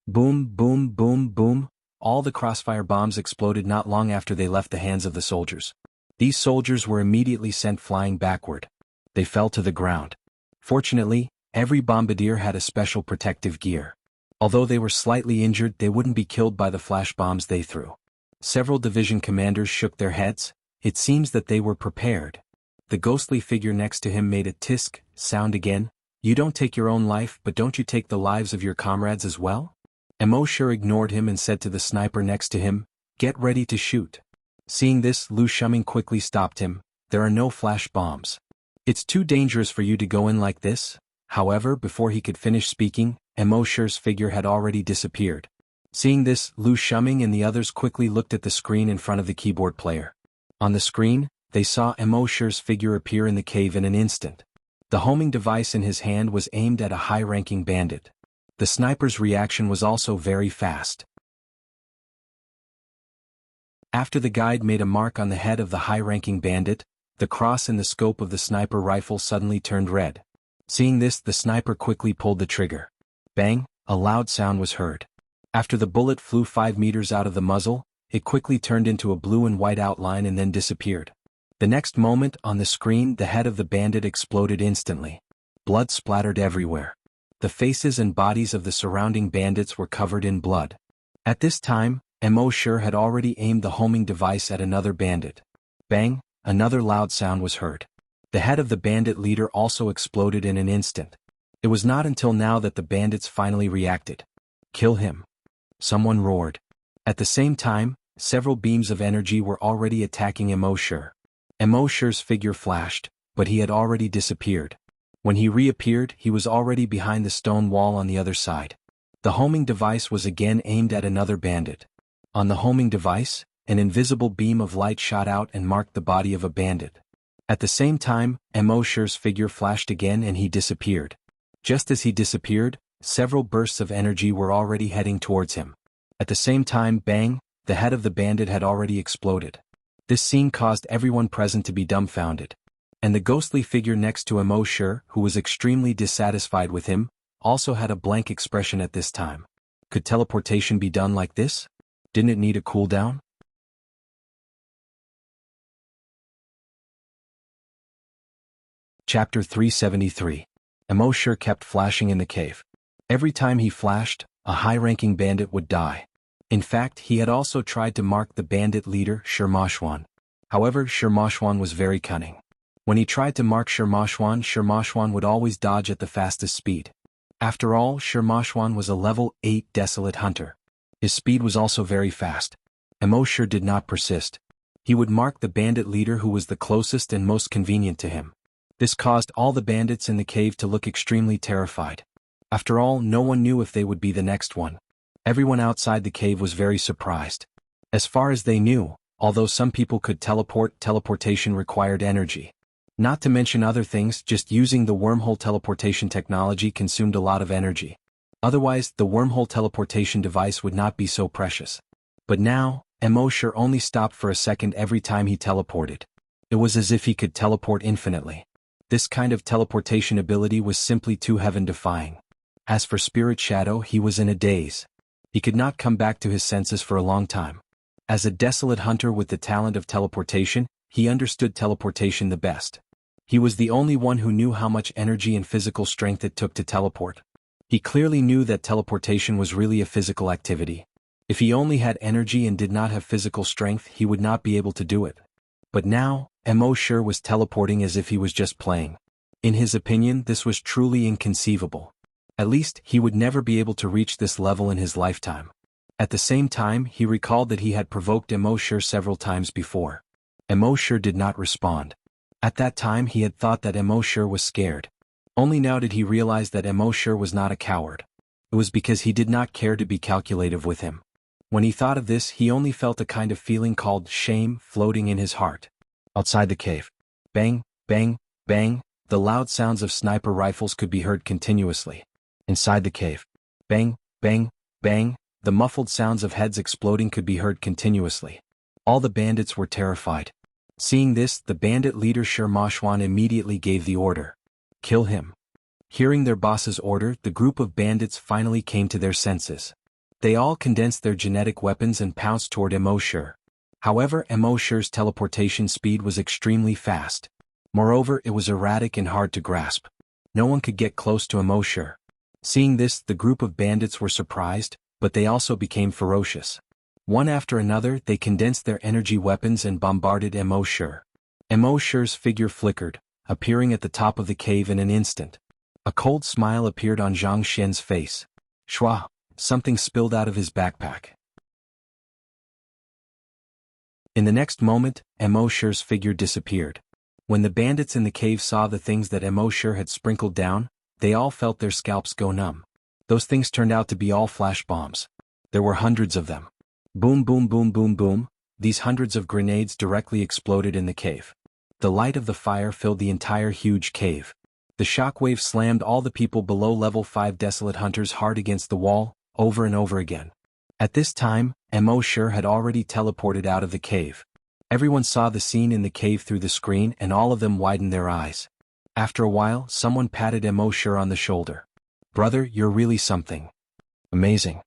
Boom, boom, boom, boom. All the crossfire bombs exploded not long after they left the hands of the soldiers. These soldiers were immediately sent flying backward. They fell to the ground. Fortunately, every bombardier had a special protective gear. Although they were slightly injured, they wouldn't be killed by the flash bombs they threw. Several division commanders shook their heads. It seems that they were prepared. The ghostly figure next to him made a tisk sound again. You don't take your own life, but don't you take the lives of your comrades as well? Mo Shi ignored him and said to the sniper next to him, get ready to shoot. Seeing this, Lu Shuming quickly stopped him. There are no flash bombs. It's too dangerous for you to go in like this. However, before he could finish speaking, Mo Shi's figure had already disappeared. Seeing this, Lu Shuming and the others quickly looked at the screen in front of the keyboard player. On the screen, they saw Mo Shi's figure appear in the cave in an instant. The homing device in his hand was aimed at a high-ranking bandit. The sniper's reaction was also very fast. After the guide made a mark on the head of the high-ranking bandit, the cross in the scope of the sniper rifle suddenly turned red. Seeing this, the sniper quickly pulled the trigger. Bang, a loud sound was heard. After the bullet flew 5 meters out of the muzzle, it quickly turned into a blue and white outline and then disappeared. The next moment, on the screen, the head of the bandit exploded instantly. Blood splattered everywhere. The faces and bodies of the surrounding bandits were covered in blood. At this time, Mo had already aimed the homing device at another bandit. Bang, another loud sound was heard. The head of the bandit leader also exploded in an instant. It was not until now that the bandits finally reacted. Kill him. Someone roared. At the same time, several beams of energy were already attacking Mo. Mo's figure flashed, but he had already disappeared. When he reappeared, he was already behind the stone wall on the other side. The homing device was again aimed at another bandit. On the homing device, an invisible beam of light shot out and marked the body of a bandit. At the same time, Mo's figure flashed again and he disappeared. Just as he disappeared, several bursts of energy were already heading towards him. At the same time, bang, the head of the bandit had already exploded. This scene caused everyone present to be dumbfounded. And the ghostly figure next to Mo, who was extremely dissatisfied with him, also had a blank expression at this time. Could teleportation be done like this? Didn't it need a cooldown? Chapter 373. Mo kept flashing in the cave. Every time he flashed, a high-ranking bandit would die. In fact, he had also tried to mark the bandit leader, Shermashwan. However, Shermashwan was very cunning. When he tried to mark Shermashwan would always dodge at the fastest speed. After all, Shermashwan was a level 8 desolate hunter. His speed was also very fast. Mo did not persist. He would mark the bandit leader who was the closest and most convenient to him. This caused all the bandits in the cave to look extremely terrified. After all, no one knew if they would be the next one. Everyone outside the cave was very surprised. As far as they knew, although some people could teleport, teleportation required energy. Not to mention other things, just using the wormhole teleportation technology consumed a lot of energy. Otherwise, the wormhole teleportation device would not be so precious. But now, Mo only stopped for a second every time he teleported. It was as if he could teleport infinitely. This kind of teleportation ability was simply too heaven-defying. As for Spirit Shadow, he was in a daze. He could not come back to his senses for a long time. As a desolate hunter with the talent of teleportation, he understood teleportation the best. He was the only one who knew how much energy and physical strength it took to teleport. He clearly knew that teleportation was really a physical activity. If he only had energy and did not have physical strength, he would not be able to do it. But now, Mo was teleporting as if he was just playing. In his opinion, this was truly inconceivable. At least, he would never be able to reach this level in his lifetime. At the same time, he recalled that he had provoked Mo several times before. Mo did not respond. At that time he had thought that Mo was scared. Only now did he realize that Mo was not a coward. It was because he did not care to be calculative with him. When he thought of this, he only felt a kind of feeling called shame floating in his heart. Outside the cave. Bang, bang, bang, the loud sounds of sniper rifles could be heard continuously. Inside the cave. Bang, bang, bang, the muffled sounds of heads exploding could be heard continuously. All the bandits were terrified. Seeing this, the bandit leader Shermashwan immediately gave the order. Kill him. Hearing their boss's order, the group of bandits finally came to their senses. They all condensed their genetic weapons and pounced toward Mo. However, Mo's teleportation speed was extremely fast. Moreover, it was erratic and hard to grasp. No one could get close to Mo. Seeing this, the group of bandits were surprised, but they also became ferocious. One after another, they condensed their energy weapons and bombarded Mo. Mo's figure flickered, appearing at the top of the cave in an instant. A cold smile appeared on Zhang Xian's face. Shua, something spilled out of his backpack. In the next moment, Mo's figure disappeared. When the bandits in the cave saw the things that Mo had sprinkled down, they all felt their scalps go numb. Those things turned out to be all flash bombs. There were hundreds of them. Boom, boom, boom, boom, boom, these hundreds of grenades directly exploded in the cave. The light of the fire filled the entire huge cave. The shockwave slammed all the people below level 5 desolate hunters hard against the wall, over and over again. At this time, Mo had already teleported out of the cave. Everyone saw the scene in the cave through the screen and all of them widened their eyes. After a while, someone patted Mo on the shoulder. Brother, you're really something. Amazing.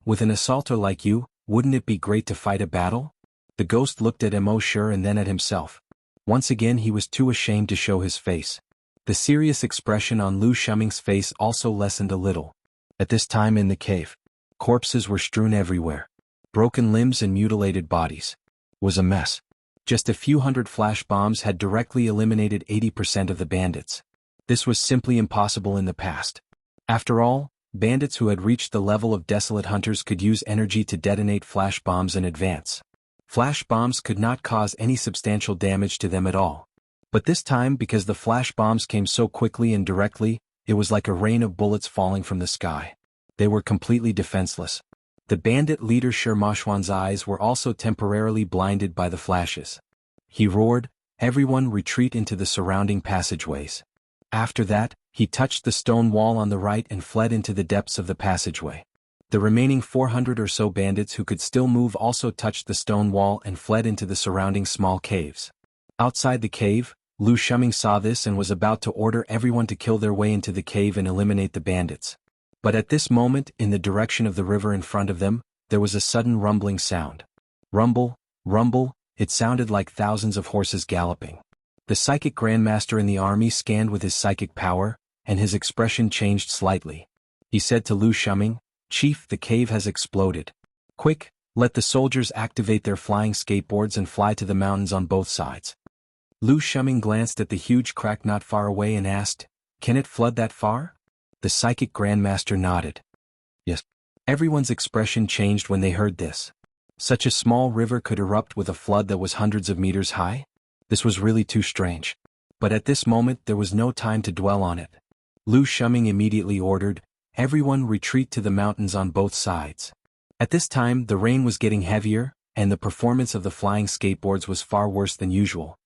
With an assaulter like you, wouldn't it be great to fight a battle? The ghost looked at Immortality and then at himself. Once again he was too ashamed to show his face. The serious expression on Lu Shuming's face also lessened a little. At this time in the cave, corpses were strewn everywhere. Broken limbs and mutilated bodies. Was a mess. Just a few hundred flash bombs had directly eliminated 80% of the bandits. This was simply impossible in the past. After all, bandits who had reached the level of desolate hunters could use energy to detonate flash bombs in advance. Flash bombs could not cause any substantial damage to them at all. But this time, because the flash bombs came so quickly and directly, it was like a rain of bullets falling from the sky. They were completely defenseless. The bandit leader Shermashwan's eyes were also temporarily blinded by the flashes. He roared, "Everyone retreat into the surrounding passageways." After that, he touched the stone wall on the right and fled into the depths of the passageway. The remaining 400 or so bandits who could still move also touched the stone wall and fled into the surrounding small caves. Outside the cave, Lu Shuming saw this and was about to order everyone to kill their way into the cave and eliminate the bandits. But at this moment, in the direction of the river in front of them, there was a sudden rumbling sound. Rumble, rumble, it sounded like thousands of horses galloping. The psychic grandmaster in the army scanned with his psychic power, and his expression changed slightly. He said to Lu Shuming, "Chief, the cave has exploded. Quick, let the soldiers activate their flying skateboards and fly to the mountains on both sides." Lu Shuming glanced at the huge crack not far away and asked, "Can it flood that far?" The psychic grandmaster nodded. Yes. Everyone's expression changed when they heard this. Such a small river could erupt with a flood that was hundreds of meters high? This was really too strange. But at this moment there was no time to dwell on it. Lu Shuming immediately ordered, "Everyone retreat to the mountains on both sides." At this time the rain was getting heavier, and the performance of the flying skateboards was far worse than usual.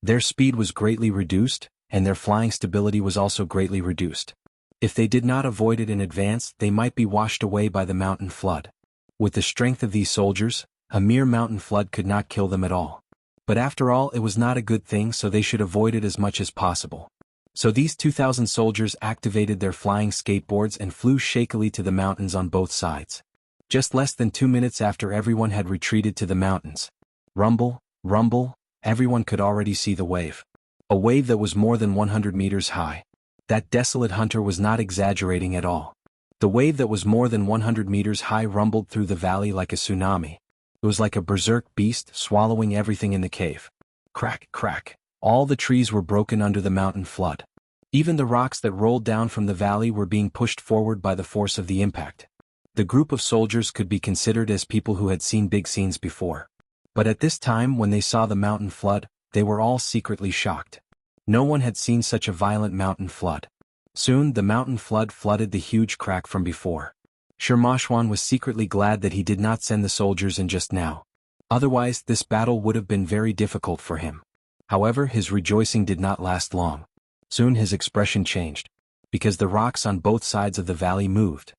Their speed was greatly reduced, and their flying stability was also greatly reduced. If they did not avoid it in advance, they might be washed away by the mountain flood. With the strength of these soldiers, a mere mountain flood could not kill them at all. But after all, it was not a good thing, so they should avoid it as much as possible. So these 2,000 soldiers activated their flying skateboards and flew shakily to the mountains on both sides. Just less than 2 minutes after everyone had retreated to the mountains. Rumble, rumble, everyone could already see the wave. A wave that was more than 100 meters high. That desolate hunter was not exaggerating at all. The wave that was more than 100 meters high rumbled through the valley like a tsunami. It was like a berserk beast swallowing everything in the cave. Crack, crack. All the trees were broken under the mountain flood. Even the rocks that rolled down from the valley were being pushed forward by the force of the impact. The group of soldiers could be considered as people who had seen big scenes before. But at this time, when they saw the mountain flood, they were all secretly shocked. No one had seen such a violent mountain flood. Soon the mountain flood flooded the huge crack from before. Shermashwan was secretly glad that he did not send the soldiers in just now. Otherwise, this battle would have been very difficult for him. However, his rejoicing did not last long. Soon his expression changed, because the rocks on both sides of the valley moved.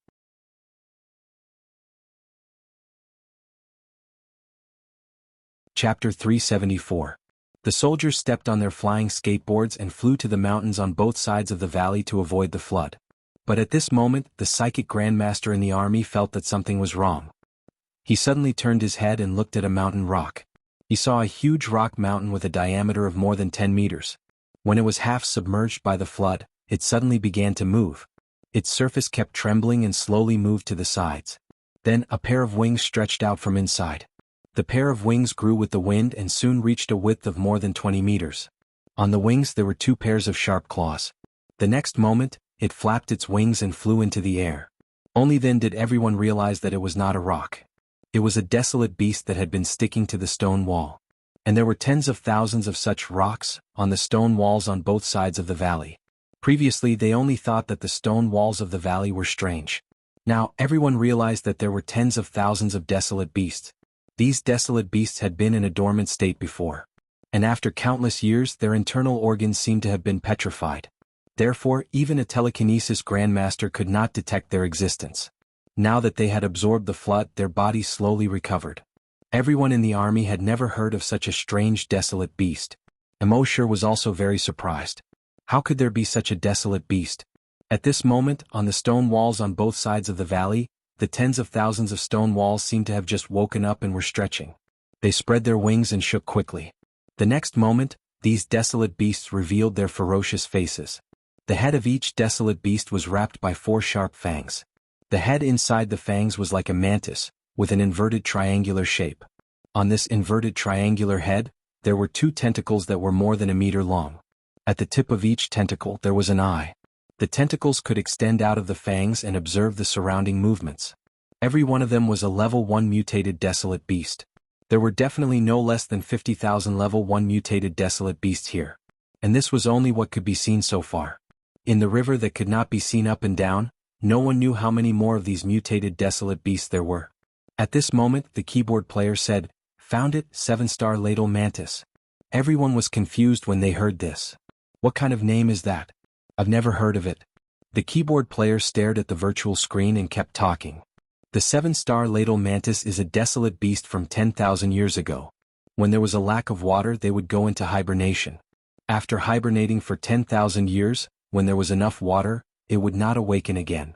Chapter 374. The soldiers stepped on their flying skateboards and flew to the mountains on both sides of the valley to avoid the flood. But at this moment, the psychic grandmaster in the army felt that something was wrong. He suddenly turned his head and looked at a mountain rock. He saw a huge rock mountain with a diameter of more than 10 meters. When it was half submerged by the flood, it suddenly began to move. Its surface kept trembling and slowly moved to the sides. Then a pair of wings stretched out from inside. The pair of wings grew with the wind and soon reached a width of more than 20 meters. On the wings there were 2 pairs of sharp claws. The next moment, it flapped its wings and flew into the air. Only then did everyone realize that it was not a rock. It was a desolate beast that had been sticking to the stone wall. And there were tens of thousands of such rocks on the stone walls on both sides of the valley. Previously they only thought that the stone walls of the valley were strange. Now everyone realized that there were tens of thousands of desolate beasts. These desolate beasts had been in a dormant state before. And after countless years their internal organs seemed to have been petrified. Therefore even a telekinesis grandmaster could not detect their existence. Now that they had absorbed the flood, their bodies slowly recovered. Everyone in the army had never heard of such a strange desolate beast. Immortality was also very surprised. How could there be such a desolate beast? At this moment, on the stone walls on both sides of the valley, the tens of thousands of stone walls seemed to have just woken up and were stretching. They spread their wings and shook quickly. The next moment, these desolate beasts revealed their ferocious faces. The head of each desolate beast was wrapped by 4 sharp fangs. The head inside the fangs was like a mantis, with an inverted triangular shape. On this inverted triangular head, there were 2 tentacles that were more than a meter long. At the tip of each tentacle there was an eye. The tentacles could extend out of the fangs and observe the surrounding movements. Every one of them was a level 1 mutated desolate beast. There were definitely no less than 50,000 level 1 mutated desolate beasts here. And this was only what could be seen so far. In the river that could not be seen up and down, no one knew how many more of these mutated desolate beasts there were. At this moment, the keyboard player said, "Found it, 7-star ladle mantis." Everyone was confused when they heard this. What kind of name is that? I've never heard of it. The keyboard player stared at the virtual screen and kept talking. The 7-star ladle mantis is a desolate beast from 10,000 years ago. When there was a lack of water, they would go into hibernation. After hibernating for 10,000 years, when there was enough water, it would not awaken again.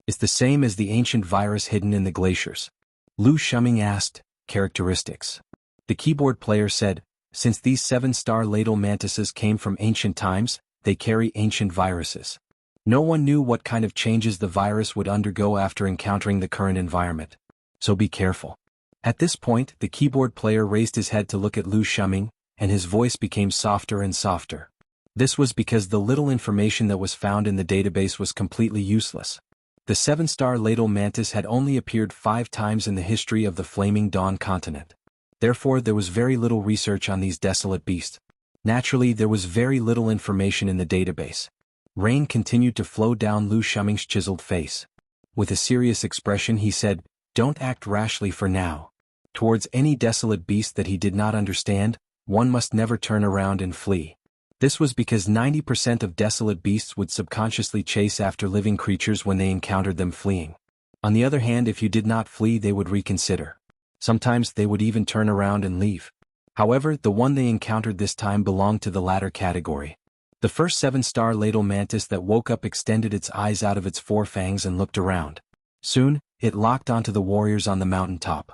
It's the same as the ancient virus hidden in the glaciers. Lu Shuming asked, characteristics. The keyboard player said, since these 7-star ladle mantises came from ancient times, they carry ancient viruses. No one knew what kind of changes the virus would undergo after encountering the current environment. So be careful. At this point, the keyboard player raised his head to look at Lu Shuming, and his voice became softer and softer. This was because the little information that was found in the database was completely useless. The 7-star ladle mantis had only appeared 5 times in the history of the Flaming Dawn continent. Therefore, there was very little research on these desolate beasts. Naturally, there was very little information in the database. Rain continued to flow down Lu Shuming's chiseled face. With a serious expression he said, "Don't act rashly for now. Towards any desolate beast that he did not understand, one must never turn around and flee." This was because 90% of desolate beasts would subconsciously chase after living creatures when they encountered them fleeing. On the other hand, if you did not flee, they would reconsider. Sometimes they would even turn around and leave. However, the one they encountered this time belonged to the latter category. The first 7-star ladle mantis that woke up extended its eyes out of its 4 fangs and looked around. Soon, it locked onto the warriors on the mountain top.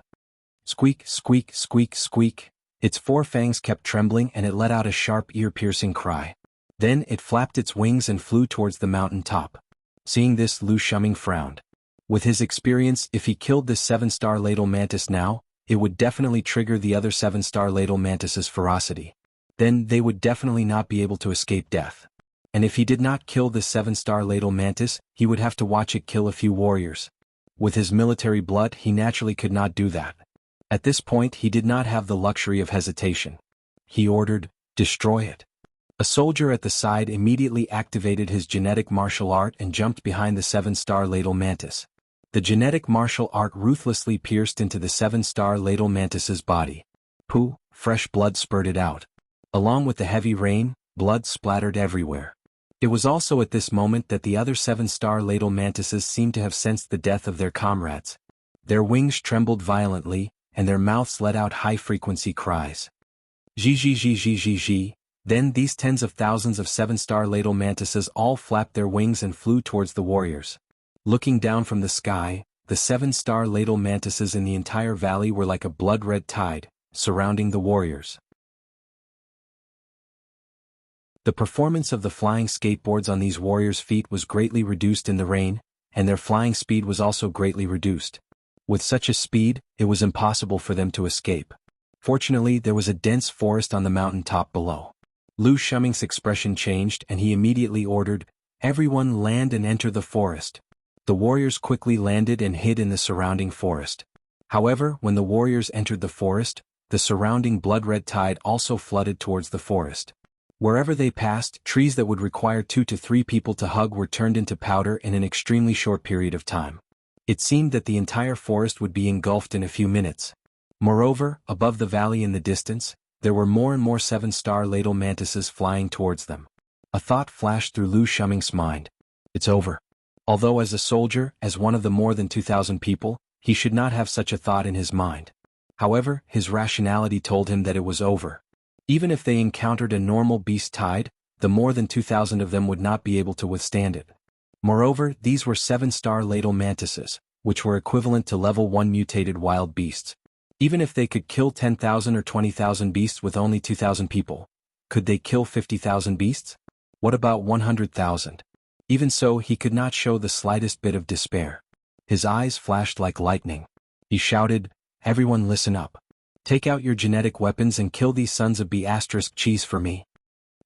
Squeak, squeak, squeak, squeak. Its 4 fangs kept trembling and it let out a sharp ear-piercing cry. Then it flapped its wings and flew towards the mountain top. Seeing this, Lu Shuming frowned. With his experience, if he killed this 7-star ladle mantis now, it would definitely trigger the other 7-star ladle mantis's ferocity. Then they would definitely not be able to escape death. And if he did not kill this 7-star ladle mantis, he would have to watch it kill a few warriors. With his military blood, he naturally could not do that. At this point, he did not have the luxury of hesitation. He ordered, "Destroy it." A soldier at the side immediately activated his genetic martial art and jumped behind the 7-star ladle mantis. The genetic martial art ruthlessly pierced into the 7-star ladle mantis's body. Pooh, fresh blood spurted out. Along with the heavy rain, blood splattered everywhere. It was also at this moment that the other 7-star ladle mantises seemed to have sensed the death of their comrades. Their wings trembled violently, and their mouths let out high-frequency cries. Zhi. Then these tens of thousands of 7-star ladle mantises all flapped their wings and flew towards the warriors. Looking down from the sky, the 7-star ladle mantises in the entire valley were like a blood-red tide, surrounding the warriors. The performance of the flying skateboards on these warriors' feet was greatly reduced in the rain, and their flying speed was also greatly reduced. With such a speed, it was impossible for them to escape. Fortunately, there was a dense forest on the mountain top below. Lu Shuming's expression changed and he immediately ordered, "Everyone land and enter the forest." The warriors quickly landed and hid in the surrounding forest. However, when the warriors entered the forest, the surrounding blood-red tide also flooded towards the forest. Wherever they passed, trees that would require 2 to 3 people to hug were turned into powder in an extremely short period of time. It seemed that the entire forest would be engulfed in a few minutes. Moreover, above the valley in the distance, there were more and more 7-star ladle mantises flying towards them. A thought flashed through Lu Shuming's mind. It's over. Although as a soldier, as one of the more than 2,000 people, he should not have such a thought in his mind. However, his rationality told him that it was over. Even if they encountered a normal beast tide, the more than 2,000 of them would not be able to withstand it. Moreover, these were 7-star ladle mantises, which were equivalent to level 1 mutated wild beasts. Even if they could kill 10,000 or 20,000 beasts with only 2,000 people, could they kill 50,000 beasts? What about 100,000? Even so, he could not show the slightest bit of despair. His eyes flashed like lightning. He shouted, "Everyone listen up. Take out your genetic weapons and kill these sons of B***cheese for me."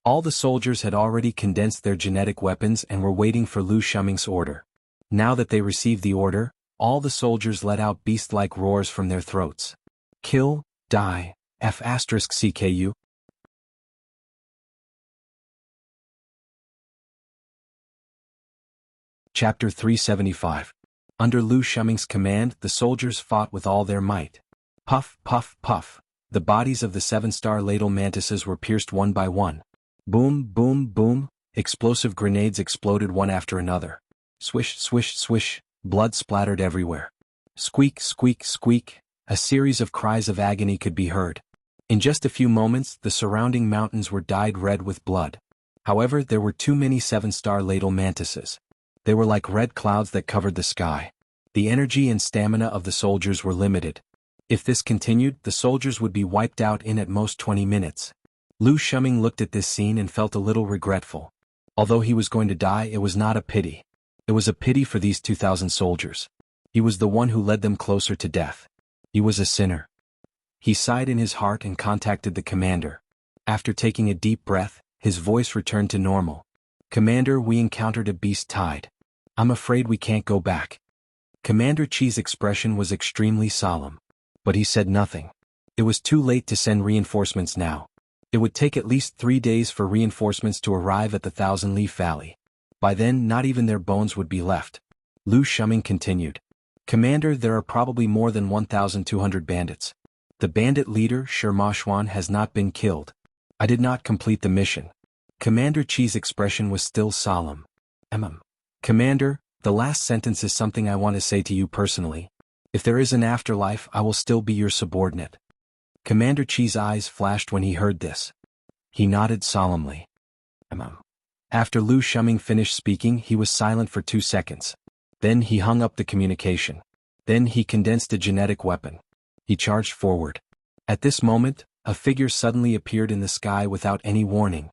All the soldiers had already condensed their genetic weapons and were waiting for Lu Shuming's order. Now that they received the order, all the soldiers let out beast-like roars from their throats. Kill, die, F***CKU. Chapter 375. Under Lu Shuming's command, the soldiers fought with all their might. Puff, puff, puff. The bodies of the 7-star ladle mantises were pierced one by one. Boom, boom, boom. Explosive grenades exploded one after another. Swish, swish, swish. Blood splattered everywhere. Squeak, squeak, squeak. A series of cries of agony could be heard. In just a few moments, the surrounding mountains were dyed red with blood. However, there were too many 7-star ladle mantises. They were like red clouds that covered the sky. The energy and stamina of the soldiers were limited. If this continued, the soldiers would be wiped out in at most 20 minutes. Lu Shuming looked at this scene and felt a little regretful. Although he was going to die, it was not a pity. It was a pity for these 2,000 soldiers. He was the one who led them closer to death. He was a sinner. He sighed in his heart and contacted the commander. After taking a deep breath, his voice returned to normal. "Commander, we encountered a beast tide. I'm afraid we can't go back." Commander Chi's expression was extremely solemn. But he said nothing. It was too late to send reinforcements now. It would take at least 3 days for reinforcements to arrive at the Thousand Leaf Valley. By then, not even their bones would be left. Lu Shuming continued. "Commander, there are probably more than 1,200 bandits. The bandit leader, Sherma Xuan, has not been killed. I did not complete the mission." Commander Chi's expression was still solemn. "Commander, the last sentence is something I want to say to you personally. If there is an afterlife, I will still be your subordinate." Commander Chi's eyes flashed when he heard this. He nodded solemnly. After Lu Shuming finished speaking, he was silent for 2 seconds. Then he hung up the communication. Then he condensed a genetic weapon. He charged forward. At this moment, a figure suddenly appeared in the sky without any warning.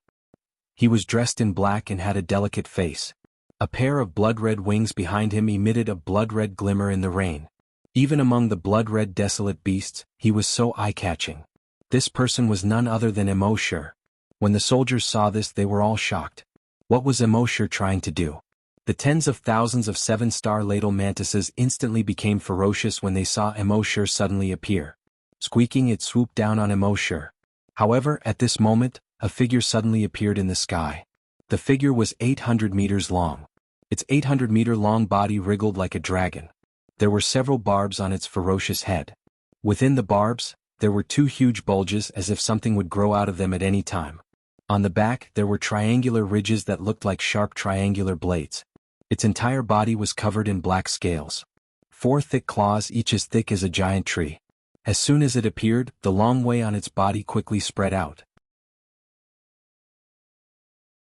He was dressed in black and had a delicate face. A pair of blood-red wings behind him emitted a blood-red glimmer in the rain. Even among the blood-red desolate beasts, he was so eye-catching. This person was none other than Immortality. When the soldiers saw this, they were all shocked. What was Immortality trying to do? The tens of thousands of 7-star ladle mantises instantly became ferocious when they saw Immortality suddenly appear. Squeaking, it swooped down on Immortality. However, at this moment, a figure suddenly appeared in the sky. The figure was 800 meters long. Its 800-meter-long body wriggled like a dragon. There were several barbs on its ferocious head. Within the barbs, there were 2 huge bulges as if something would grow out of them at any time. On the back, there were triangular ridges that looked like sharp triangular blades. Its entire body was covered in black scales. 4 thick claws, each as thick as a giant tree. As soon as it appeared, the long way on its body quickly spread out.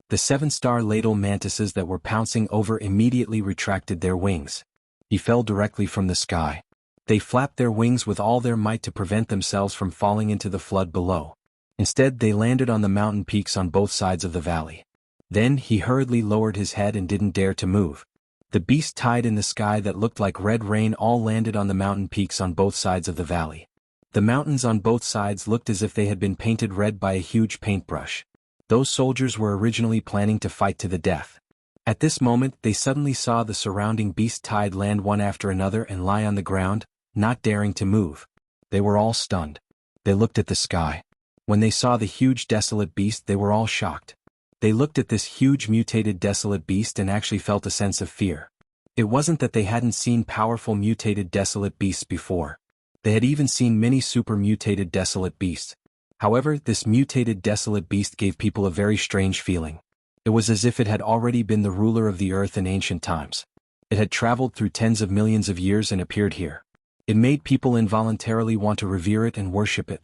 The 7-star ladle mantises that were pouncing over immediately retracted their wings. He fell directly from the sky. They flapped their wings with all their might to prevent themselves from falling into the flood below. Instead, they landed on the mountain peaks on both sides of the valley. Then he hurriedly lowered his head and didn't dare to move. The beast tide in the sky that looked like red rain all landed on the mountain peaks on both sides of the valley. The mountains on both sides looked as if they had been painted red by a huge paintbrush. Those soldiers were originally planning to fight to the death. At this moment, they suddenly saw the surrounding beast tide land one after another and lie on the ground, not daring to move. They were all stunned. They looked at the sky. When they saw the huge desolate beast, they were all shocked. They looked at this huge mutated desolate beast and actually felt a sense of fear. It wasn't that they hadn't seen powerful mutated desolate beasts before. They had even seen many super mutated desolate beasts. However, this mutated desolate beast gave people a very strange feeling. It was as if it had already been the ruler of the earth in ancient times. It had traveled through tens of millions of years and appeared here. It made people involuntarily want to revere it and worship it.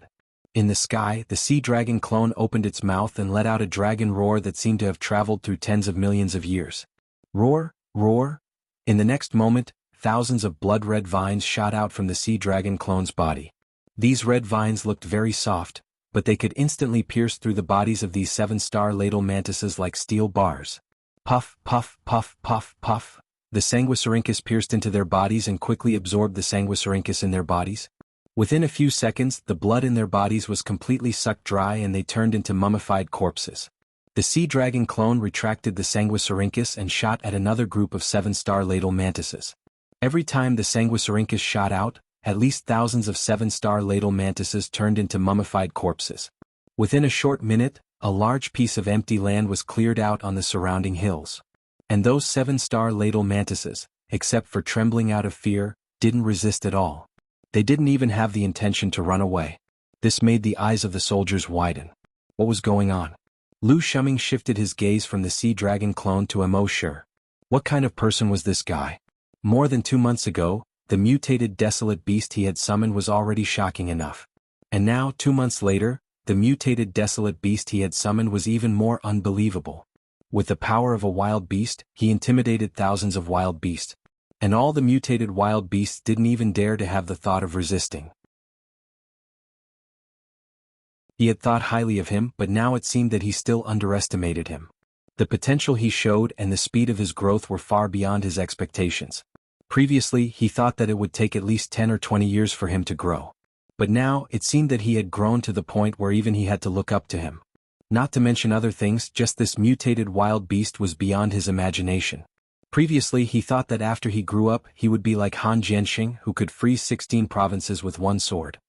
In the sky, the sea dragon clone opened its mouth and let out a dragon roar that seemed to have traveled through tens of millions of years. Roar, roar. In the next moment, thousands of blood-red vines shot out from the sea dragon clone's body. These red vines looked very soft, but they could instantly pierce through the bodies of these 7-star ladle mantises like steel bars. Puff, puff, puff, puff, puff. The Sanguisurincus pierced into their bodies and quickly absorbed the Sanguisurincus in their bodies. Within a few seconds, the blood in their bodies was completely sucked dry and they turned into mummified corpses. The sea dragon clone retracted the Sanguisurincus and shot at another group of 7-star ladle mantises. Every time the Sanguisurincus shot out, at least thousands of 7-star ladle mantises turned into mummified corpses. Within a short minute, a large piece of empty land was cleared out on the surrounding hills. And those 7-star ladle mantises, except for trembling out of fear, didn't resist at all. They didn't even have the intention to run away. This made the eyes of the soldiers widen. What was going on? Lu Shuming shifted his gaze from the sea dragon clone to Emo Shi. What kind of person was this guy? More than 2 months ago, the mutated desolate beast he had summoned was already shocking enough. And now, 2 months later, the mutated desolate beast he had summoned was even more unbelievable. With the power of a wild beast, he intimidated thousands of wild beasts. And all the mutated wild beasts didn't even dare to have the thought of resisting. He had thought highly of him, but now it seemed that he still underestimated him. The potential he showed and the speed of his growth were far beyond his expectations. Previously, he thought that it would take at least 10 or 20 years for him to grow. But now, it seemed that he had grown to the point where even he had to look up to him. Not to mention other things, just this mutated wild beast was beyond his imagination. Previously, he thought that after he grew up, he would be like Han Jianxing, who could freeze 16 provinces with one sword.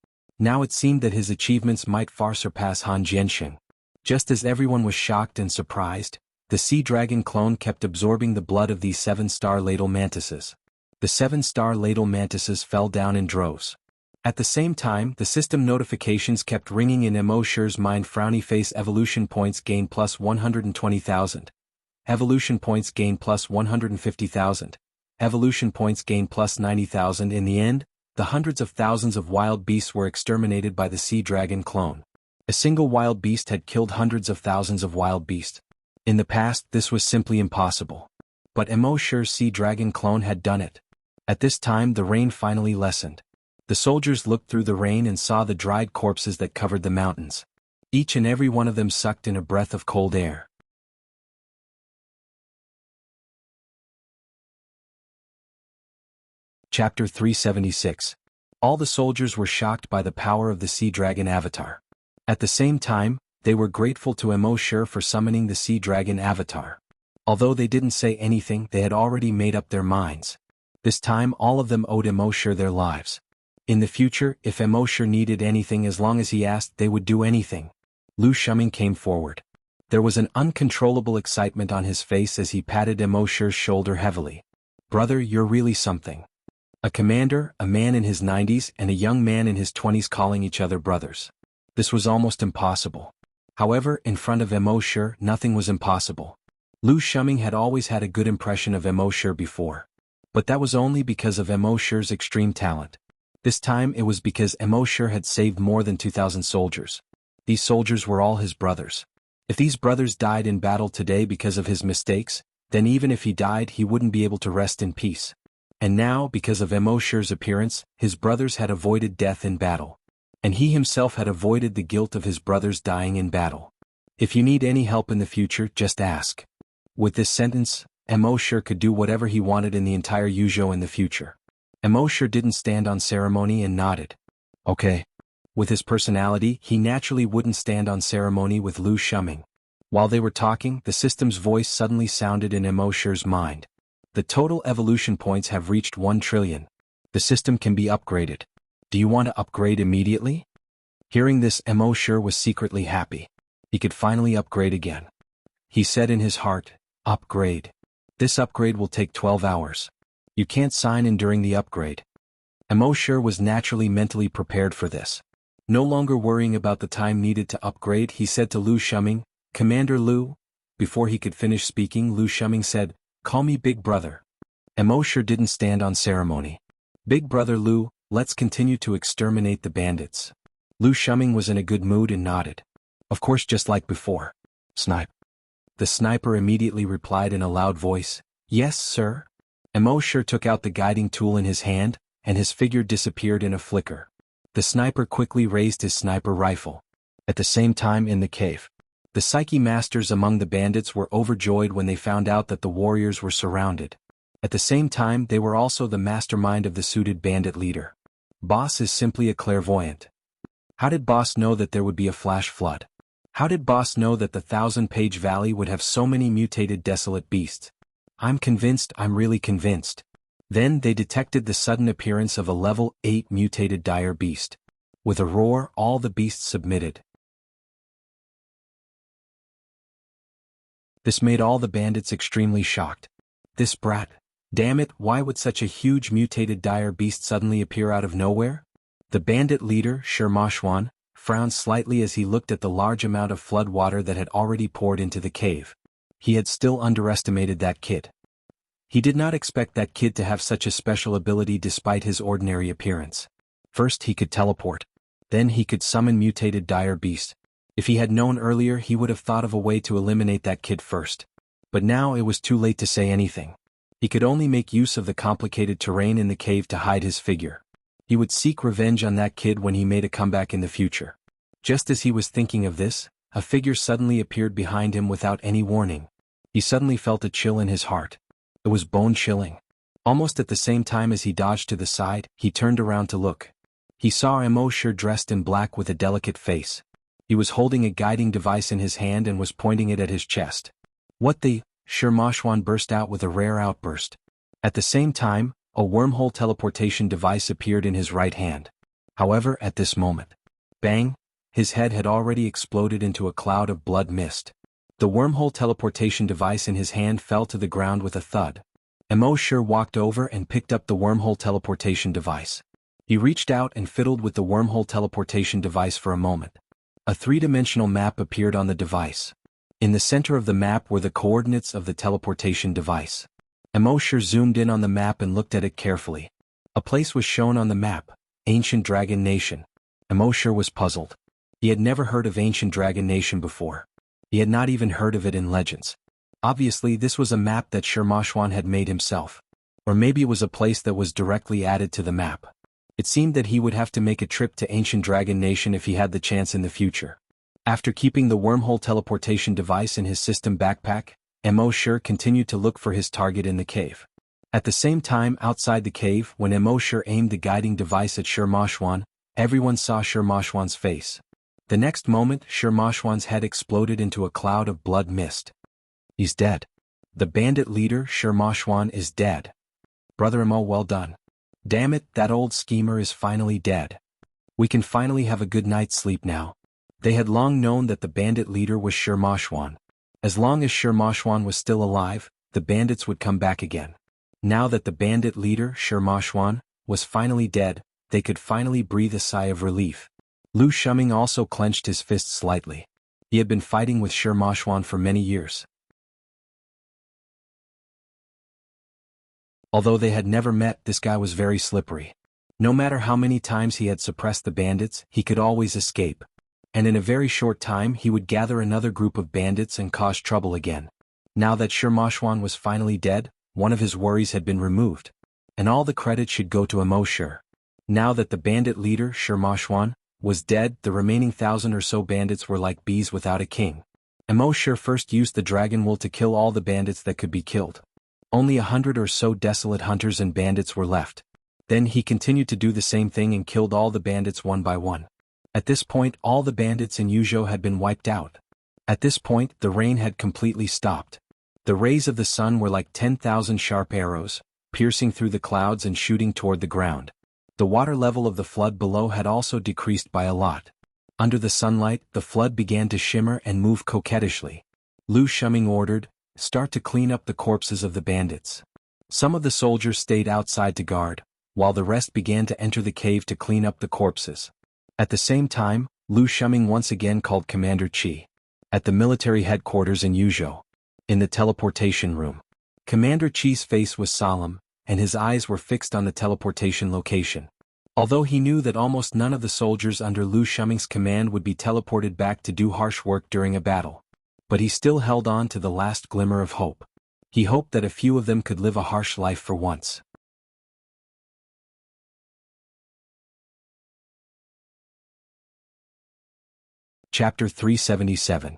Now it seemed that his achievements might far surpass Han Jianxing. Just as everyone was shocked and surprised, the sea dragon clone kept absorbing the blood of these 7-star ladle mantises. The 7-star ladle mantises fell down in droves. At the same time, the system notifications kept ringing in Emo Shi's mind. Frowny face. Evolution points gain plus 120,000. Evolution points gain plus 150,000. Evolution points gain plus 90,000. In the end, the hundreds of thousands of wild beasts were exterminated by the sea dragon clone. A single wild beast had killed hundreds of thousands of wild beasts. In the past, this was simply impossible. But Emo Shi's sea dragon clone had done it. At this time, the rain finally lessened. The soldiers looked through the rain and saw the dried corpses that covered the mountains. Each and every one of them sucked in a breath of cold air. Chapter 376. All the soldiers were shocked by the power of the sea dragon avatar. At the same time, they were grateful to Emo Shi for summoning the sea dragon avatar. Although they didn't say anything, they had already made up their minds. This time all of them owed Emo Shi their lives. In the future, if Emo Shi needed anything, as long as he asked, they would do anything. Lu Shuming came forward. There was an uncontrollable excitement on his face as he patted Emo Shi's shoulder heavily. "Brother, you're really something." A commander, a man in his 90s, and a young man in his 20s calling each other brothers. This was almost impossible. However, in front of Emo Shi, nothing was impossible. Lu Shuming had always had a good impression of Emo Shi before. But that was only because of Emo Shi's extreme talent. This time it was because Emo Shi had saved more than 2,000 soldiers. These soldiers were all his brothers. If these brothers died in battle today because of his mistakes, then even if he died he wouldn't be able to rest in peace. And now, because of Emo Shi's appearance, his brothers had avoided death in battle. And he himself had avoided the guilt of his brothers dying in battle. If you need any help in the future, just ask. With this sentence, Emo Shi could do whatever he wanted in the entire Yuzhou in the future. Emo Shi didn't stand on ceremony and nodded. Okay. With his personality, he naturally wouldn't stand on ceremony with Lu Shuming. While they were talking, the system's voice suddenly sounded in Emo Shi's mind. The total evolution points have reached 1 trillion. The system can be upgraded. Do you want to upgrade immediately? Hearing this, Emo Shi was secretly happy. He could finally upgrade again. He said in his heart, "Upgrade. This upgrade will take 12 hours. You can't sign in during the upgrade." Emo Shi was naturally mentally prepared for this. No longer worrying about the time needed to upgrade, he said to Lu Shuming, "Commander Lu." Before he could finish speaking, Lu Shuming said, "Call me Big Brother." Emo Shi didn't stand on ceremony. "Big Brother Lu, let's continue to exterminate the bandits." Lu Shuming was in a good mood and nodded. Of course, just like before. Snipe. The sniper immediately replied in a loud voice, "Yes, sir." Mosher took out the guiding tool in his hand, and his figure disappeared in a flicker. The sniper quickly raised his sniper rifle. At the same time in the cave, the Psyche masters among the bandits were overjoyed when they found out that the warriors were surrounded. At the same time they were also the mastermind of the suited bandit leader. Boss is simply a clairvoyant. How did Boss know that there would be a flash flood? How did Boss know that the 1,000-page valley would have so many mutated desolate beasts? I'm convinced, I'm really convinced. Then they detected the sudden appearance of a level 8 mutated dire beast. With a roar, all the beasts submitted. This made all the bandits extremely shocked. This brat. Damn it, why would such a huge mutated dire beast suddenly appear out of nowhere? The bandit leader, Shermashwan, frowned slightly as he looked at the large amount of flood water that had already poured into the cave. He had still underestimated that kid. He did not expect that kid to have such a special ability despite his ordinary appearance. First he could teleport. Then he could summon mutated dire beasts. If he had known earlier he would have thought of a way to eliminate that kid first. But now it was too late to say anything. He could only make use of the complicated terrain in the cave to hide his figure. He would seek revenge on that kid when he made a comeback in the future. Just as he was thinking of this, a figure suddenly appeared behind him without any warning. He suddenly felt a chill in his heart. It was bone-chilling. Almost at the same time as he dodged to the side, he turned around to look. He saw Mosher dressed in black with a delicate face. He was holding a guiding device in his hand and was pointing it at his chest. "What the?" Shermashwan burst out with a rare outburst. At the same time, a wormhole teleportation device appeared in his right hand. However, at this moment, bang, his head had already exploded into a cloud of blood mist. The wormhole teleportation device in his hand fell to the ground with a thud. Mosher walked over and picked up the wormhole teleportation device. He reached out and fiddled with the wormhole teleportation device for a moment. A three-dimensional map appeared on the device. In the center of the map were the coordinates of the teleportation device. Mosher zoomed in on the map and looked at it carefully. A place was shown on the map, Ancient Dragon Nation. Mosher was puzzled. He had never heard of Ancient Dragon Nation before. He had not even heard of it in legends. Obviously this was a map that Shermashwan had made himself. Or maybe it was a place that was directly added to the map. It seemed that he would have to make a trip to Ancient Dragon Nation if he had the chance in the future. After keeping the wormhole teleportation device in his system backpack, Mosher continued to look for his target in the cave. At the same time outside the cave, when Mosher aimed the guiding device at Shermashwan, everyone saw Shermashwan's face. The next moment, Shermashwan's head exploded into a cloud of blood mist. He's dead. The bandit leader, Shermashwan, is dead. Brother Mo, well done. Damn it, that old schemer is finally dead. We can finally have a good night's sleep now. They had long known that the bandit leader was Shermashwan. As long as Shermashwan was still alive, the bandits would come back again. Now that the bandit leader, Shermashwan, was finally dead, they could finally breathe a sigh of relief. Lu Shuming also clenched his fists slightly. He had been fighting with Shermashwan for many years. Although they had never met, this guy was very slippery. No matter how many times he had suppressed the bandits, he could always escape. And in a very short time he would gather another group of bandits and cause trouble again. Now that Shermashwan was finally dead, one of his worries had been removed. And all the credit should go to Mosher. Now that the bandit leader, Shermashwan, was dead, the remaining 1,000 or so bandits were like bees without a king. Mosher first used the dragon wool to kill all the bandits that could be killed. Only 100 or so desolate hunters and bandits were left. Then he continued to do the same thing and killed all the bandits one by one. At this point all the bandits in Jianghu had been wiped out. At this point the rain had completely stopped. The rays of the sun were like 10,000 sharp arrows, piercing through the clouds and shooting toward the ground. The water level of the flood below had also decreased by a lot. Under the sunlight, the flood began to shimmer and move coquettishly. Lu Shuming ordered, "Start to clean up the corpses of the bandits." Some of the soldiers stayed outside to guard, while the rest began to enter the cave to clean up the corpses. At the same time, Lu Shuming once again called Commander Qi. At the military headquarters in Jianghu. In the teleportation room. Commander Qi's face was solemn, and his eyes were fixed on the teleportation location. Although he knew that almost none of the soldiers under Lu Shuming's command would be teleported back to do harsh work during a battle. But he still held on to the last glimmer of hope. He hoped that a few of them could live a harsh life for once. Chapter 377.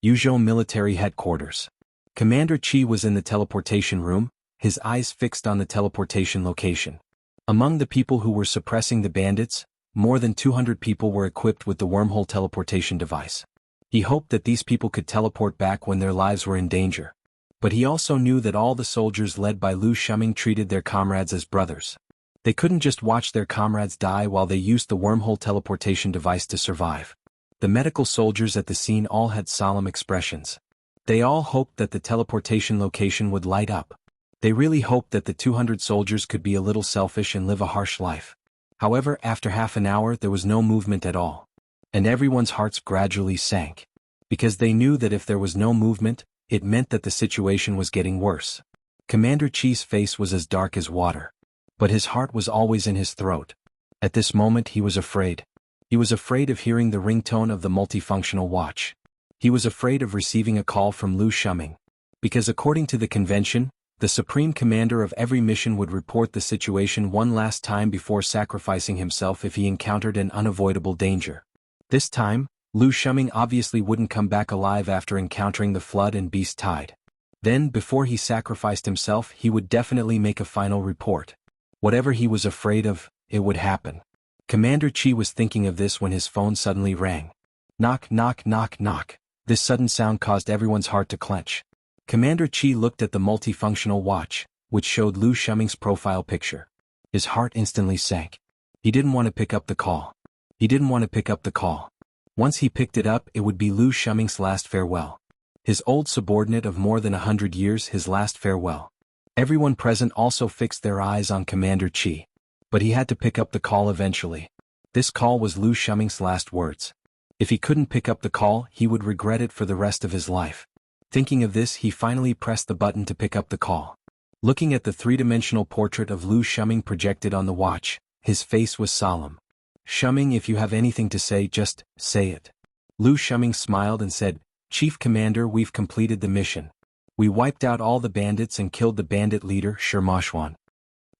Yuzhou Military Headquarters. Commander Qi was in the teleportation room, his eyes fixed on the teleportation location. Among the people who were suppressing the bandits, more than 200 people were equipped with the wormhole teleportation device. He hoped that these people could teleport back when their lives were in danger. But he also knew that all the soldiers led by Lu Shuming treated their comrades as brothers. They couldn't just watch their comrades die while they used the wormhole teleportation device to survive. The medical soldiers at the scene all had solemn expressions. They all hoped that the teleportation location would light up. They really hoped that the 200 soldiers could be a little selfish and live a harsh life. However, after half an hour there was no movement at all. And everyone's hearts gradually sank. Because they knew that if there was no movement, it meant that the situation was getting worse. Commander Qi's face was as dark as water. But his heart was always in his throat. At this moment he was afraid. He was afraid of hearing the ringtone of the multifunctional watch. He was afraid of receiving a call from Lu Shuming. Because according to the convention, the supreme commander of every mission would report the situation one last time before sacrificing himself if he encountered an unavoidable danger. This time, Lu Shuming obviously wouldn't come back alive after encountering the flood and beast tide. Then, before he sacrificed himself, he would definitely make a final report. Whatever he was afraid of, it would happen. Commander Qi was thinking of this when his phone suddenly rang. Knock, knock, knock, knock. This sudden sound caused everyone's heart to clench. Commander Qi looked at the multifunctional watch, which showed Lu Shuming's profile picture. His heart instantly sank. He didn't want to pick up the call. He didn't want to pick up the call. Once he picked it up, it would be Lu Shuming's last farewell. His old subordinate of more than 100 years, his last farewell. Everyone present also fixed their eyes on Commander Qi. But he had to pick up the call eventually. This call was Lu Shuming's last words. If he couldn't pick up the call, he would regret it for the rest of his life. Thinking of this, he finally pressed the button to pick up the call. Looking at the three-dimensional portrait of Lu Shuming projected on the watch, his face was solemn. Shuming, if you have anything to say, just say it. Lu Shuming smiled and said, Chief Commander, we've completed the mission. We wiped out all the bandits and killed the bandit leader, Shirmashwan.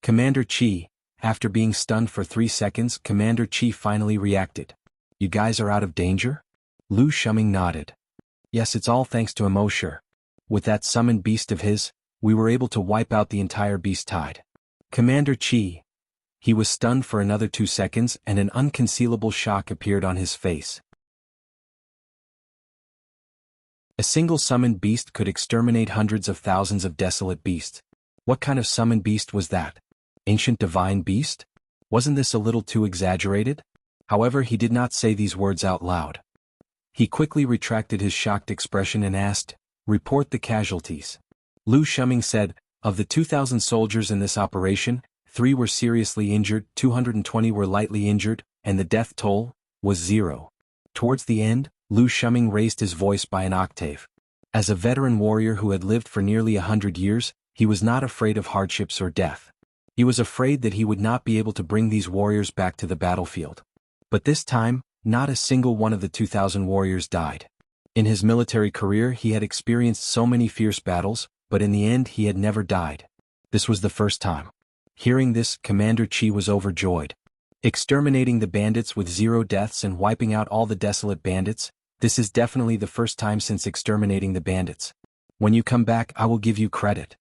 Commander Qi. After being stunned for 3 seconds, Commander Qi finally reacted. You guys are out of danger? Lu Shuming nodded. Yes, it's all thanks to Immortality. With that summoned beast of his, we were able to wipe out the entire beast tide. Commander Qi. He was stunned for another 2 seconds and an unconcealable shock appeared on his face. A single summoned beast could exterminate hundreds of thousands of desolate beasts. What kind of summoned beast was that? Ancient divine beast? Wasn't this a little too exaggerated? However, he did not say these words out loud. He quickly retracted his shocked expression and asked, Report the casualties. Lu Shuming said, Of the 2,000 soldiers in this operation, 3 were seriously injured, 220 were lightly injured, and the death toll was 0. Towards the end, Lu Shuming raised his voice by an octave. As a veteran warrior who had lived for nearly 100 years, he was not afraid of hardships or death. He was afraid that he would not be able to bring these warriors back to the battlefield. But this time, not a single one of the 2,000 warriors died. In his military career he had experienced so many fierce battles, but in the end he had never died. This was the first time. Hearing this, Commander Qi was overjoyed. Exterminating the bandits with 0 deaths and wiping out all the desolate bandits, this is definitely the first time since exterminating the bandits. When you come back, I will give you credit.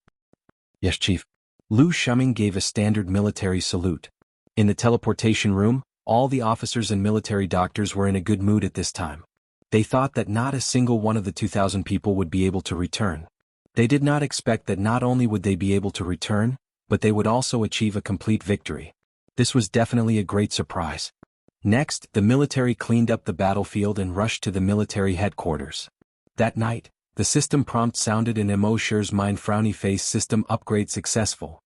Yes, Chief. Lu Shuming gave a standard military salute. In the teleportation room, all the officers and military doctors were in a good mood at this time. They thought that not a single one of the 2,000 people would be able to return. They did not expect that not only would they be able to return, but they would also achieve a complete victory. This was definitely a great surprise. Next, the military cleaned up the battlefield and rushed to the military headquarters. That night, the system prompt sounded in Immortality's mind. Frowny face, system upgrade successful.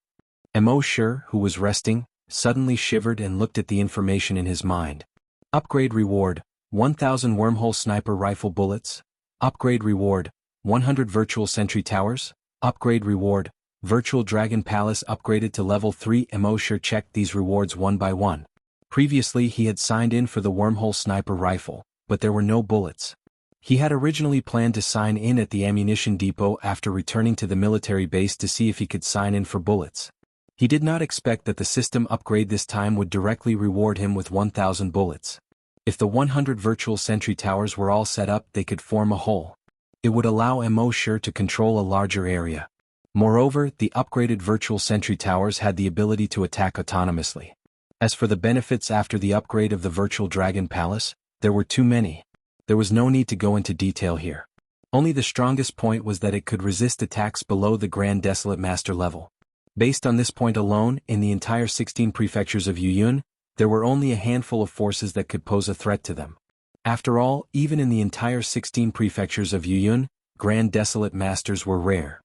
Immortality, who was resting, suddenly shivered and looked at the information in his mind. Upgrade reward, 1,000 wormhole sniper rifle bullets. Upgrade reward, 100 virtual sentry towers. Upgrade reward, virtual dragon palace upgraded to level 3. Immortality checked these rewards one by one. Previously he had signed in for the wormhole sniper rifle, but there were no bullets. He had originally planned to sign in at the ammunition depot after returning to the military base to see if he could sign in for bullets. He did not expect that the system upgrade this time would directly reward him with 1,000 bullets. If the 100 virtual sentry towers were all set up, they could form a whole. It would allow Immortality to control a larger area. Moreover, the upgraded virtual sentry towers had the ability to attack autonomously. As for the benefits after the upgrade of the virtual dragon palace, there were too many. There was no need to go into detail here. Only the strongest point was that it could resist attacks below the Grand Desolate Master level. Based on this point alone, in the entire 16 prefectures of Yuyun, there were only a handful of forces that could pose a threat to them. After all, even in the entire 16 prefectures of Yuyun, Grand Desolate Masters were rare.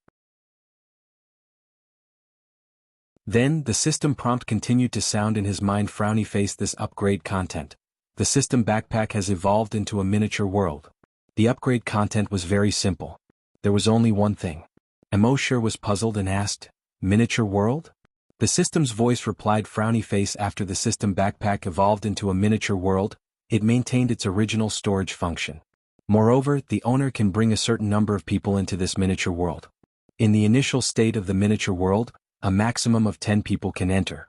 Then, the system prompt continued to sound in his mind. Frowny face. This upgrade content. The system backpack has evolved into a miniature world. The upgrade content was very simple. There was only one thing. Immortality was puzzled and asked, "Miniature world?" The system's voice replied. Frowny face. After the system backpack evolved into a miniature world, it maintained its original storage function. Moreover, the owner can bring a certain number of people into this miniature world. In the initial state of the miniature world, a maximum of 10 people can enter.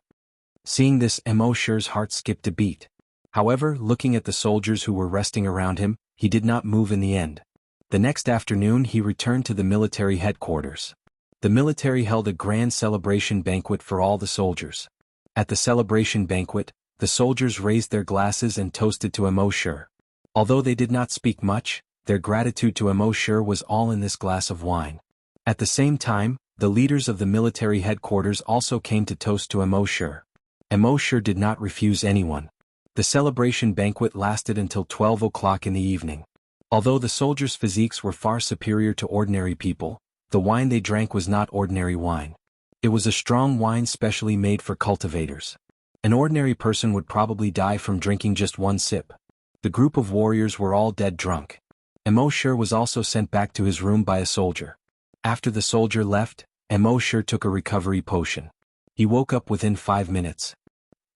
Seeing this, Immortality's heart skipped a beat. However, looking at the soldiers who were resting around him, he did not move in the end. The next afternoon he returned to the military headquarters. The military held a grand celebration banquet for all the soldiers. At the celebration banquet, the soldiers raised their glasses and toasted to Immortality. Although they did not speak much, their gratitude to Immortality was all in this glass of wine. At the same time, the leaders of the military headquarters also came to toast to Immortality. Immortality did not refuse anyone. The celebration banquet lasted until 12 o'clock in the evening. Although the soldiers' physiques were far superior to ordinary people, the wine they drank was not ordinary wine. It was a strong wine specially made for cultivators. An ordinary person would probably die from drinking just one sip. The group of warriors were all dead drunk. Immortality was also sent back to his room by a soldier. After the soldier left, Immortality took a recovery potion. He woke up within 5 minutes.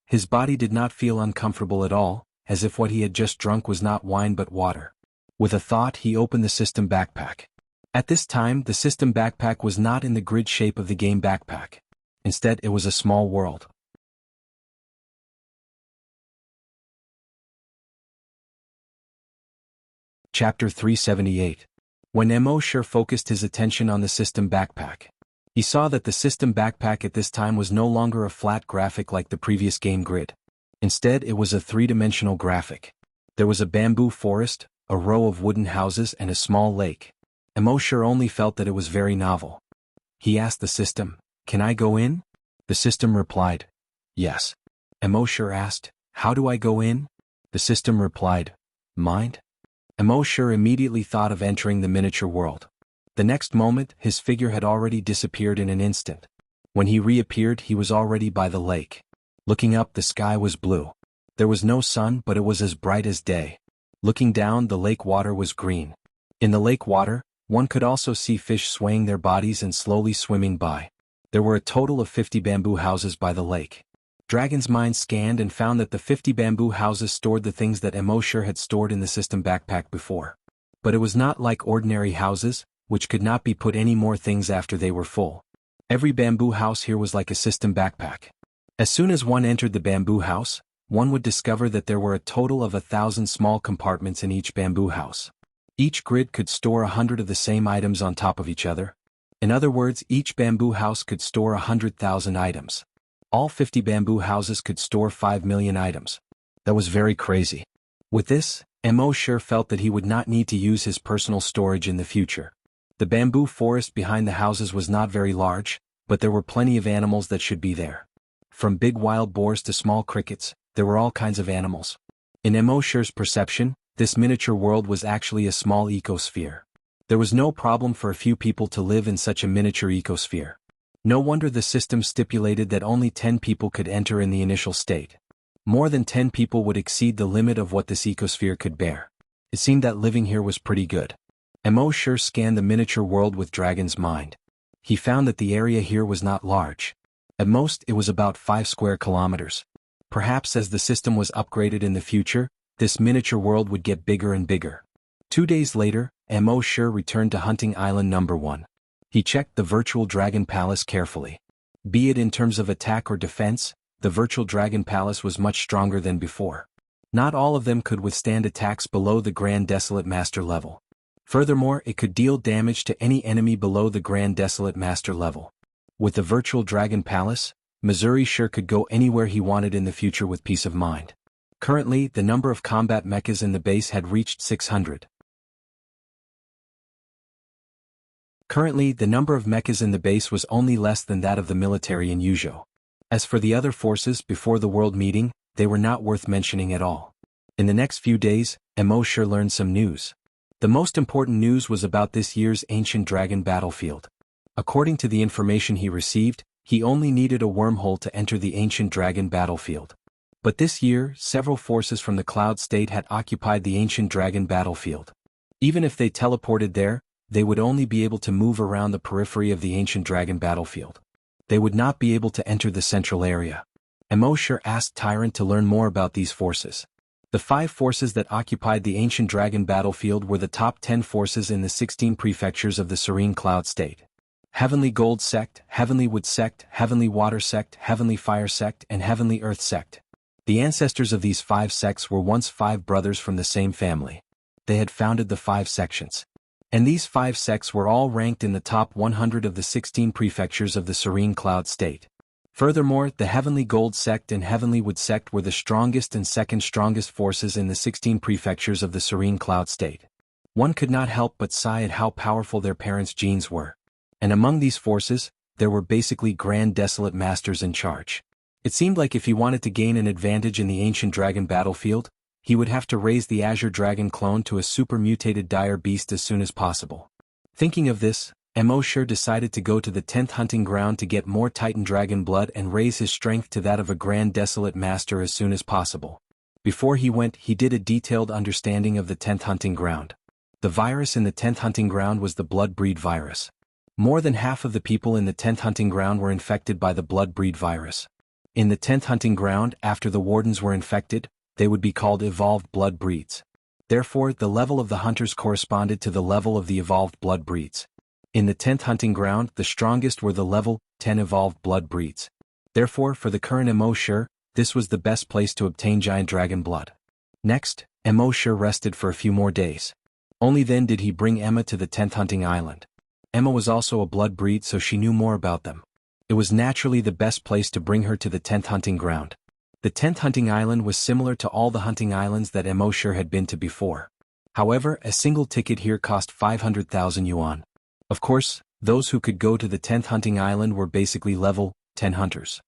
His body did not feel uncomfortable at all, as if what he had just drunk was not wine but water. With a thought, he opened the system backpack. At this time, the system backpack was not in the grid shape of the game backpack. Instead, it was a small world. Chapter 378. When Immortality focused his attention on the system backpack, he saw that the system backpack at this time was no longer a flat graphic like the previous game grid. Instead, it was a three-dimensional graphic. There was a bamboo forest, a row of wooden houses and a small lake. Immortality only felt that it was very novel. He asked the system, "Can I go in?" The system replied, "Yes." Immortality asked, "How do I go in?" The system replied, "Mind?" Immortality immediately thought of entering the miniature world. The next moment, his figure had already disappeared in an instant. When he reappeared, he was already by the lake. Looking up, the sky was blue. There was no sun, but it was as bright as day. Looking down, the lake water was green. In the lake water, one could also see fish swaying their bodies and slowly swimming by. There were a total of 50 bamboo houses by the lake. Dragon's mind scanned and found that the 50 bamboo houses stored the things that Immortality had stored in the system backpack before. But it was not like ordinary houses, which could not be put any more things after they were full. Every bamboo house here was like a system backpack. As soon as one entered the bamboo house, one would discover that there were a total of 1,000 small compartments in each bamboo house. Each grid could store 100 of the same items on top of each other. In other words, each bamboo house could store 100,000 items. All 50 bamboo houses could store 5 million items. That was very crazy. With this, Immortality felt that he would not need to use his personal storage in the future. The bamboo forest behind the houses was not very large, but there were plenty of animals that should be there. From big wild boars to small crickets, there were all kinds of animals. In Immortality's perception, this miniature world was actually a small ecosphere. There was no problem for a few people to live in such a miniature ecosphere. No wonder the system stipulated that only 10 people could enter in the initial state. More than 10 people would exceed the limit of what this ecosphere could bear. It seemed that living here was pretty good. Immortality scanned the miniature world with Dragon's mind. He found that the area here was not large. At most, it was about 5 square kilometers. Perhaps as the system was upgraded in the future, this miniature world would get bigger and bigger. 2 days later, Mo Shi returned to Hunting Island number 1. He checked the virtual dragon palace carefully. Be it in terms of attack or defense, the virtual dragon palace was much stronger than before. Not all of them could withstand attacks below the Grand Desolate Master level. Furthermore, it could deal damage to any enemy below the Grand Desolate Master level. With the virtual dragon palace, Missouri sure could go anywhere he wanted in the future with peace of mind. Currently, the number of combat mechas in the base had reached 600. Currently, the number of mechas in the base was only less than that of the military in Yuzhou. As for the other forces before the world meeting, they were not worth mentioning at all. In the next few days, Mo Shi learned some news. The most important news was about this year's Ancient Dragon battlefield. According to the information he received, he only needed a wormhole to enter the Ancient Dragon battlefield. But this year, several forces from the Cloud State had occupied the Ancient Dragon battlefield. Even if they teleported there, they would only be able to move around the periphery of the Ancient Dragon battlefield. They would not be able to enter the central area. Mo Shi asked Tyrant to learn more about these forces. The 5 forces that occupied the Ancient Dragon battlefield were the top 10 forces in the 16 prefectures of the Serene Cloud State. Heavenly Gold Sect, Heavenly Wood Sect, Heavenly Water Sect, Heavenly Fire Sect, and Heavenly Earth Sect. The ancestors of these 5 sects were once 5 brothers from the same family. They had founded the 5 sections. And these 5 sects were all ranked in the top 100 of the 16 prefectures of the Serene Cloud State. Furthermore, the Heavenly Gold Sect and Heavenly Wood Sect were the strongest and second strongest forces in the 16 prefectures of the Serene Cloud State. One could not help but sigh at how powerful their parents' genes were. And among these forces, there were basically Grand Desolate Masters in charge. It seemed like if he wanted to gain an advantage in the Ancient Dragon battlefield, he would have to raise the Azure Dragon clone to a super mutated dire beast as soon as possible. Thinking of this, Mo Shi decided to go to the 10th hunting ground to get more Titan Dragon blood and raise his strength to that of a Grand Desolate Master as soon as possible. Before he went, he did a detailed understanding of the 10th hunting ground. The virus in the 10th hunting ground was the blood breed virus. More than half of the people in the 10th hunting ground were infected by the blood breed virus. In the 10th hunting ground, after the wardens were infected, they would be called evolved blood breeds. Therefore, the level of the hunters corresponded to the level of the evolved blood breeds. In the 10th hunting ground, the strongest were the level 10 evolved blood breeds. Therefore, for the current Mo Shi, this was the best place to obtain giant dragon blood. Next, Mo Shi rested for a few more days. Only then did he bring Emma to the 10th hunting island. Emma was also a blood breed, so she knew more about them. It was naturally the best place to bring her to the 10th hunting ground. The 10th hunting island was similar to all the hunting islands that Mo Shi had been to before. However, a single ticket here cost 500,000 yuan. Of course, those who could go to the 10th hunting island were basically level 10 hunters.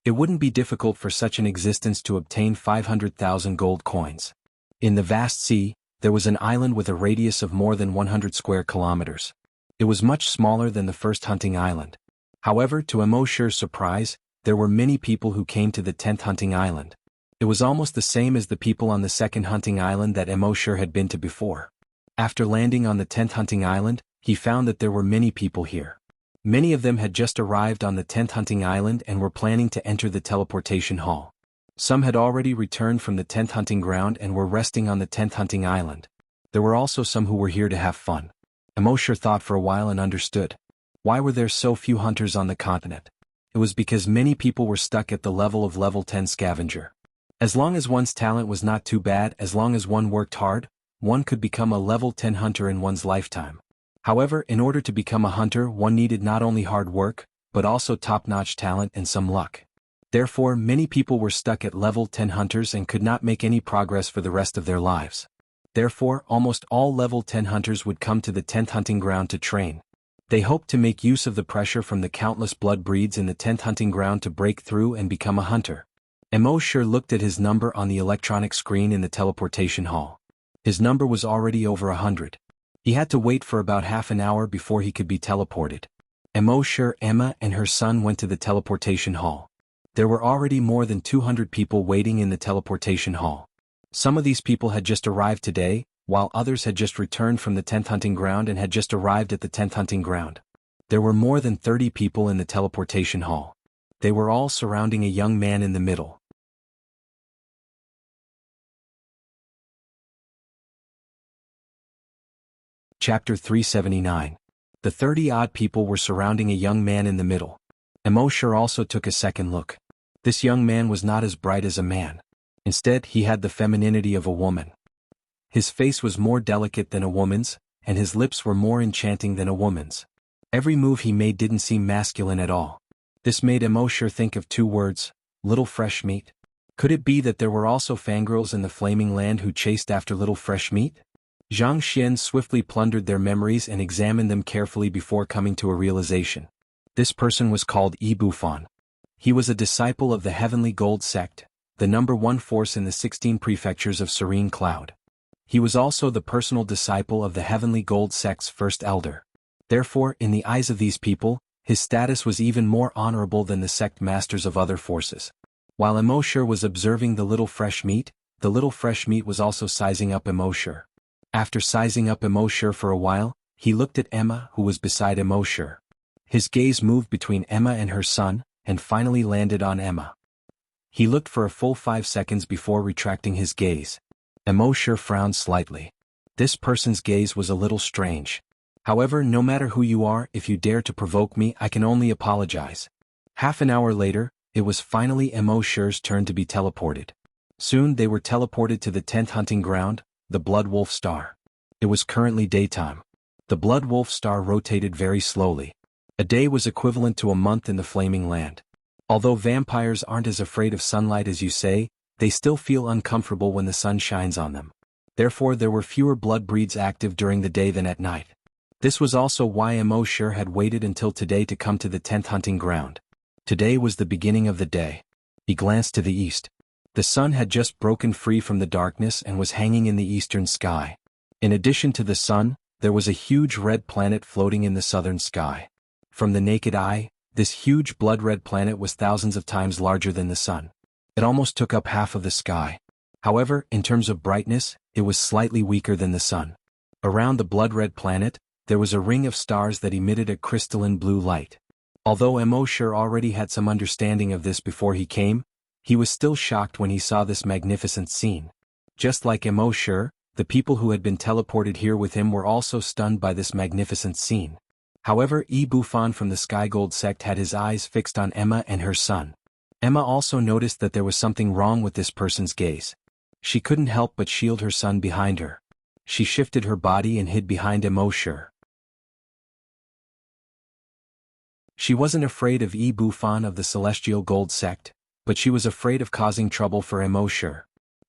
It wouldn't be difficult for such an existence to obtain 500,000 gold coins. In the vast sea, there was an island with a radius of more than 100 square kilometers. It was much smaller than the first hunting island. However, to Mo Shi's surprise, there were many people who came to the 10th hunting island. It was almost the same as the people on the second hunting island that Mo Shi had been to before. After landing on the 10th hunting island, he found that there were many people here. Many of them had just arrived on the 10th hunting island and were planning to enter the teleportation hall. Some had already returned from the 10th hunting ground and were resting on the 10th hunting island. There were also some who were here to have fun. Mo Shi thought for a while and understood. Why were there so few hunters on the continent? It was because many people were stuck at the level of level 10 scavenger. As long as one's talent was not too bad, as long as one worked hard, one could become a level 10 hunter in one's lifetime. However, in order to become a hunter, one needed not only hard work, but also top-notch talent and some luck. Therefore, many people were stuck at level 10 hunters and could not make any progress for the rest of their lives. Therefore, almost all level 10 hunters would come to the 10th hunting ground to train. They hoped to make use of the pressure from the countless blood breeds in the 10th hunting ground to break through and become a hunter. Mo Shi looked at his number on the electronic screen in the teleportation hall. His number was already over 100. He had to wait for about half an hour before he could be teleported. Mo Shi, Emma, and her son went to the teleportation hall. There were already more than 200 people waiting in the teleportation hall. Some of these people had just arrived today, while others had just returned from the 10th hunting ground and had just arrived at the 10th hunting ground. There were more than 30 people in the teleportation hall. They were all surrounding a young man in the middle. Chapter 379. The 30-odd people were surrounding a young man in the middle. Emoshur also took a second look. This young man was not as bright as a man. Instead, he had the femininity of a woman. His face was more delicate than a woman's, and his lips were more enchanting than a woman's. Every move he made didn't seem masculine at all. This made Emoshur think of two words: little fresh meat. Could it be that there were also fangirls in the flaming land who chased after little fresh meat? Zhang Xian swiftly plundered their memories and examined them carefully before coming to a realization. This person was called Yi Bufan. He was a disciple of the Heavenly Gold Sect, the #1 force in the 16 prefectures of Serene Cloud. He was also the personal disciple of the Heavenly Gold Sect's first elder. Therefore, in the eyes of these people, his status was even more honorable than the sect masters of other forces. While Emoshur was observing the little fresh meat was also sizing up Emoshur. After sizing up Emoshur for a while, he looked at Emma, who was beside Emoshur. His gaze moved between Emma and her son, and finally landed on Emma. He looked for a full 5 seconds before retracting his gaze. Emoshur frowned slightly. This person's gaze was a little strange. However, no matter who you are, if you dare to provoke me, I can only apologize. Half an hour later, it was finally Emoshur's turn to be teleported. Soon they were teleported to the 10th hunting ground, the Blood Wolf Star. It was currently daytime. The Blood Wolf Star rotated very slowly. A day was equivalent to a month in the Flaming Land. Although vampires aren't as afraid of sunlight as you say, they still feel uncomfortable when the sun shines on them. Therefore there were fewer blood breeds active during the day than at night. This was also why Emoshur had waited until today to come to the 10th hunting ground. Today was the beginning of the day. He glanced to the east. The sun had just broken free from the darkness and was hanging in the eastern sky. In addition to the sun, there was a huge red planet floating in the southern sky. From the naked eye, this huge blood-red planet was thousands of times larger than the sun. It almost took up half of the sky. However, in terms of brightness, it was slightly weaker than the sun. Around the blood-red planet, there was a ring of stars that emitted a crystalline blue light. Although Emoshur already had some understanding of this before he came, he was still shocked when he saw this magnificent scene. Just like Emoshur, the people who had been teleported here with him were also stunned by this magnificent scene. However, Yi Bufan from the Sky Gold sect had his eyes fixed on Emma and her son. Emma also noticed that there was something wrong with this person's gaze. She couldn't help but shield her son behind her. She shifted her body and hid behind Emoshur. She wasn't afraid of Yi Bufan of the Celestial Gold sect, but she was afraid of causing trouble for Emoshur.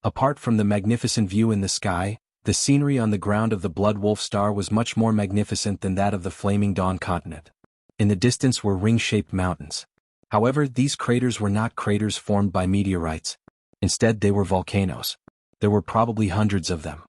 Apart from the magnificent view in the sky, the scenery on the ground of the Blood Wolf Star was much more magnificent than that of the Flaming Dawn continent. In the distance were ring-shaped mountains. However, these craters were not craters formed by meteorites. Instead, they were volcanoes. There were probably hundreds of them.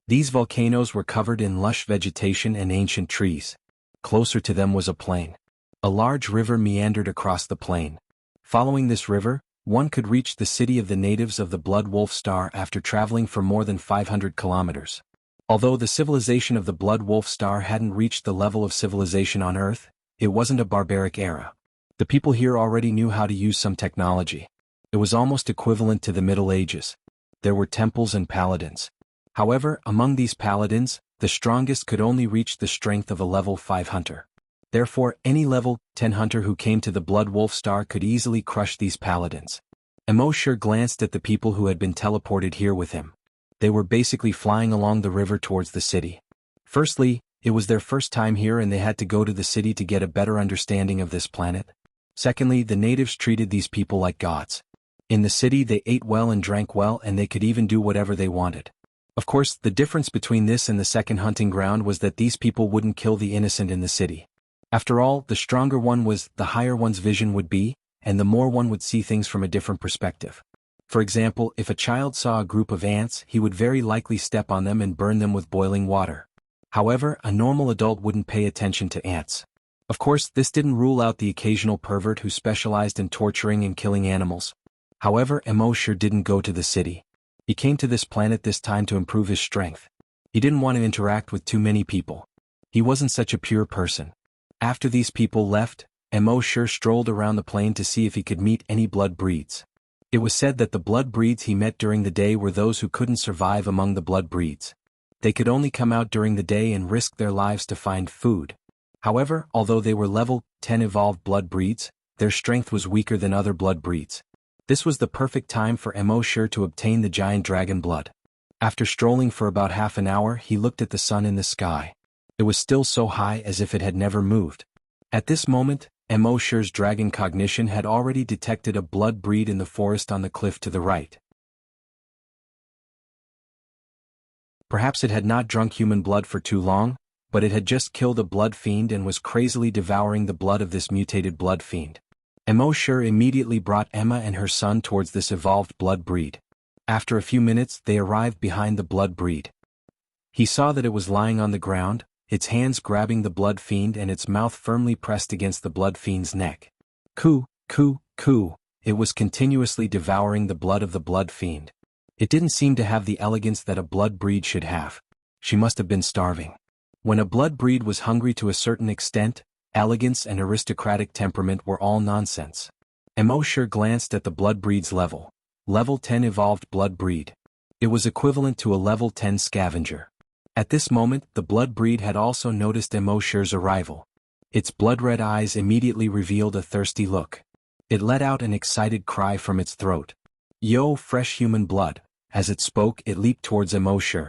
These volcanoes were covered in lush vegetation and ancient trees. Closer to them was a plain. A large river meandered across the plain. Following this river, one could reach the city of the natives of the Blood Wolf Star after traveling for more than 500 kilometers. Although the civilization of the Blood Wolf Star hadn't reached the level of civilization on Earth, it wasn't a barbaric era. The people here already knew how to use some technology. It was almost equivalent to the Middle Ages. There were temples and paladins. However, among these paladins, the strongest could only reach the strength of a level 5 hunter. Therefore, any level 10 hunter who came to the Blood Wolf Star could easily crush these paladins. Emoshur glanced at the people who had been teleported here with him. They were basically flying along the river towards the city. Firstly, it was their first time here and they had to go to the city to get a better understanding of this planet. Secondly, the natives treated these people like gods. In the city they ate well and drank well and they could even do whatever they wanted. Of course, the difference between this and the second hunting ground was that these people wouldn't kill the innocent in the city. After all, the stronger one was, the higher one's vision would be, and the more one would see things from a different perspective. For example, if a child saw a group of ants, he would very likely step on them and burn them with boiling water. However, a normal adult wouldn't pay attention to ants. Of course, this didn't rule out the occasional pervert who specialized in torturing and killing animals. However, Emoshur didn't go to the city. He came to this planet this time to improve his strength. He didn't want to interact with too many people. He wasn't such a pure person. After these people left, Mo Shi strolled around the plain to see if he could meet any blood breeds. It was said that the blood breeds he met during the day were those who couldn't survive among the blood breeds. They could only come out during the day and risk their lives to find food. However, although they were level 10 evolved blood breeds, their strength was weaker than other blood breeds. This was the perfect time for Mo Shi to obtain the giant dragon blood. After strolling for about half an hour, he looked at the sun in the sky. It was still so high as if it had never moved. At this moment, Mo Shi's dragon cognition had already detected a blood breed in the forest on the cliff to the right. Perhaps it had not drunk human blood for too long, but it had just killed a blood fiend and was crazily devouring the blood of this mutated blood fiend. Mo Shi immediately brought Emma and her son towards this evolved blood breed. After a few minutes, they arrived behind the blood breed. He saw that it was lying on the ground, its hands grabbing the blood fiend and its mouth firmly pressed against the blood fiend's neck. Coo, coo, coo, it was continuously devouring the blood of the blood fiend. It didn't seem to have the elegance that a blood breed should have. She must have been starving. When a blood breed was hungry to a certain extent, elegance and aristocratic temperament were all nonsense. Mo Shi glanced at the blood breed's level 10 evolved blood breed. It was equivalent to a level 10 scavenger. At this moment, the blood breed had also noticed Mo Shi's arrival. Its blood-red eyes immediately revealed a thirsty look. It let out an excited cry from its throat. Yo, fresh human blood. As it spoke, it leaped towards Mo Shi.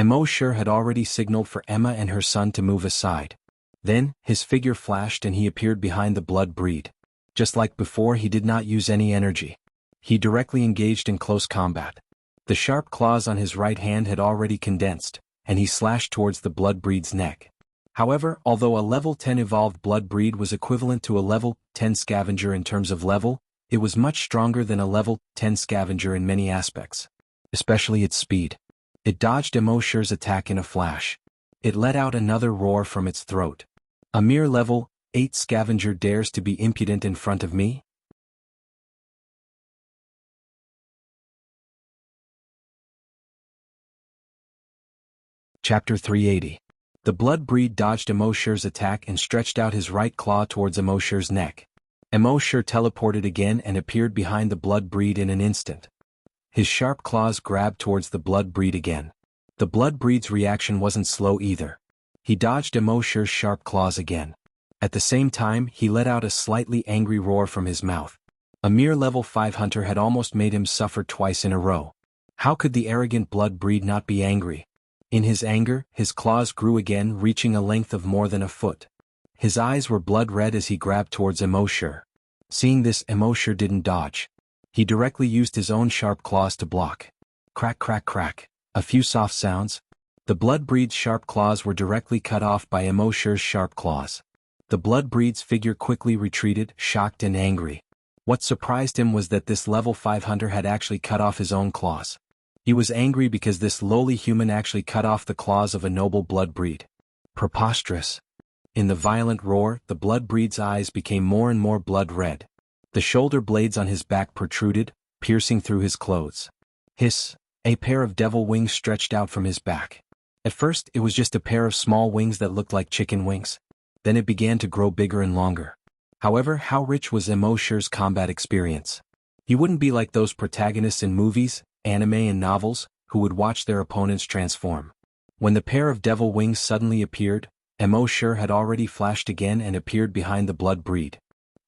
Mo Shi had already signaled for Emma and her son to move aside. Then, his figure flashed and he appeared behind the blood breed. Just like before, he did not use any energy. He directly engaged in close combat. The sharp claws on his right hand had already condensed, and he slashed towards the blood breed's neck. However, although a level 10 evolved blood breed was equivalent to a level 10 scavenger in terms of level, it was much stronger than a level 10 scavenger in many aspects, especially its speed. It dodged Mo Shi's attack in a flash. It let out another roar from its throat. A mere level 8 scavenger dares to be impudent in front of me? Chapter 380. The blood breed dodged Mo Shi's attack and stretched out his right claw towards Mo Shi's neck. Mo Shi teleported again and appeared behind the blood breed in an instant. His sharp claws grabbed towards the blood breed again. The blood breed's reaction wasn't slow either. He dodged Mo Shi's sharp claws again. At the same time, he let out a slightly angry roar from his mouth. A mere level 5 hunter had almost made him suffer twice in a row. How could the arrogant blood breed not be angry? In his anger, his claws grew again, reaching a length of more than a foot. His eyes were blood red as he grabbed towards Mo Shi. Seeing this, Mo Shi didn't dodge. He directly used his own sharp claws to block. Crack, crack, crack. A few soft sounds. The blood breed's sharp claws were directly cut off by Mo Shi's sharp claws. The blood breed's figure quickly retreated, shocked and angry. What surprised him was that this level 5 hunter had actually cut off his own claws. He was angry because this lowly human actually cut off the claws of a noble blood breed. Preposterous. In the violent roar, the blood breed's eyes became more and more blood red. The shoulder blades on his back protruded, piercing through his clothes. Hiss! A pair of devil wings stretched out from his back. At first, it was just a pair of small wings that looked like chicken wings. Then it began to grow bigger and longer. However, how rich was Mo Shi's combat experience? He wouldn't be like those protagonists in movies, anime and novels, who would watch their opponents transform. When the pair of devil wings suddenly appeared, Mo Shi had already flashed again and appeared behind the blood breed.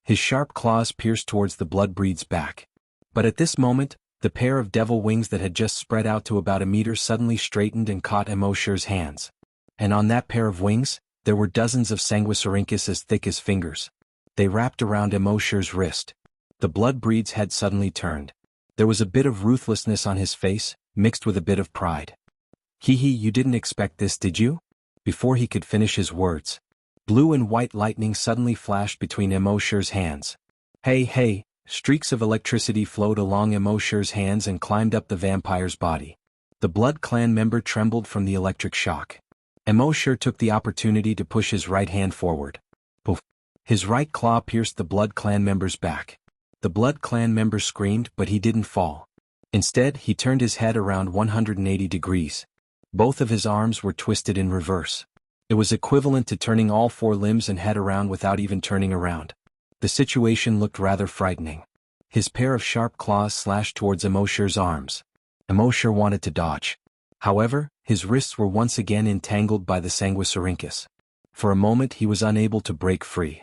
His sharp claws pierced towards the blood breed's back. But at this moment, the pair of devil wings that had just spread out to about a meter suddenly straightened and caught Mo Shi's hands. And on that pair of wings, there were dozens of sanguisurincus as thick as fingers. They wrapped around Mo Shi's wrist. The blood breed's head suddenly turned. There was a bit of ruthlessness on his face, mixed with a bit of pride. Hee, you didn't expect this, did you? Before he could finish his words, blue and white lightning suddenly flashed between Mo Shi's hands. Hey, streaks of electricity flowed along Mo Shi's hands and climbed up the vampire's body. The Blood Clan member trembled from the electric shock. Mo Shi took the opportunity to push his right hand forward. Poof! His right claw pierced the Blood Clan member's back. The Blood Clan member screamed, but he didn't fall. Instead, he turned his head around 180 degrees. Both of his arms were twisted in reverse. It was equivalent to turning all 4 limbs and head around without even turning around. The situation looked rather frightening. His pair of sharp claws slashed towards Emoshir's arms. Emoshir wanted to dodge. However, his wrists were once again entangled by the Sanguisurincus. For a moment he was unable to break free.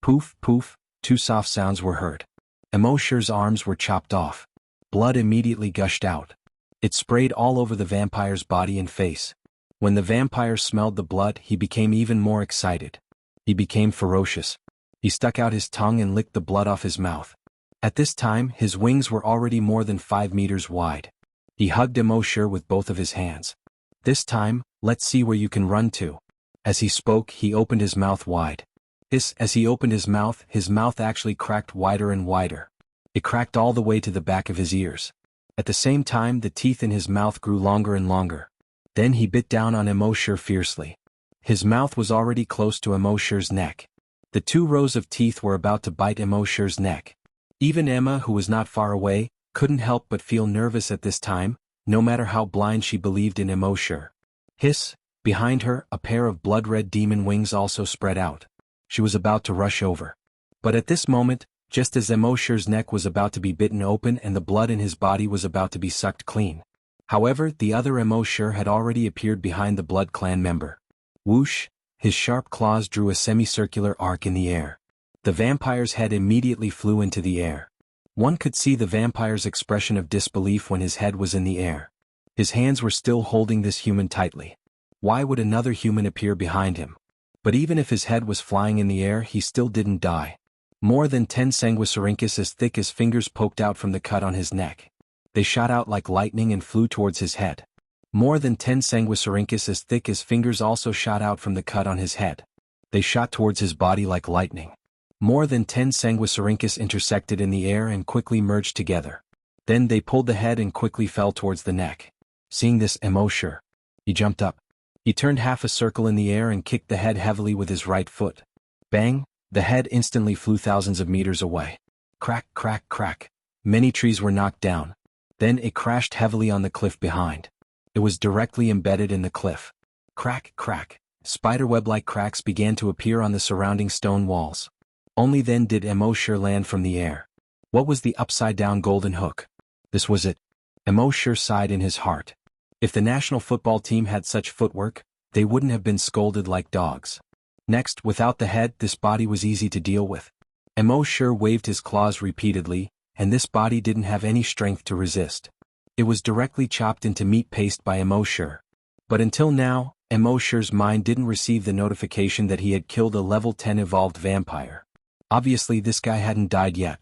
Poof, poof, two soft sounds were heard. Emoshir's arms were chopped off. Blood immediately gushed out. It sprayed all over the vampire's body and face. When the vampire smelled the blood, he became even more excited. He became ferocious. He stuck out his tongue and licked the blood off his mouth. At this time, his wings were already more than 5 meters wide. He hugged Emoshir with both of his hands. This time, let's see where you can run to. As he spoke, he opened his mouth wide. As he opened his mouth actually cracked wider and wider. It cracked all the way to the back of his ears. At the same time, the teeth in his mouth grew longer and longer. Then he bit down on Emoshir fiercely. His mouth was already close to Emoshir's neck. The 2 rows of teeth were about to bite Emoshir's neck. Even Emma, who was not far away, couldn't help but feel nervous at this time, no matter how blind she believed in Emoshir. Hiss! Behind her, a pair of blood-red demon wings also spread out. She was about to rush over. But at this moment, just as Emoshir's neck was about to be bitten open and the blood in his body was about to be sucked clean. However, the other Emoshir had already appeared behind the Blood Clan member. Whoosh! His sharp claws drew a semicircular arc in the air. The vampire's head immediately flew into the air. One could see the vampire's expression of disbelief when his head was in the air. His hands were still holding this human tightly. Why would another human appear behind him? But even if his head was flying in the air, he still didn't die. More than 10 Sanguisurincus as thick as fingers poked out from the cut on his neck. They shot out like lightning and flew towards his head. More than 10 Sanguisurincus as thick as fingers also shot out from the cut on his head. They shot towards his body like lightning. More than 10 Sanguisurincus intersected in the air and quickly merged together. Then they pulled the head and quickly fell towards the neck. Seeing this, Emoshir. He jumped up. He turned half a circle in the air and kicked the head heavily with his right foot. Bang! The head instantly flew thousands of meters away. Crack, crack, crack. Many trees were knocked down. Then it crashed heavily on the cliff behind. It was directly embedded in the cliff. Crack, crack. Spiderweb-like cracks began to appear on the surrounding stone walls. Only then did Emoshir land from the air. What was the upside-down golden hook? This was it. Emoshir sighed in his heart. If the national football team had such footwork, they wouldn't have been scolded like dogs. Next, without the head, this body was easy to deal with. Emoshir waved his claws repeatedly, and this body didn't have any strength to resist. It was directly chopped into meat paste by Emoshir. But until now, Emoshir's mind didn't receive the notification that he had killed a level 10 evolved vampire. Obviously this guy hadn't died yet.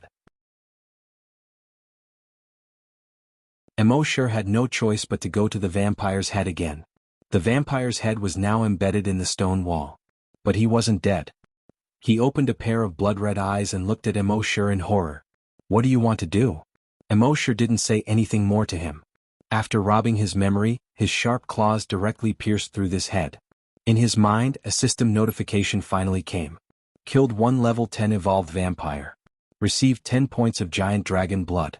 Emoshir had no choice but to go to the vampire's head again. The vampire's head was now embedded in the stone wall. But he wasn't dead. He opened a pair of blood-red eyes and looked at Emoshir in horror. What do you want to do? Emoshir didn't say anything more to him. After robbing his memory, his sharp claws directly pierced through this head. In his mind, a system notification finally came. Killed 1 level 10 evolved vampire. Received 10 points of giant dragon blood.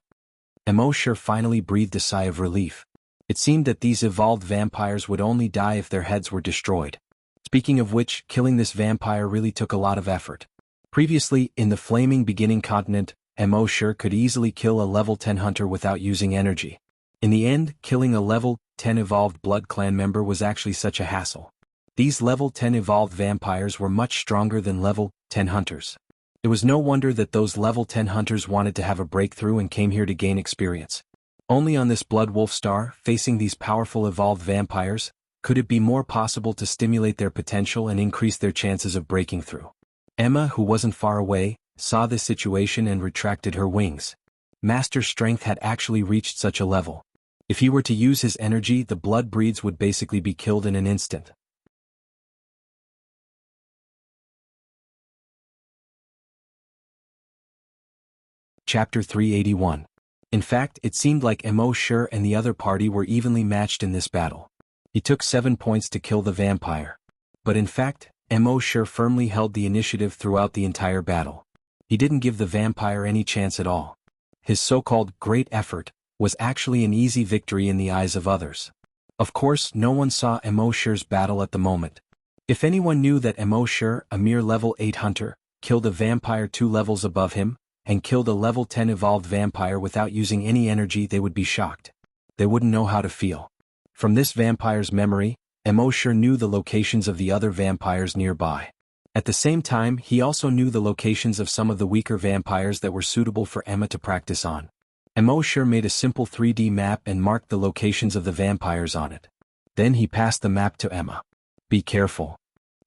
Emoshir finally breathed a sigh of relief. It seemed that these evolved vampires would only die if their heads were destroyed. Speaking of which, killing this vampire really took a lot of effort. Previously, in the flaming beginning continent, Emoshir could easily kill a level 10 hunter without using energy. In the end, killing a level 10 evolved Blood Clan member was actually such a hassle. These level 10 evolved vampires were much stronger than level 10 hunters. It was no wonder that those level 10 hunters wanted to have a breakthrough and came here to gain experience. Only on this Blood Wolf star, facing these powerful evolved vampires, could it be more possible to stimulate their potential and increase their chances of breaking through. Emma, who wasn't far away, saw this situation and retracted her wings. Master's strength had actually reached such a level. If he were to use his energy, the blood breeds would basically be killed in an instant. Chapter 381. In fact, it seemed like Emoshir and the other party were evenly matched in this battle. He took 7 points to kill the vampire. But in fact, Emoshir firmly held the initiative throughout the entire battle. He didn't give the vampire any chance at all. His so-called great effort was actually an easy victory in the eyes of others. Of course, no one saw Emoshir's battle at the moment. If anyone knew that Emo Sure, a mere level 8 hunter, killed a vampire 2 levels above him, and killed a level 10 evolved vampire without using any energy, they would be shocked. They wouldn't know how to feel. From this vampire's memory, Emo Sure knew the locations of the other vampires nearby. At the same time, he also knew the locations of some of the weaker vampires that were suitable for Emma to practice on. Emo Sure made a simple 3D map and marked the locations of the vampires on it. Then he passed the map to Emma. "Be careful,"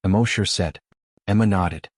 Emo Sure said. Emma nodded.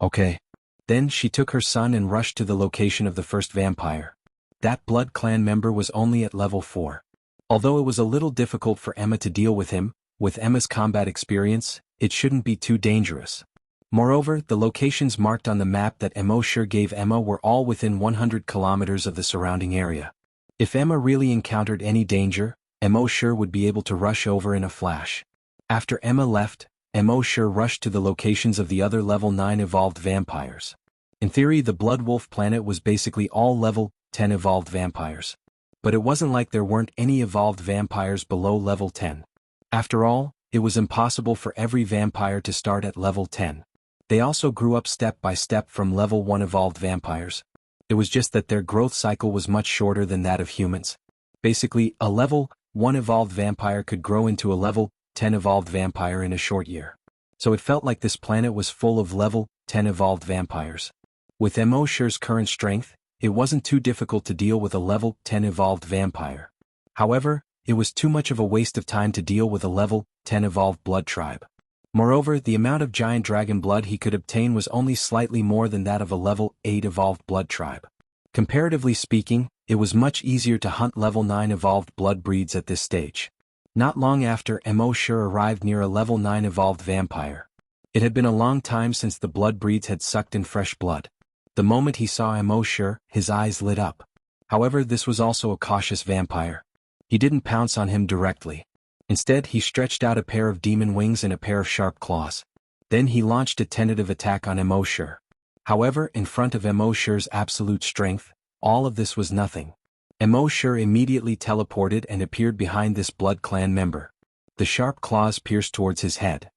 "Okay." Then she took her son and rushed to the location of the first vampire. That Blood Clan member was only at level 4. Although it was a little difficult for Emma to deal with him, with Emma's combat experience, it shouldn't be too dangerous. Moreover, the locations marked on the map that Emo Sure gave Emma were all within 100 kilometers of the surrounding area. If Emma really encountered any danger, Emo Sure would be able to rush over in a flash. After Emma left, Emo Sure rushed to the locations of the other level 9 evolved vampires. In theory, the Blood Wolf planet was basically all level 10 evolved vampires. But it wasn't like there weren't any evolved vampires below level 10. After all, it was impossible for every vampire to start at level 10. They also grew up step by step from level 1 evolved vampires. It was just that their growth cycle was much shorter than that of humans. Basically, a level 1 evolved vampire could grow into a level 10 evolved vampire in a short year. So it felt like this planet was full of level 10 evolved vampires. With Emo Sure's current strength, it wasn't too difficult to deal with a level 10 evolved vampire. However, it was too much of a waste of time to deal with a level 10 evolved blood tribe. Moreover, the amount of giant dragon blood he could obtain was only slightly more than that of a level 8 evolved blood tribe. Comparatively speaking, it was much easier to hunt level 9 evolved blood breeds at this stage. Not long after, Emo Sure arrived near a level 9 evolved vampire. It had been a long time since the blood breeds had sucked in fresh blood. The moment he saw Emo Sure, his eyes lit up. However, this was also a cautious vampire. He didn't pounce on him directly. Instead, he stretched out a pair of demon wings and a pair of sharp claws. Then he launched a tentative attack on Emo Sure. However, in front of Emo Sure's absolute strength, all of this was nothing. Emo Sure immediately teleported and appeared behind this Blood Clan member. The sharp claws pierced towards his head.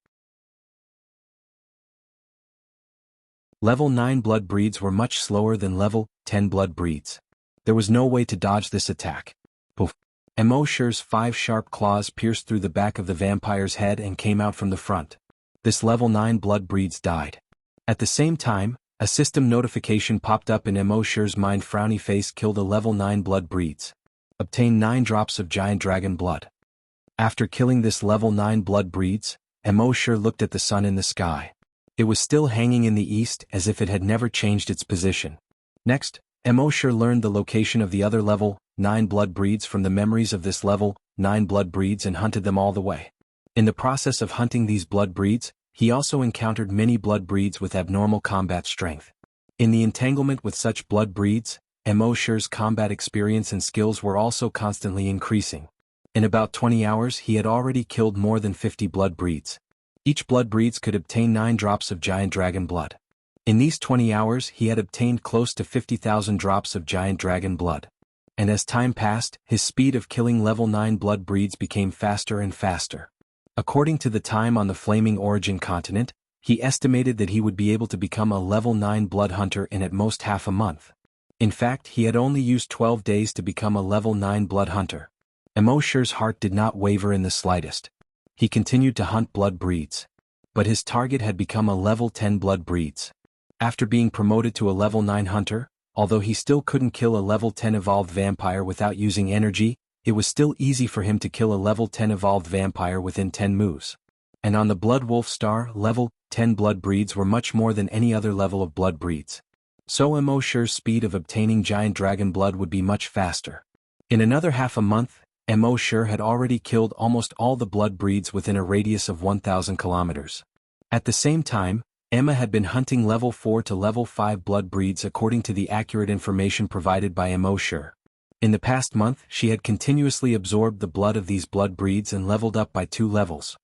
Level 9 blood breeds were much slower than level 10 blood breeds. There was no way to dodge this attack. Poof. Emo Sure's 5 sharp claws pierced through the back of the vampire's head and came out from the front. This level 9 blood breeds died. At the same time, a system notification popped up in Emo Sure's mind. Frowny face killed a level 9 blood breeds. Obtain 9 drops of giant dragon blood. After killing this level 9 blood breeds, Emo Sure looked at the sun in the sky. It was still hanging in the east as if it had never changed its position. Next, Emo Sure learned the location of the other level 9 blood breeds from the memories of this level 9 blood breeds and hunted them all the way. In the process of hunting these blood breeds, he also encountered many blood breeds with abnormal combat strength. In the entanglement with such blood breeds, Emo Sure's combat experience and skills were also constantly increasing. In about 20 hours he had already killed more than 50 blood breeds. Each blood breeds could obtain 9 drops of giant dragon blood. In these 20 hours he had obtained close to 50,000 drops of giant dragon blood. And as time passed, his speed of killing level 9 blood breeds became faster and faster. According to the time on the Flaming Origin continent, he estimated that he would be able to become a level 9 blood hunter in at most half a month. In fact, he had only used 12 days to become a level 9 blood hunter. Emo Sure's heart did not waver in the slightest. He continued to hunt blood breeds. But his target had become a level 10 blood breeds. After being promoted to a level 9 hunter, although he still couldn't kill a level 10 evolved vampire without using energy, it was still easy for him to kill a level 10 evolved vampire within 10 moves. And on the Blood Wolf star, level 10 blood breeds were much more than any other level of blood breeds. So Emo Sure's speed of obtaining giant dragon blood would be much faster. In another half a month, Emo Sure had already killed almost all the blood breeds within a radius of 1,000 kilometers. At the same time, Emma had been hunting level 4 to level 5 blood breeds according to the accurate information provided by Emo Sure. In the past month, she had continuously absorbed the blood of these blood breeds and leveled up by 2 levels.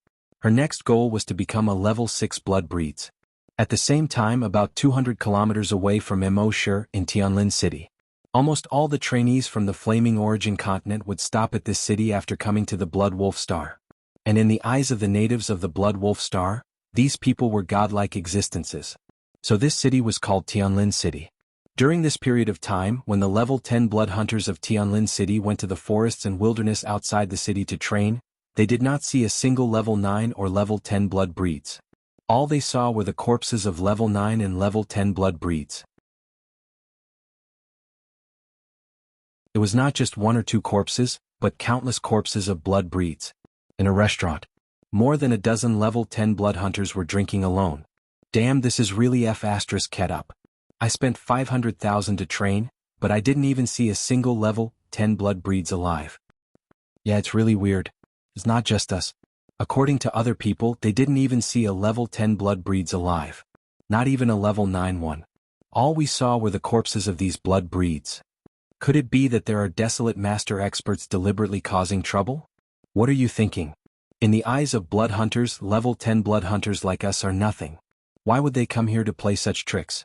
Her next goal was to become a level 6 blood breeds. At the same time, about 200 kilometers away from Emo Sure in Tianlin City, almost all the trainees from the Flaming Origin continent would stop at this city after coming to the Blood Wolf Star. And in the eyes of the natives of the Blood Wolf Star, These people were godlike existences. So this city was called Tianlin City. During this period of time, when the level 10 blood hunters of Tianlin City went to the forests and wilderness outside the city to train, they did not see a single level 9 or level 10 blood breeds. All they saw were the corpses of level 9 and level 10 blood breeds. It was not just one or two corpses, but countless corpses of blood breeds. In a restaurant, more than a dozen level 10 blood hunters were drinking alone. Damn, this is really F***ed up. I spent 500,000 to train, but I didn't even see a single level 10 blood breeds alive. Yeah, it's really weird. It's not just us. According to other people, they didn't even see a level 10 blood breeds alive. Not even a level 9 one. All we saw were the corpses of these blood breeds. Could it be that there are desolate master experts deliberately causing trouble? What are you thinking? In the eyes of blood hunters, level 10 blood hunters like us are nothing. Why would they come here to play such tricks?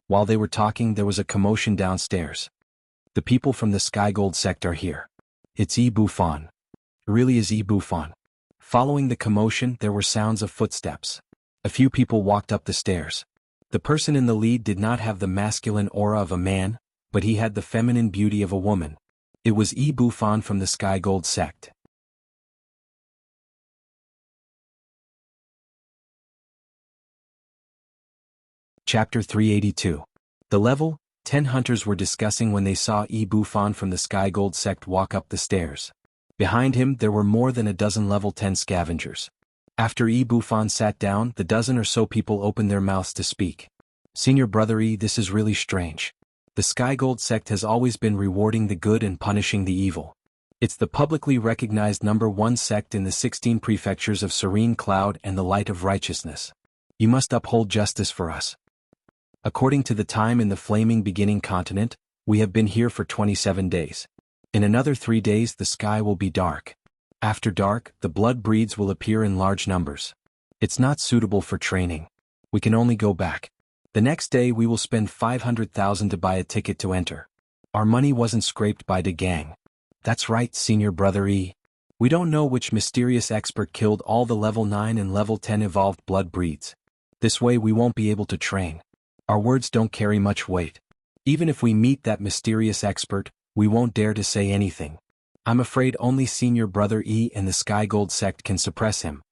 While they were talking, there was a commotion downstairs. The people from the Sky Gold sect are here. It's Bufan. It really is Bufan. Following the commotion, there were sounds of footsteps. A few people walked up the stairs. The person in the lead did not have the masculine aura of a man, but he had the feminine beauty of a woman. It was Bufan from the Sky Gold sect. Chapter 382. The level 10 hunters were discussing when they saw Bufan from the Sky Gold sect walk up the stairs. Behind him there were more than a dozen level 10 scavengers. After Bufan sat down, the dozen or so people opened their mouths to speak. Senior Brother this is really strange. The Sky Gold sect has always been rewarding the good and punishing the evil. It's the publicly recognized #1 sect in the 16 prefectures of Serene Cloud and the Light of Righteousness. You must uphold justice for us. According to the time in the flaming beginning continent, we have been here for 27 days. In another 3 days the sky will be dark. After dark, the blood breeds will appear in large numbers. It's not suitable for training. We can only go back. The next day we will spend 500,000 to buy a ticket to enter. Our money wasn't scraped by the gang. That's right, Senior Brother We don't know which mysterious expert killed all the level 9 and level 10 evolved blood breeds. This way we won't be able to train. Our words don't carry much weight. Even if we meet that mysterious expert, we won't dare to say anything. I'm afraid only Senior Brother and the Sky Gold sect can suppress him.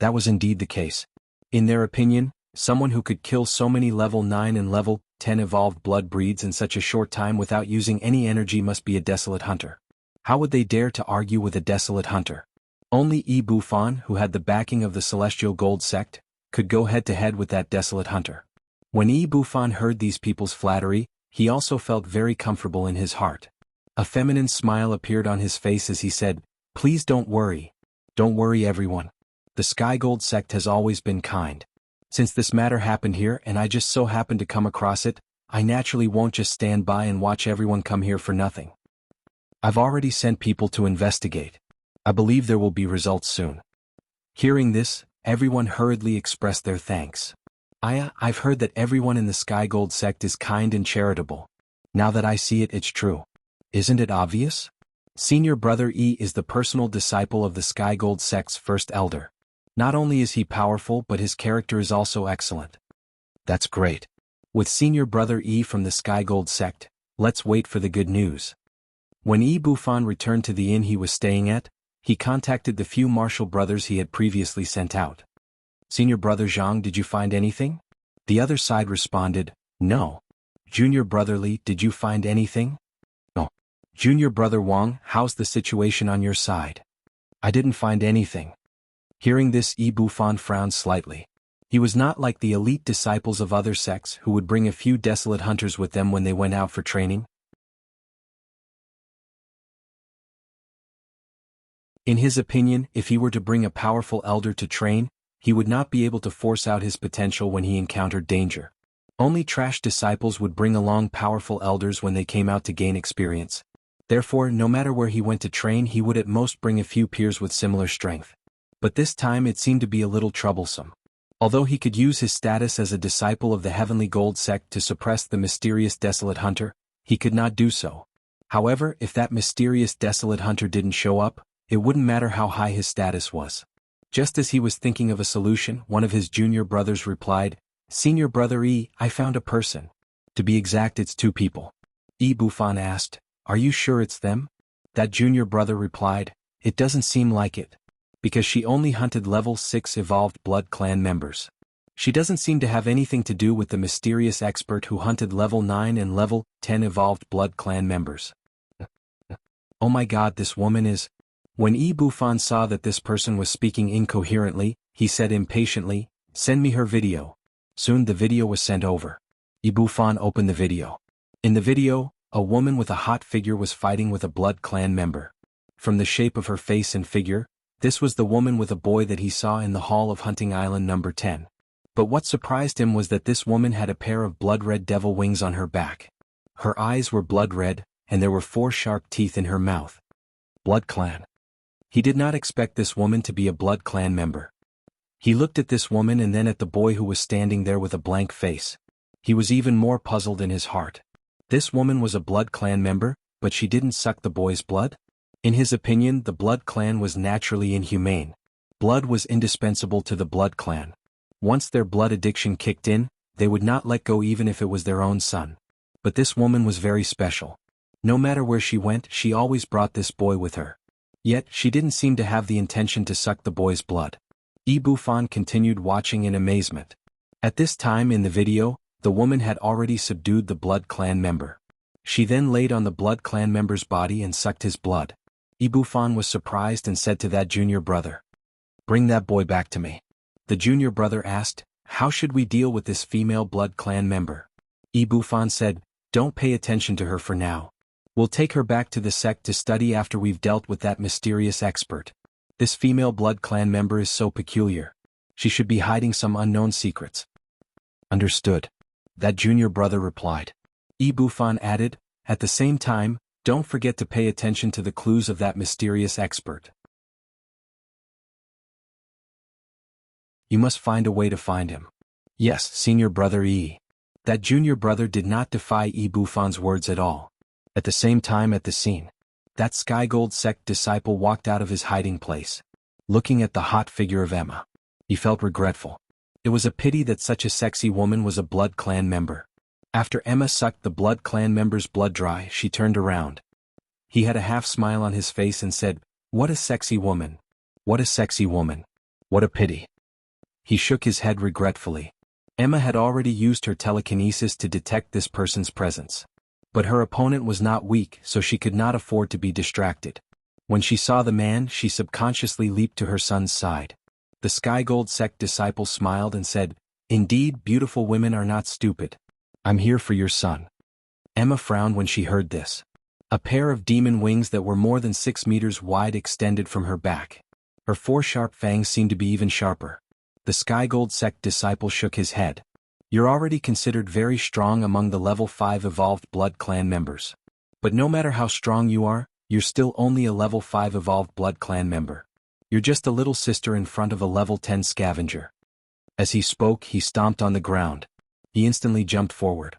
That was indeed the case. In their opinion, someone who could kill so many level 9 and level 10 evolved blood breeds in such a short time without using any energy must be a desolate hunter. How would they dare to argue with a desolate hunter? Only Bufan, who had the backing of the Celestial Gold sect, could go head-to-head with that desolate hunter. When Bufan heard these people's flattery, he also felt very comfortable in his heart. A feminine smile appeared on his face as he said, "Please don't worry. Don't worry everyone. The Sky Gold sect has always been kind. Since this matter happened here and I just so happened to come across it, I naturally won't just stand by and watch everyone come here for nothing. I've already sent people to investigate. I believe there will be results soon." Hearing this, everyone hurriedly expressed their thanks. I've heard that everyone in the Sky Gold sect is kind and charitable. Now that I see it, it's true. Isn't it obvious? Senior Brother is the personal disciple of the Sky Gold sect's first elder. Not only is he powerful but his character is also excellent. That's great. With Senior Brother from the Sky Gold sect, let's wait for the good news. When Bufan returned to the inn he was staying at, he contacted the few martial brothers he had previously sent out. "Senior Brother Zhang, did you find anything?" The other side responded, "No." "Junior Brother Li, did you find anything?" "No." "Junior Brother Wang, how's the situation on your side?" "I didn't find anything." Hearing this, Bufan frowned slightly. He was not like the elite disciples of other sects who would bring a few desolate hunters with them when they went out for training. In his opinion, if he were to bring a powerful elder to train, he would not be able to force out his potential when he encountered danger. Only trash disciples would bring along powerful elders when they came out to gain experience. Therefore, no matter where he went to train, he would at most bring a few peers with similar strength. But this time it seemed to be a little troublesome. Although he could use his status as a disciple of the Heavenly Gold sect to suppress the mysterious desolate hunter, he could not do so. However, if that mysterious desolate hunter didn't show up, it wouldn't matter how high his status was. Just as he was thinking of a solution, one of his junior brothers replied, "Senior brother E, I found a person. To be exact, it's two people." E Bufan asked, "Are you sure it's them?" That junior brother replied, "It doesn't seem like it. Because she only hunted level 6 evolved blood clan members. She doesn't seem to have anything to do with the mysterious expert who hunted level 9 and level 10 evolved blood clan members." Oh my god, this woman is... When E Bufan saw that this person was speaking incoherently, he said impatiently, "Send me her video." Soon the video was sent over. E Bufan opened the video. In the video, a woman with a hot figure was fighting with a blood clan member. From the shape of her face and figure, this was the woman with a boy that he saw in the hall of Hunting Island number 10. But what surprised him was that this woman had a pair of blood-red devil wings on her back. Her eyes were blood-red, and there were 4 sharp teeth in her mouth. Blood clan. He did not expect this woman to be a blood clan member. He looked at this woman and then at the boy who was standing there with a blank face. He was even more puzzled in his heart. This woman was a blood clan member, but she didn't suck the boy's blood? In his opinion, the blood clan was naturally inhumane. Blood was indispensable to the blood clan. Once their blood addiction kicked in, they would not let go even if it was their own son. But this woman was very special. No matter where she went, she always brought this boy with her. Yet, she didn't seem to have the intention to suck the boy's blood. E Bufan continued watching in amazement. At this time in the video, the woman had already subdued the blood clan member. She then laid on the blood clan member's body and sucked his blood. E Bufan was surprised and said to that junior brother, "Bring that boy back to me." The junior brother asked, "How should we deal with this female blood clan member?" E Bufan said, "Don't pay attention to her for now. We'll take her back to the sect to study after we've dealt with that mysterious expert. This female blood clan member is so peculiar. She should be hiding some unknown secrets." "Understood," that junior brother replied. E Bufan added, "At the same time, don't forget to pay attention to the clues of that mysterious expert. You must find a way to find him." "Yes, senior brother E." That junior brother did not defy E Bufan's words at all. At the same time at the scene, that Skygold sect disciple walked out of his hiding place. Looking at the hot figure of Emma, he felt regretful. It was a pity that such a sexy woman was a blood clan member. After Emma sucked the blood clan member's blood dry, she turned around. He had a half smile on his face and said, "What a sexy woman. What a sexy woman. What a pity." He shook his head regretfully. Emma had already used her telekinesis to detect this person's presence. But her opponent was not weak, so she could not afford to be distracted. When she saw the man, she subconsciously leaped to her son's side. The Skygold sect disciple smiled and said, "Indeed, beautiful women are not stupid. I'm here for your son." Emma frowned when she heard this. A pair of demon wings that were more than 6 meters wide extended from her back. Her 4 sharp fangs seemed to be even sharper. The Skygold sect disciple shook his head. "You're already considered very strong among the level 5 evolved blood clan members. But no matter how strong you are, you're still only a level 5 evolved blood clan member. You're just a little sister in front of a level 10 scavenger." As he spoke, he stomped on the ground. He instantly jumped forward.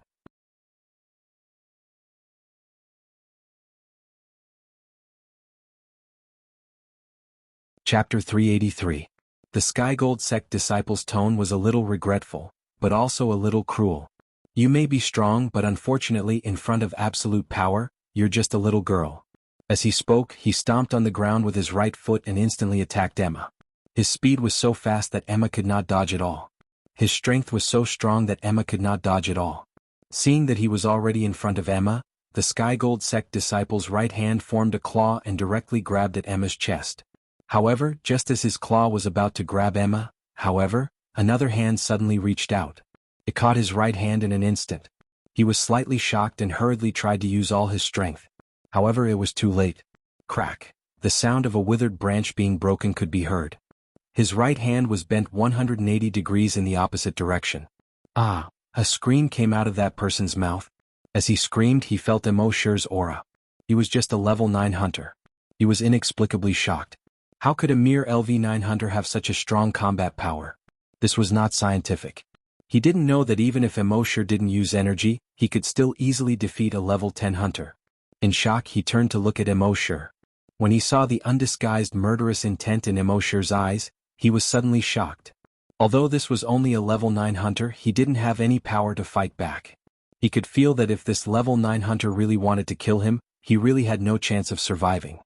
Chapter 383. The Skygold sect disciple's tone was a little regretful, but also a little cruel. "You may be strong, but unfortunately in front of absolute power, you're just a little girl." As he spoke, he stomped on the ground with his right foot and instantly attacked Emma. His speed was so fast that Emma could not dodge at all. His strength was so strong that Emma could not dodge at all. Seeing that he was already in front of Emma, the Skygold sect disciple's right hand formed a claw and directly grabbed at Emma's chest. However, just as his claw was about to grab Emma, another hand suddenly reached out. It caught his right hand in an instant. He was slightly shocked and hurriedly tried to use all his strength. However, it was too late. Crack. The sound of a withered branch being broken could be heard. His right hand was bent 180 degrees in the opposite direction. Ah! A scream came out of that person's mouth. As he screamed, he felt Immortality's aura. He was just a level 9 hunter. He was inexplicably shocked. How could a mere LV9 hunter have such a strong combat power? This was not scientific. He didn't know that even if Immortality didn't use energy, he could still easily defeat a level 10 hunter. In shock, he turned to look at Immortality. When he saw the undisguised murderous intent in Immortality's eyes, He was suddenly shocked. Although this was only a level 9 hunter, he didn't have any power to fight back. He could feel that if this level 9 hunter really wanted to kill him, he really had no chance of surviving.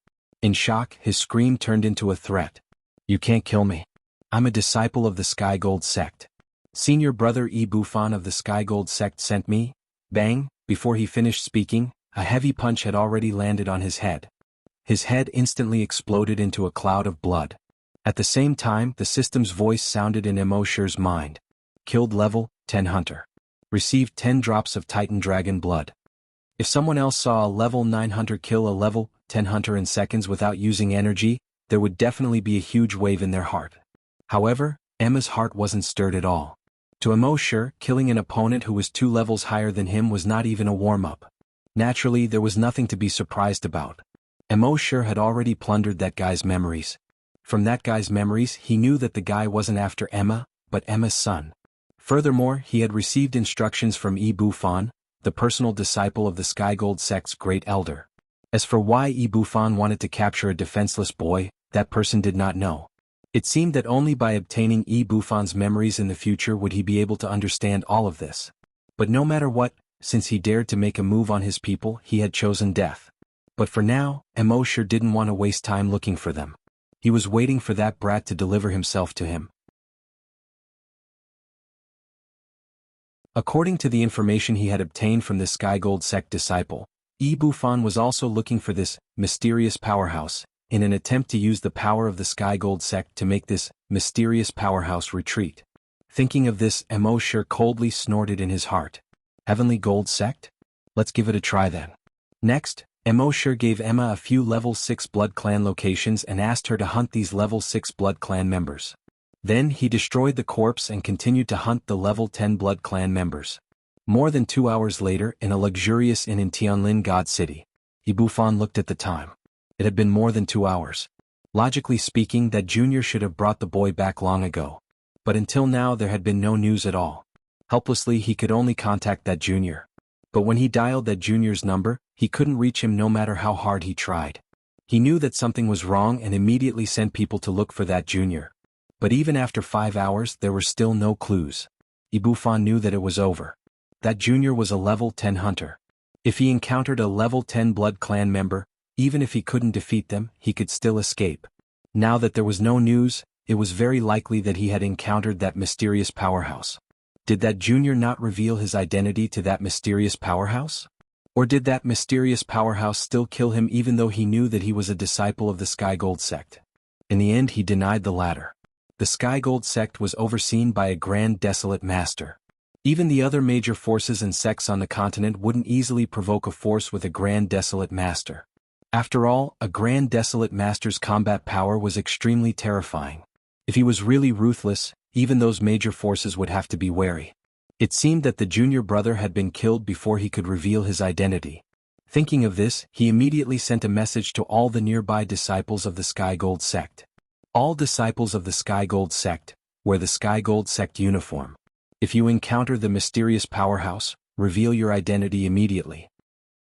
In shock, his scream turned into a threat. "You can't kill me. I'm a disciple of the Sky Gold sect. Senior brother Bufan of the Sky Gold sect sent me." Bang! Before he finished speaking, a heavy punch had already landed on his head. His head instantly exploded into a cloud of blood. At the same time, the system's voice sounded in Emoshir's mind. "Killed level 10 hunter. Received 10 drops of Titan Dragon blood." If someone else saw a level 9 hunter kill a level 10 hunter in seconds without using energy, there would definitely be a huge wave in their heart. However, Emma's heart wasn't stirred at all. To Emoshir, killing an opponent who was 2 levels higher than him was not even a warm-up. Naturally, there was nothing to be surprised about. Emoshir had already plundered that guy's memories. From that guy's memories, he knew that the guy wasn't after Emma, but Emma's son. Furthermore, he had received instructions from Bufan, the personal disciple of the Sky Gold sect's great elder. As for why Bufan wanted to capture a defenseless boy, that person did not know. It seemed that only by obtaining Bufan's memories in the future would he be able to understand all of this. But no matter what, since he dared to make a move on his people, he had chosen death. But for now, Emoshir didn't want to waste time looking for them. He was waiting for that brat to deliver himself to him. According to the information he had obtained from the Sky Gold sect disciple, Bufan was also looking for this mysterious powerhouse, in an attempt to use the power of the Sky Gold sect to make this mysterious powerhouse retreat. Thinking of this, Emoshir coldly snorted in his heart. Heavenly Gold sect? Let's give it a try then. Next, Emoshir gave Emma a few level 6 blood clan locations and asked her to hunt these level 6 blood clan members. Then he destroyed the corpse and continued to hunt the level 10 blood clan members. More than 2 hours later, in a luxurious inn in Tianlin God City, Bufan looked at the time. It had been more than 2 hours. Logically speaking, that junior should have brought the boy back long ago. But until now there had been no news at all. Helplessly he could only contact that junior. But when he dialed that junior's number, he couldn't reach him no matter how hard he tried. He knew that something was wrong and immediately sent people to look for that junior. But even after 5 hours there were still no clues. Bufan knew that it was over. That junior was a level 10 hunter. If he encountered a level 10 blood clan member, even if he couldn't defeat them, he could still escape. Now that there was no news, it was very likely that he had encountered that mysterious powerhouse. Did that junior not reveal his identity to that mysterious powerhouse? Or did that mysterious powerhouse still kill him even though he knew that he was a disciple of the Sky Gold sect? In the end he denied the latter. The Sky Gold sect was overseen by a Grand Desolate Master. Even the other major forces and sects on the continent wouldn't easily provoke a force with a Grand Desolate Master. After all, a Grand Desolate Master's combat power was extremely terrifying. If he was really ruthless, even those major forces would have to be wary. It seemed that the junior brother had been killed before he could reveal his identity. Thinking of this, he immediately sent a message to all the nearby disciples of the Sky Gold sect. All disciples of the Sky Gold sect, wear the Sky Gold sect uniform. If you encounter the mysterious powerhouse, reveal your identity immediately.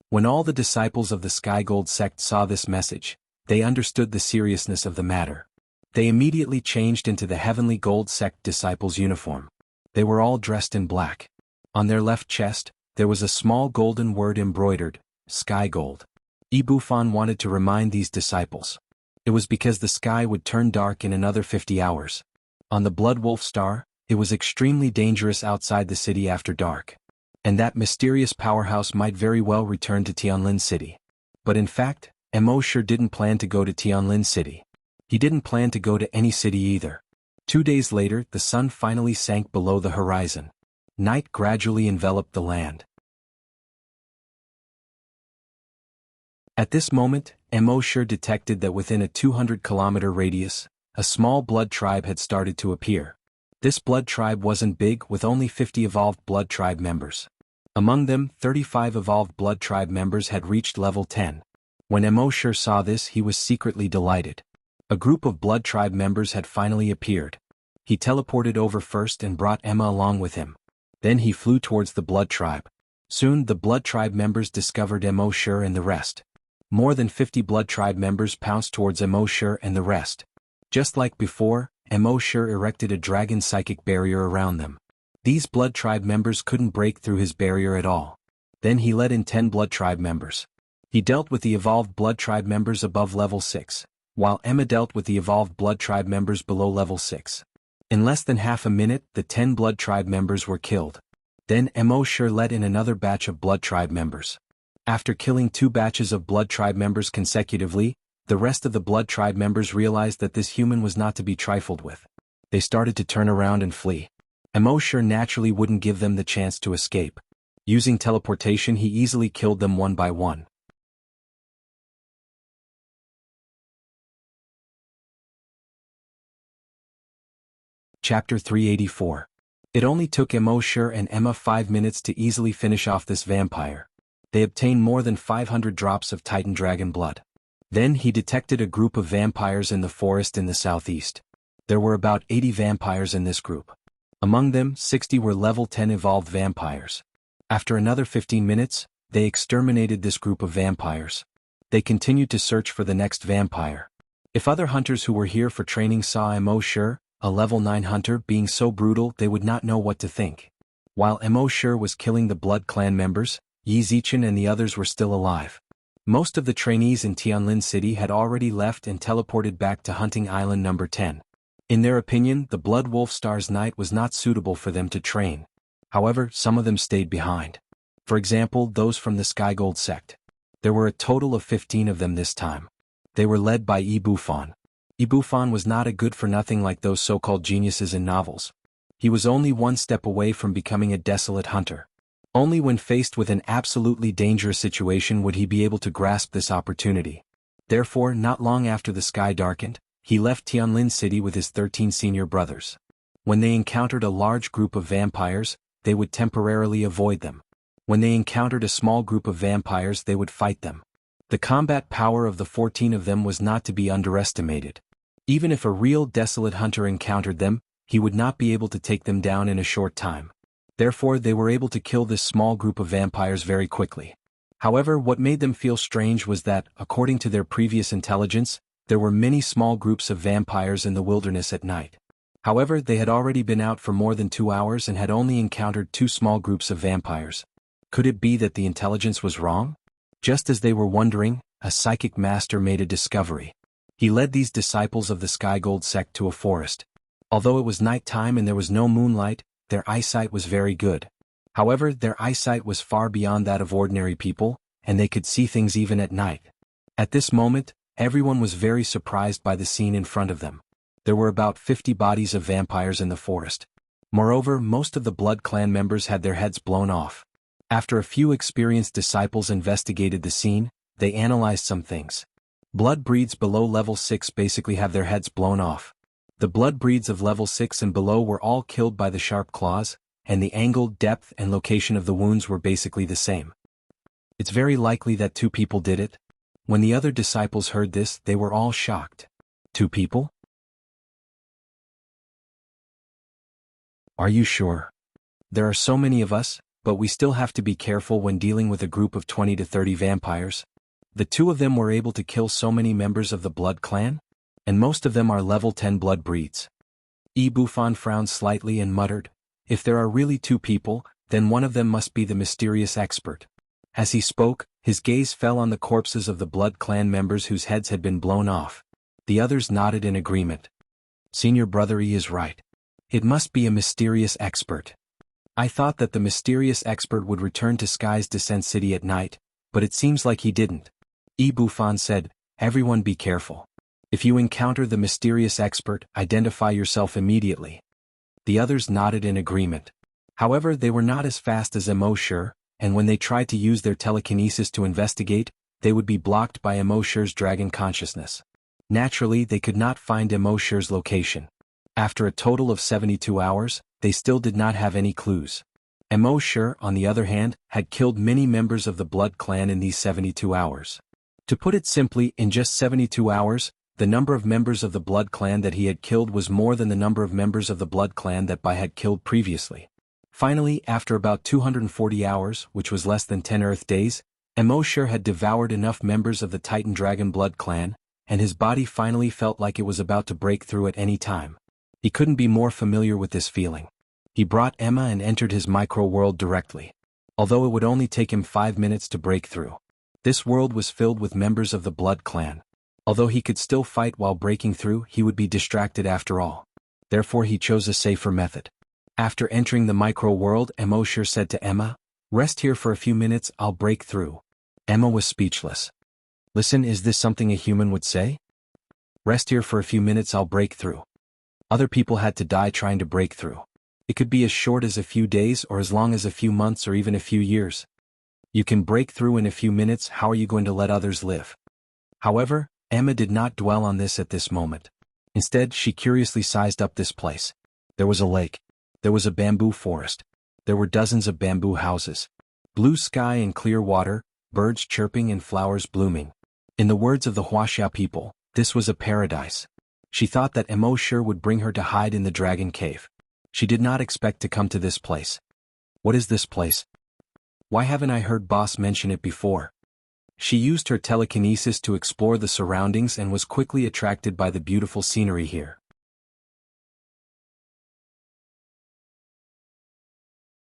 When all the disciples of the Sky Gold sect saw this message, they understood the seriousness of the matter. They immediately changed into the Heavenly Gold sect disciples' uniform. They were all dressed in black. On their left chest, there was a small golden word embroidered, Sky Gold. Bufan wanted to remind these disciples. It was because the sky would turn dark in another 50 hours. On the Blood Wolf Star, it was extremely dangerous outside the city after dark. And that mysterious powerhouse might very well return to Tianlin City. But in fact, Emoshir didn't plan to go to Tianlin City. He didn't plan to go to any city either. 2 days later, the sun finally sank below the horizon. Night gradually enveloped the land. At this moment, Emoshir detected that within a 200-kilometer radius, a small blood tribe had started to appear. This blood tribe wasn't big, with only 50 evolved blood tribe members. Among them, 35 evolved blood tribe members had reached level 10. When Emoshir saw this, he was secretly delighted. A group of blood tribe members had finally appeared. He teleported over first and brought Emma along with him. Then he flew towards the blood tribe. Soon the blood tribe members discovered Emoshir and the rest. More than 50 blood tribe members pounced towards Emoshir and the rest. Just like before, Mo Shi erected a dragon psychic barrier around them. These Blood Tribe members couldn't break through his barrier at all. Then he let in 10 Blood Tribe members. He dealt with the evolved Blood Tribe members above level 6, while Emma dealt with the evolved Blood Tribe members below level 6. In less than half a minute, the 10 Blood Tribe members were killed. Then Mo Shi let in another batch of Blood Tribe members. After killing 2 batches of Blood Tribe members consecutively, the rest of the Blood Tribe members realized that this human was not to be trifled with. They started to turn around and flee. Mo Shi naturally wouldn't give them the chance to escape. Using teleportation, he easily killed them one by one. Chapter 384. It only took Mo Shi and Emma 5 minutes to easily finish off this vampire. They obtained more than 500 drops of Titan Dragon blood. Then he detected a group of vampires in the forest in the southeast. There were about 80 vampires in this group. Among them, 60 were level 10 evolved vampires. After another 15 minutes, they exterminated this group of vampires. They continued to search for the next vampire. If other hunters who were here for training saw Mo Shi, a level 9 hunter, being so brutal, they would not know what to think. While Mo Shi was killing the Blood Clan members, Yi Zichen and the others were still alive. Most of the trainees in Tianlin City had already left and teleported back to Hunting Island number 10. In their opinion, the Blood Wolf Star's night was not suitable for them to train. However, some of them stayed behind. For example, those from the Sky Gold sect. There were a total of 15 of them this time. They were led by Yi Bufan. Yi Bufan was not a good-for-nothing like those so-called geniuses in novels. He was only one step away from becoming a desolate hunter. Only when faced with an absolutely dangerous situation would he be able to grasp this opportunity. Therefore, not long after the sky darkened, he left Tianlin City with his 13 senior brothers. When they encountered a large group of vampires, they would temporarily avoid them. When they encountered a small group of vampires, they would fight them. The combat power of the 14 of them was not to be underestimated. Even if a real desolate hunter encountered them, he would not be able to take them down in a short time. Therefore, they were able to kill this small group of vampires very quickly. However, what made them feel strange was that, according to their previous intelligence, there were many small groups of vampires in the wilderness at night. However, they had already been out for more than 2 hours and had only encountered 2 small groups of vampires. Could it be that the intelligence was wrong? Just as they were wondering, a psychic master made a discovery. He led these disciples of the Sky Gold sect to a forest. Although it was night time and there was no moonlight, their eyesight was very good. However, their eyesight was far beyond that of ordinary people, and they could see things even at night. At this moment, everyone was very surprised by the scene in front of them. There were about 50 bodies of vampires in the forest. Moreover, most of the Blood Clan members had their heads blown off. After a few experienced disciples investigated the scene, they analyzed some things. Blood breeds below level 6 basically have their heads blown off. The blood breeds of level 6 and below were all killed by the sharp claws, and the angle, depth, and location of the wounds were basically the same. It's very likely that 2 people did it. When the other disciples heard this, they were all shocked. 2 people? Are you sure? There are so many of us, but we still have to be careful when dealing with a group of 20 to 30 vampires. The 2 of them were able to kill so many members of the Blood Clan? And most of them are level 10 blood breeds. Yi Bufan frowned slightly and muttered, if there are really 2 people, then one of them must be the mysterious expert. As he spoke, his gaze fell on the corpses of the Blood Clan members whose heads had been blown off. The others nodded in agreement. Senior Brother Yi is right. It must be a mysterious expert. I thought that the mysterious expert would return to Sky's Descent City at night, but it seems like he didn't. Yi Bufan said, everyone be careful. If you encounter the mysterious expert, identify yourself immediately. The others nodded in agreement. However, they were not as fast as Mo Shi, and when they tried to use their telekinesis to investigate, they would be blocked by Mo Shi's dragon consciousness. Naturally, they could not find Mo Shi's location. After a total of 72 hours, they still did not have any clues. Mo Shi, on the other hand, had killed many members of the Blood Clan in these 72 hours. To put it simply, in just 72 hours, the number of members of the Blood Clan that he had killed was more than the number of members of the Blood Clan that Bai had killed previously. Finally, after about 240 hours, which was less than 10 Earth days, Mo Shi had devoured enough members of the Titan Dragon Blood Clan, and his body finally felt like it was about to break through at any time. He couldn't be more familiar with this feeling. He brought Emma and entered his micro-world directly. Although it would only take him 5 minutes to break through. This world was filled with members of the Blood Clan. Although he could still fight while breaking through, he would be distracted after all. Therefore he chose a safer method. After entering the micro-world, Wuxia said to Emma, "Rest here for a few minutes, I'll break through." Emma was speechless. Listen, is this something a human would say? Rest here for a few minutes, I'll break through. Other people had to die trying to break through. It could be as short as a few days or as long as a few months or even a few years. You can break through in a few minutes, how are you going to let others live? However, Emma did not dwell on this at this moment. Instead, she curiously sized up this place. There was a lake. There was a bamboo forest. There were dozens of bamboo houses. Blue sky and clear water, birds chirping and flowers blooming. In the words of the Wuxia people, this was a paradise. She thought that Wuxia would bring her to hide in the dragon cave. She did not expect to come to this place. What is this place? Why haven't I heard boss mention it before? She used her telekinesis to explore the surroundings and was quickly attracted by the beautiful scenery here.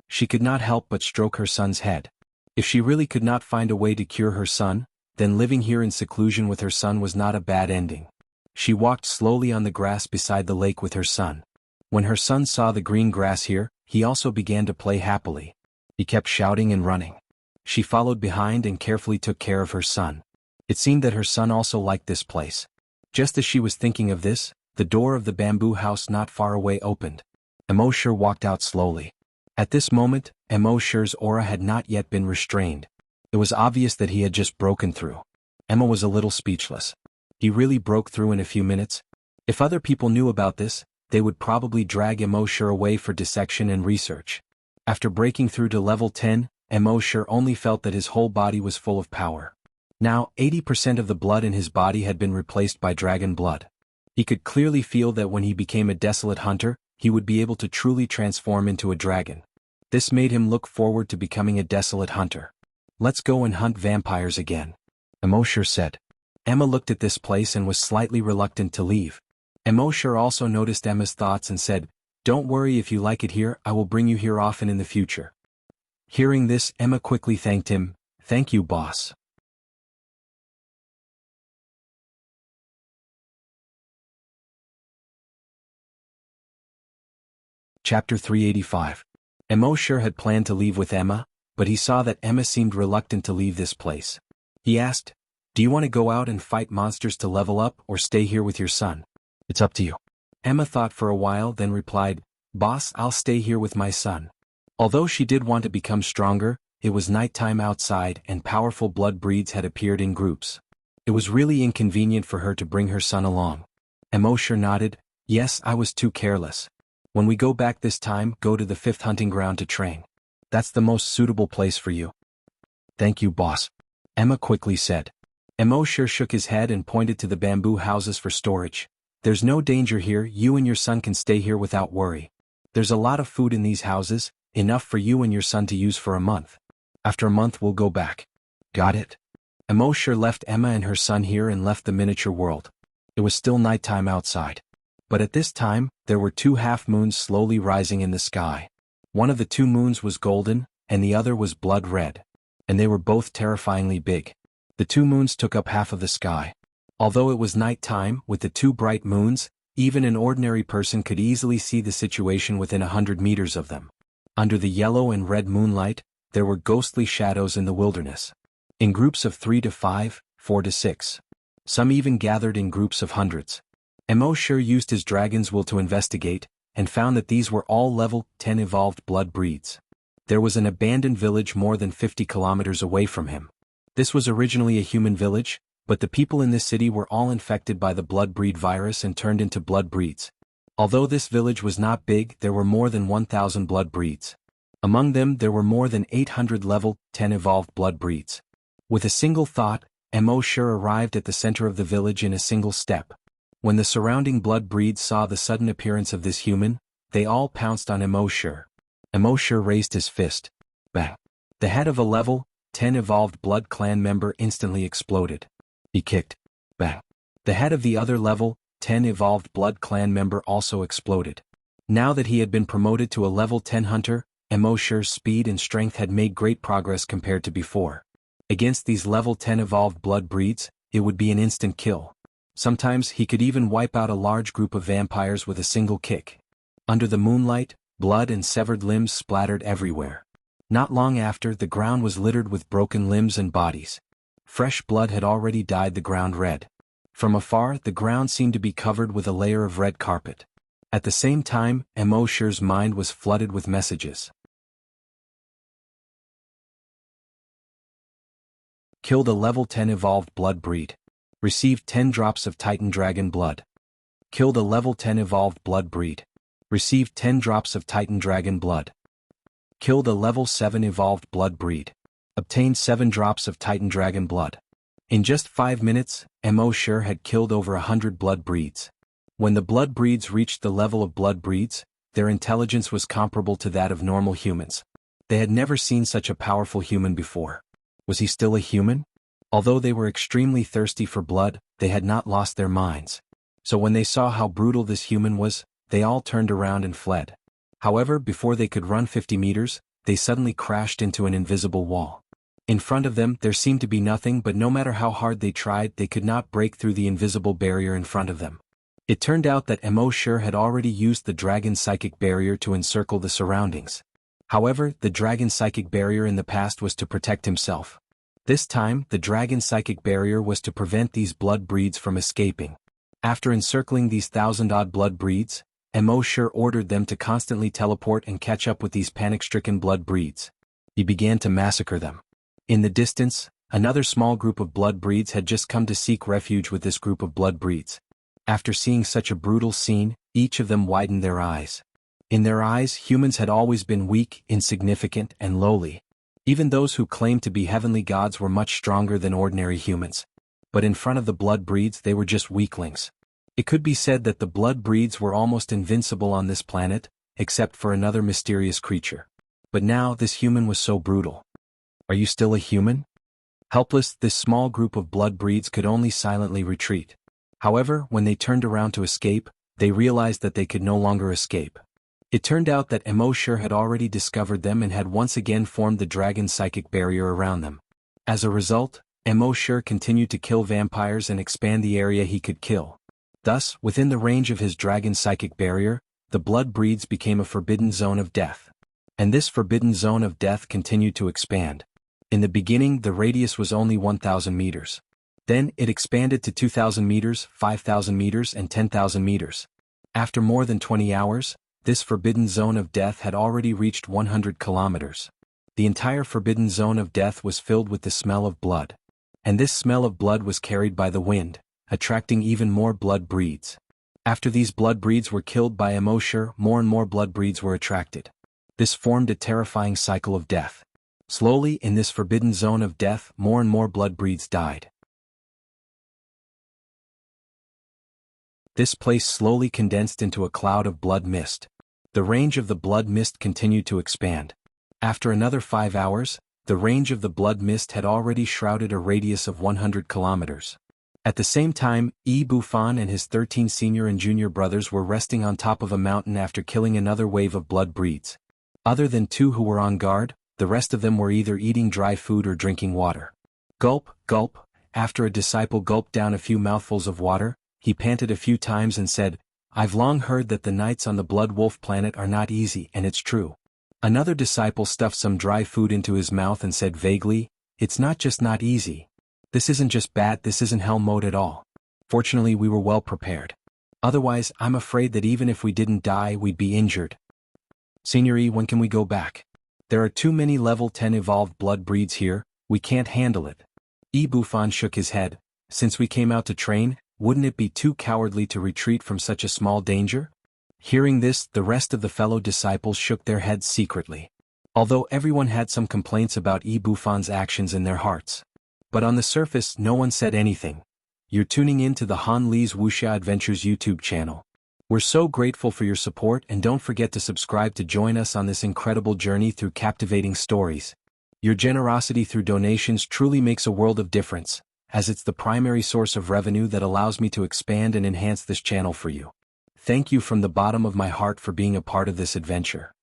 She could not help but stroke her son's head. If she really could not find a way to cure her son, then living here in seclusion with her son was not a bad ending. She walked slowly on the grass beside the lake with her son. When her son saw the green grass here, he also began to play happily. He kept shouting and running. She followed behind and carefully took care of her son. It seemed that her son also liked this place. Just as she was thinking of this, the door of the bamboo house not far away opened. Wuxia walked out slowly. At this moment, Wuxia's aura had not yet been restrained. It was obvious that he had just broken through. Emma was a little speechless. He really broke through in a few minutes? If other people knew about this, they would probably drag Wuxia away for dissection and research. After breaking through to level 10, Wuxia only felt that his whole body was full of power. Now, 80% of the blood in his body had been replaced by dragon blood. He could clearly feel that when he became a desolate hunter, he would be able to truly transform into a dragon. This made him look forward to becoming a desolate hunter. Let's go and hunt vampires again, Wuxia said. Emma looked at this place and was slightly reluctant to leave. Wuxia also noticed Emma's thoughts and said, "Don't worry, if you like it here, I will bring you here often in the future." Hearing this, Emma quickly thanked him. "Thank you, boss." Chapter 385. Wuxia had planned to leave with Emma, but he saw that Emma seemed reluctant to leave this place. He asked, "Do you want to go out and fight monsters to level up or stay here with your son? It's up to you." Emma thought for a while, then replied, "Boss, I'll stay here with my son." Although she did want to become stronger, it was nighttime outside and powerful blood breeds had appeared in groups. It was really inconvenient for her to bring her son along. Wuxia nodded, "Yes, I was too careless. When we go back this time, go to the 5th hunting ground to train. That's the most suitable place for you." "Thank you, boss," Emma quickly said. Wuxia shook his head and pointed to the bamboo houses for storage. "There's no danger here, you and your son can stay here without worry. There's a lot of food in these houses, enough for you and your son to use for a month. After a month we'll go back." "Got it." Wuxia left Emma and her son here and left the miniature world. It was still nighttime outside. But at this time, there were 2 half-moons slowly rising in the sky. One of the 2 moons was golden, and the other was blood red. And they were both terrifyingly big. The 2 moons took up half of the sky. Although it was night time, with the 2 bright moons, even an ordinary person could easily see the situation within 100 meters of them. Under the yellow and red moonlight, there were ghostly shadows in the wilderness. In groups of 3 to 5, 4 to 6. Some even gathered in groups of hundreds. Wuxia used his dragon's will to investigate, and found that these were all level 10 evolved blood breeds. There was an abandoned village more than 50 kilometers away from him. This was originally a human village, but the people in this city were all infected by the blood breed virus and turned into blood breeds. Although this village was not big, there were more than 1,000 blood breeds. Among them, there were more than 800 level 10 evolved blood breeds. With a single thought, Wuxia arrived at the center of the village in a single step. When the surrounding blood breeds saw the sudden appearance of this human, they all pounced on Wuxia. Wuxia raised his fist. Bang! The head of a level 10 evolved blood clan member instantly exploded. He kicked. Bang! The head of the other level 10 evolved blood clan member also exploded. Now that he had been promoted to a level 10 hunter, Emoshir's speed and strength had made great progress compared to before. Against these level 10 evolved blood breeds, it would be an instant kill. Sometimes he could even wipe out a large group of vampires with a single kick. Under the moonlight, blood and severed limbs splattered everywhere. Not long after, the ground was littered with broken limbs and bodies. Fresh blood had already dyed the ground red. From afar, the ground seemed to be covered with a layer of red carpet. At the same time, Emoshir's mind was flooded with messages. Killed a level 10 evolved blood breed. Received 10 drops of Titan Dragon blood. Killed a level 10 evolved blood breed. Received 10 drops of Titan Dragon blood. Killed a level 7 evolved blood breed. Obtained 7 drops of Titan Dragon blood. In just 5 minutes, Emoshir had killed over 100 blood breeds. When the blood breeds reached the level of blood breeds, their intelligence was comparable to that of normal humans. They had never seen such a powerful human before. Was he still a human? Although they were extremely thirsty for blood, they had not lost their minds. So when they saw how brutal this human was, they all turned around and fled. However, before they could run 50 meters, they suddenly crashed into an invisible wall. In front of them, there seemed to be nothing, but no matter how hard they tried, they could not break through the invisible barrier in front of them. It turned out that Emoshir had already used the dragon psychic barrier to encircle the surroundings. However, the dragon psychic barrier in the past was to protect himself. This time, the dragon psychic barrier was to prevent these blood breeds from escaping. After encircling these 1,000-odd blood breeds, Emoshir ordered them to constantly teleport and catch up with these panic-stricken blood breeds. He began to massacre them. In the distance, another small group of blood breeds had just come to seek refuge with this group of blood breeds. After seeing such a brutal scene, each of them widened their eyes. In their eyes, humans had always been weak, insignificant, and lowly. Even those who claimed to be heavenly gods were much stronger than ordinary humans. But in front of the blood breeds, they were just weaklings. It could be said that the blood breeds were almost invincible on this planet, except for another mysterious creature. But now this human was so brutal. Are you still a human? Helpless, this small group of blood breeds could only silently retreat. However, when they turned around to escape, they realized that they could no longer escape. It turned out that Emoshir had already discovered them and had once again formed the dragon psychic barrier around them. As a result, Emoshir continued to kill vampires and expand the area he could kill. Thus, within the range of his dragon psychic barrier, the blood breeds became a forbidden zone of death. And this forbidden zone of death continued to expand. In the beginning, the radius was only 1,000 meters. Then, it expanded to 2,000 meters, 5,000 meters, and 10,000 meters. After more than 20 hours, this forbidden zone of death had already reached 100 kilometers. The entire forbidden zone of death was filled with the smell of blood. And this smell of blood was carried by the wind, attracting even more blood breeds. After these blood breeds were killed by Emoshir, more and more blood breeds were attracted. This formed a terrifying cycle of death. Slowly, in this forbidden zone of death, more and more blood breeds died. This place slowly condensed into a cloud of blood mist. The range of the blood mist continued to expand. After another 5 hours, the range of the blood mist had already shrouded a radius of 100 kilometers. At the same time, Bufan and his 13 senior and junior brothers were resting on top of a mountain after killing another wave of blood breeds. Other than 2 who were on guard, the rest of them were either eating dry food or drinking water. Gulp, gulp. After a disciple gulped down a few mouthfuls of water, he panted a few times and said, "I've long heard that the nights on the Blood Wolf planet are not easy, and it's true." Another disciple stuffed some dry food into his mouth and said vaguely, "It's not just not easy. This isn't just bad, this isn't hell mode at all. Fortunately, we were well prepared. Otherwise, I'm afraid that even if we didn't die, we'd be injured. Senior E, when can we go back? There are too many level 10 evolved blood breeds here, we can't handle it." Bufan shook his head. "Since we came out to train, wouldn't it be too cowardly to retreat from such a small danger?" Hearing this, the rest of the fellow disciples shook their heads secretly. Although everyone had some complaints about Bufan's actions in their hearts. But on the surface, no one said anything. You're tuning in to the Han Lee's Wuxia Adventures YouTube channel. We're so grateful for your support, and don't forget to subscribe to join us on this incredible journey through captivating stories. Your generosity through donations truly makes a world of difference. as it's the primary source of revenue that allows me to expand and enhance this channel for you. Thank you from the bottom of my heart for being a part of this adventure.